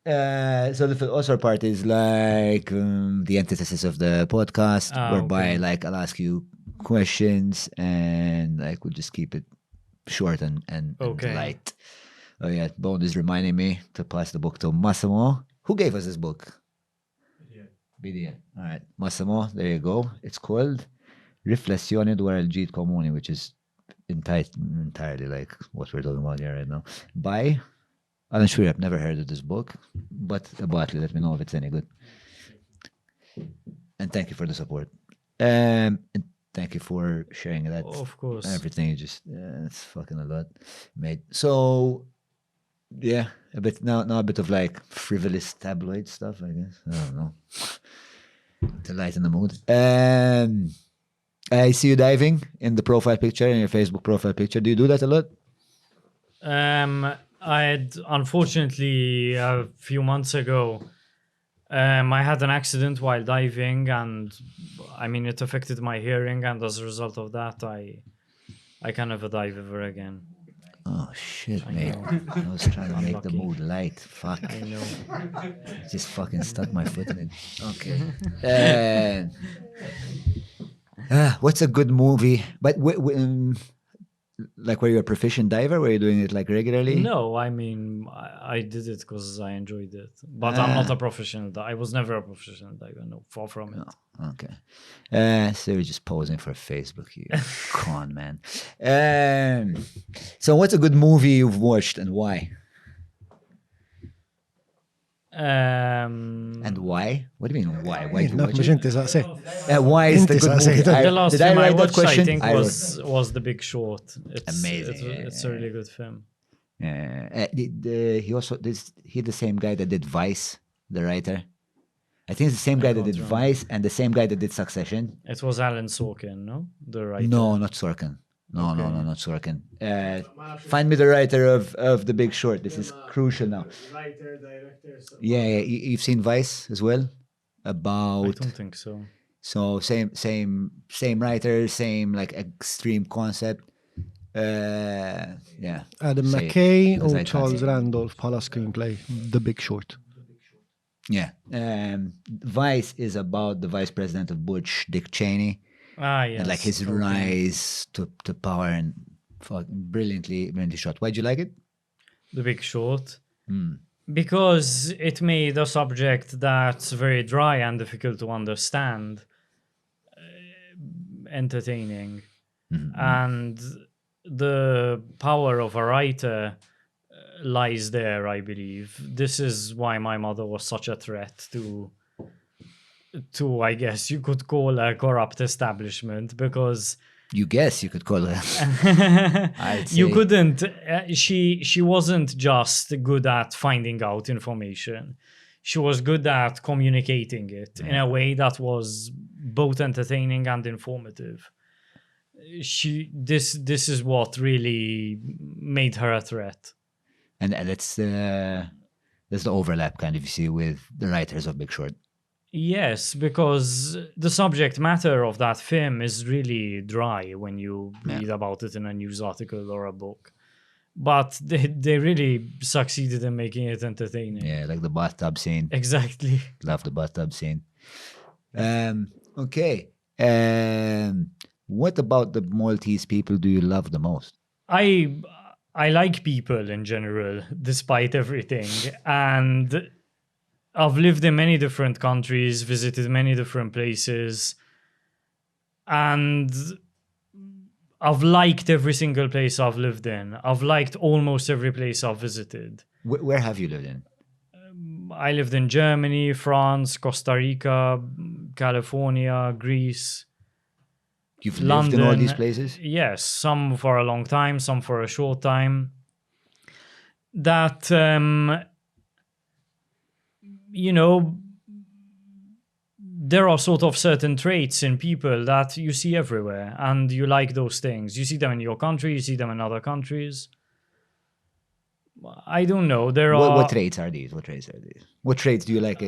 So the philosopher part is like the antithesis of the podcast, whereby like I'll ask you questions and like we'll just keep it short and light. Oh yeah, Bone is reminding me to pass the book to Massimo. Who gave us this book? BDN. All right, Massimo, there you go. It's called Riflessjoni dwar il-ġid komuni, which is entirely like what we're talking about here right now. By I'm sure I've never heard of this book, but about it, let me know if it's any good. And thank you for the support. And thank you for sharing that. Of course. Everything. It's fucking a lot, mate. So, yeah, a bit now a bit of like frivolous tabloid stuff, I guess. I don't know. To lighten the mood. I see you diving in the profile picture, in your Facebook profile picture. Do you do that a lot? Unfortunately, a few months ago, I had an accident while diving, and I mean, it affected my hearing, and as a result of that, I can never dive ever again. Oh shit, mate. I was trying to make the mood light. Fuck. I know. Just fucking stuck my foot in it. Okay. What's a good movie? But like, were you a proficient diver? Were you doing it like regularly? No, I mean, I did it because I enjoyed it. But I'm not a professional diver. I was never a professional diver. No, far from it. Oh, okay. So you're just posing for Facebook, you con man. So what's a good movie you've watched and why? And why? What do you mean why? Why do you Not watch mux it? inti saqsi. Why is the Inti good saqsejt. movie? The last Did I film I write that watched, I question? think, I wrote- was The Big Short. Amazing, It's a really good film. He the same guy that did Vice, the writer. I think it's the same guy that did don't remember. Vice and the same guy that did Succession. It was Alan Sorkin, no? The writer. No, not Sorkin. No, Okay. not Sorkin. Find me the writer of The Big Short. This is crucial now. Writer, director. Yeah, you've seen Vice as well. I About don't think so. so same writer, same like extreme concept. Yeah. Adam Say it, McKay because u I Charles fancy it. Randolph bħala screenplay, The Big Short. Yeah. Vice is about the vice president of Bush, Dick Cheney, Yes. and like his okay. rise to power, and brilliantly shot. Why'd you like it? The Big Short. Hmm. Because it made a subject that's very dry and difficult to understand entertaining. And the power of a writer lies there, I believe. This is why my mother was such a threat to I guess you could call a corrupt establishment, because You guess you could call it. I'd you say- couldn't she wasn't just good at finding out information. She was good at communicating it in a way that was both entertaining and informative. This is what really made her a threat. And that's the overlap kind of you see with the writers of Big Short. Yes, because the subject matter of that film is really dry when you read about it in a news article or a book. But they really succeeded in making it entertaining. Yeah, like the bathtub scene. Exactly. Love the bathtub scene. Okay. What about the Maltese people do you love the most? I like people in general, despite everything. And I've lived in many different countries, visited many different places, and I've liked every single place I've lived in. I've liked almost every place I've visited. Where have you lived in? I lived in Germany, France, Costa Rica, California, Greece. You've London. lived in all these places? Yes, some for a long time, some for a short time. That, there are sort of certain traits in people that you see everywhere, and you like those things. You see them in your country, you see them in other countries. I don't know. What traits are these? What traits do you like?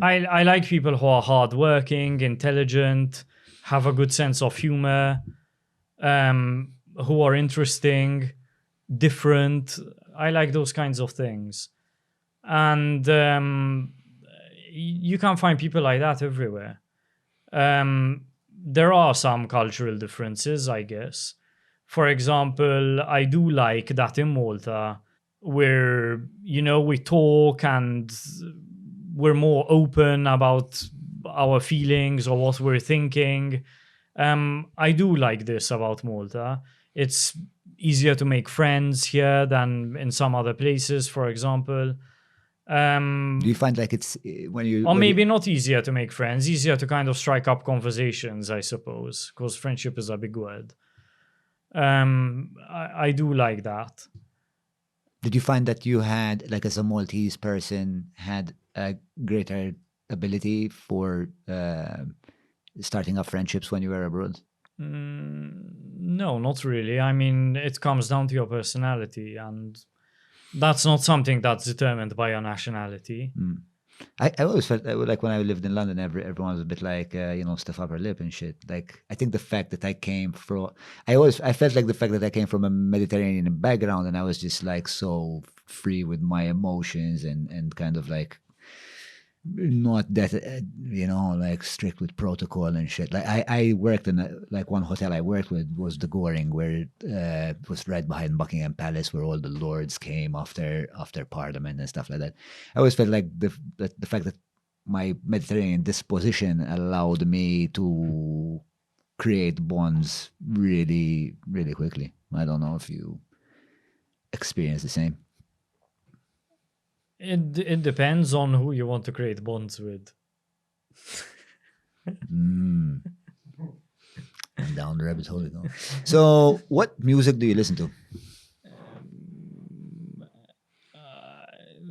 I like people who are hardworking, intelligent, have a good sense of humor, who are interesting, different. I like those kinds of things. And you can find people like that everywhere. There are some cultural differences, I guess. For example, I do like that in Malta, where, we talk and we're more open about our feelings or what we're thinking. I do like this about Malta. It's easier to make friends here than in some other places, for example. Do you find like it's when you... Or maybe not easier to make friends, easier to kind of strike up conversations, I suppose, because friendship is a big word. I do like that. Did you find that you had, like as a Maltese person, had a greater ability for starting up friendships when you were abroad? No, not really. I mean, it comes down to your personality, and that's not something that's determined by your nationality. I always felt like when I lived in London, everyone was a bit like, stiff upper lip and shit. Like, I think the fact that I came from, I felt like the fact that I came from a Mediterranean background, and I was just like so free with my emotions and kind of like not that, like strict with protocol and shit. Like I worked in one hotel I worked with was the Goring, where it was right behind Buckingham Palace, where all the lords came after Parliament and stuff like that. I always felt like the fact that my Mediterranean disposition allowed me to create bonds really, really quickly. I don't know if you experience the same. It depends on who you want to create bonds with. I'm down the rabbit hole, you know. So, what music do you listen to?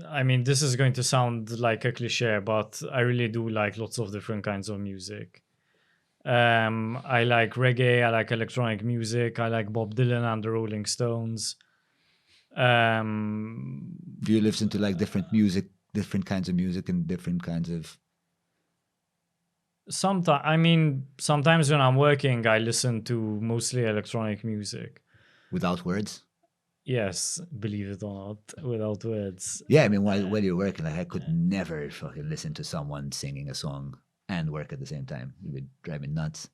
I mean, this is going to sound like a cliche, but I really do like lots of different kinds of music. I like reggae, I like electronic music, I like Bob Dylan and the Rolling Stones. Do you listen to like different kinds of music and different kinds of... Sometimes when I'm working, I listen to mostly electronic music. Without words? Yes, believe it or not, without words. Yeah, I mean, while you're working, like, I could never fucking listen to someone singing a song and work at the same time. It would drive me nuts.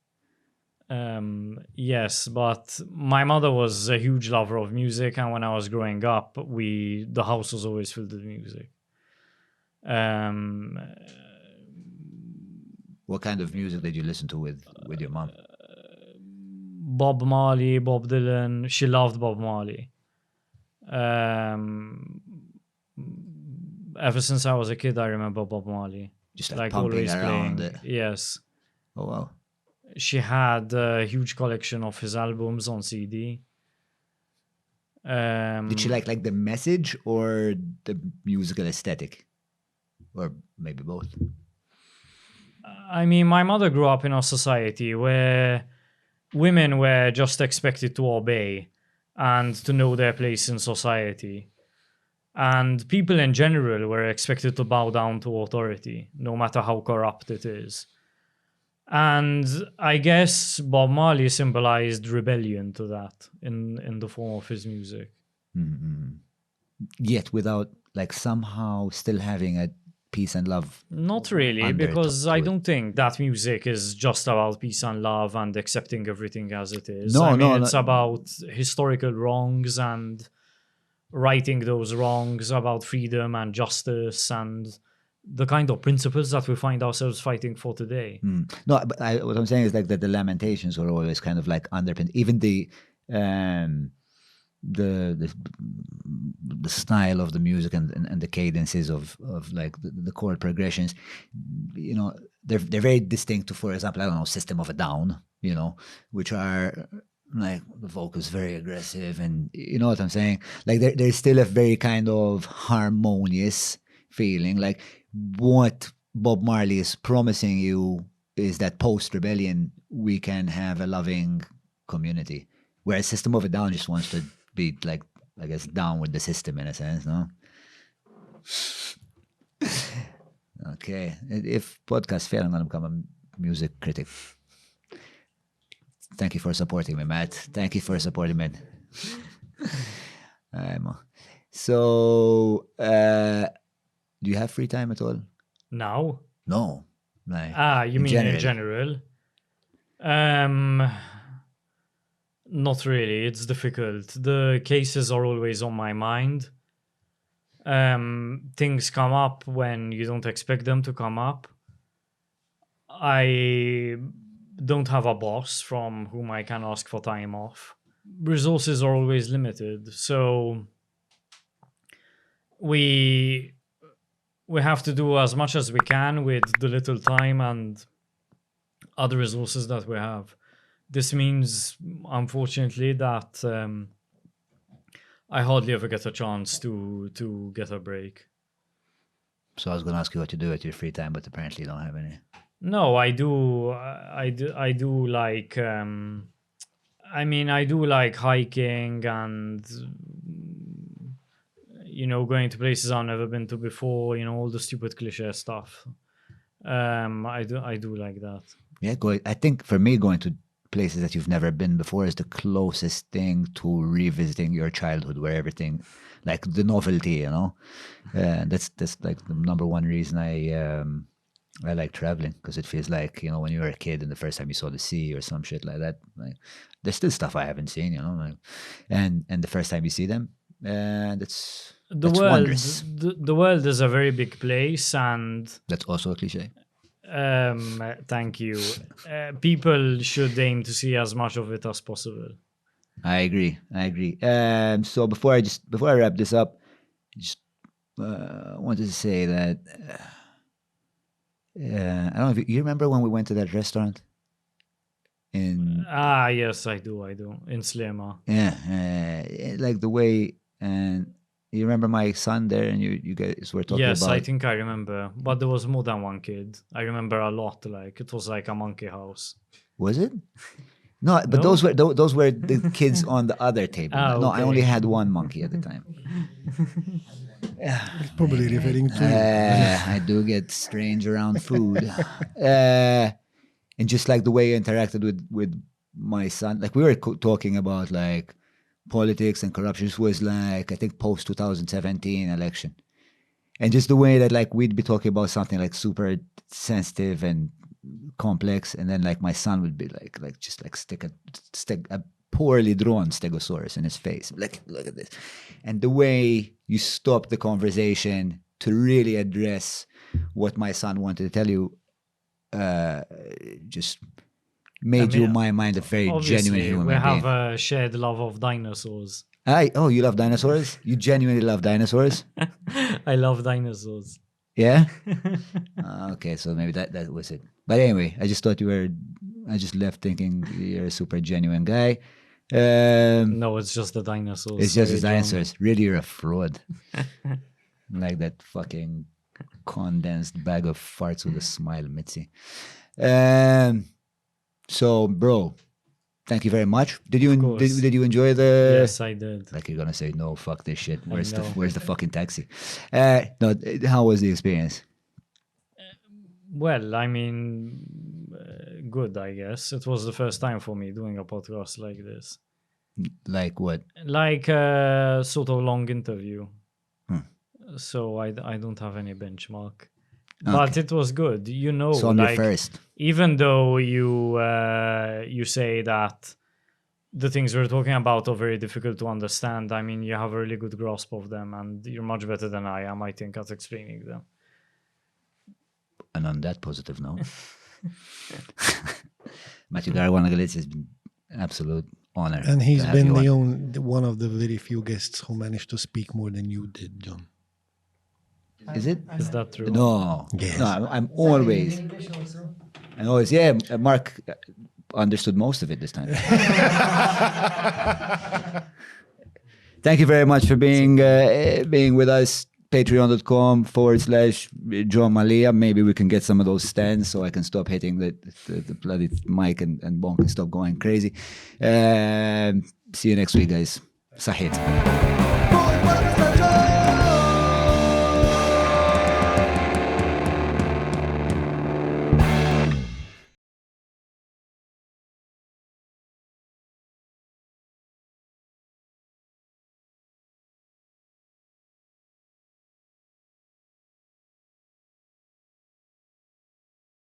Yes, but my mother was a huge lover of music, and when I was growing up, the house was always filled with music. What kind of music did you listen to with your mom? Bob Marley, Bob Dylan. She loved Bob Marley. Ever since I was a kid, I remember Bob Marley. Just like pumping around playing. Yes. Oh, wow. She had a huge collection of his albums on CD. Did she like the message or the musical aesthetic? Or maybe both? I mean, my mother grew up in a society where women were just expected to obey and to know their place in society. And people in general were expected to bow down to authority, no matter how corrupt it is. And I guess Bob Marley symbolized rebellion to that in the form of his music. Mm-hmm. Yet without like somehow still having a peace and love. Not really, because I don't think that music is just about peace and love and accepting everything as it is. It's about historical wrongs and righting those wrongs, about freedom and justice and the kind of principles that we find ourselves fighting for today. No, but what I'm saying is like that the lamentations were always kind of like underpinned. Even the style of the music and the cadences of like the chord progressions, you know, they're very distinct to, for example, I don't know, System of a Down, you know, which are like the vocals very aggressive, and you know what I'm saying? Like there's still a very kind of harmonious feeling. Like what Bob Marley is promising you is that post-rebellion we can have a loving community, whereas System of a Down just wants to be like, I guess, down with the system in a sense, no? Okay. If podcast fail, I'm going to become a music critic. Thank you for supporting me, Matt. Thank you for supporting me. So, do you have free time at all? Now? No. Like, you mean in general? Not really. It's difficult. The cases are always on my mind. Things come up when you don't expect them to come up. I don't have a boss from whom I can ask for time off. Resources are always limited, so we have to do as much as we can with the little time and other resources that we have. This means, unfortunately, that I hardly ever get a chance to get a break. So I was going to ask you what to do at your free time, but apparently you don't have any. No, I do like, I do like hiking and, you know, going to places I've never been to before, you know, all the stupid cliche stuff. I do like that. Yeah, I think for me, going to places that you've never been before is the closest thing to revisiting your childhood, where everything, like the novelty, you know, that's like the number one reason I like traveling, because it feels like, you know, when you were a kid and the first time you saw the sea or some shit like that, like there's still stuff I haven't seen, you know, like, and the first time you see them, that's wondrous. The world is a very big place, and that's also a cliche. Thank you. People should aim to see as much of it as possible. I agree. So before I wrap this up, just wanted to say that I don't know if you remember when we went to that restaurant in Yes, I do. In Slema. like the way, and you remember my son there, and you guys were talking Yes, about. I think I remember. But there was more than one kid. I remember a lot. Like it was like a monkey house. Was it? No, but No? those were the kids on the other table. No, I okay. only had one monkey at the time. Probably referring to I do get strange around food. And just like the way you interacted with my son, like we were talking about like politics and corruption. This was like, I think post 2017 election. And just the way that like we'd be talking about something like super sensitive and complex, and then like my son would be like just like stick a poorly drawn stegosaurus in his face. Like, look at this. And the way you stop the conversation to really address what my son wanted to tell you, just made my mind a very genuine human we being. have a shared love of dinosaurs. You love dinosaurs? You genuinely love dinosaurs? I love dinosaurs. Yeah? Okay, so maybe that was it. But anyway, I just thought I just left thinking you're a super genuine guy. No, it's just the dinosaurs. It's just the Sorry, Jon. dinosaurs. Really, you're a fraud. Like that fucking condensed bag of farts with a smile, Mitzi. So, bro, thank you very much. Did you enjoy the? Yes, I did. Like you're gonna say no, fuck this shit. Where's know. the fucking taxi? No, how was the experience? Well, I mean, good, I guess. It was the first time for me doing a podcast like this. Like what? Like a sort of long interview. Hmm. So I don't have any benchmark. But it was good. You know, So I'm your like, first. even though you say that the things we're talking about are very difficult to understand, I mean, you have a really good grasp of them, and you're much better than I am, I think, at explaining them. And on that positive note, Matthew Caruana Galizia has been an absolute honor. And he's to have been you on. one of the very few guests who managed to speak more than you did, John. Is it? Is that true? No. Yes. No, I'm always. And always, yeah, Mark understood most of it this time. Thank you very much for being with us. Patreon.com/Jon Mallia. Maybe we can get some of those stands so I can stop hitting the bloody mic and Bon can stop going crazy. See you next week, guys. Sahid.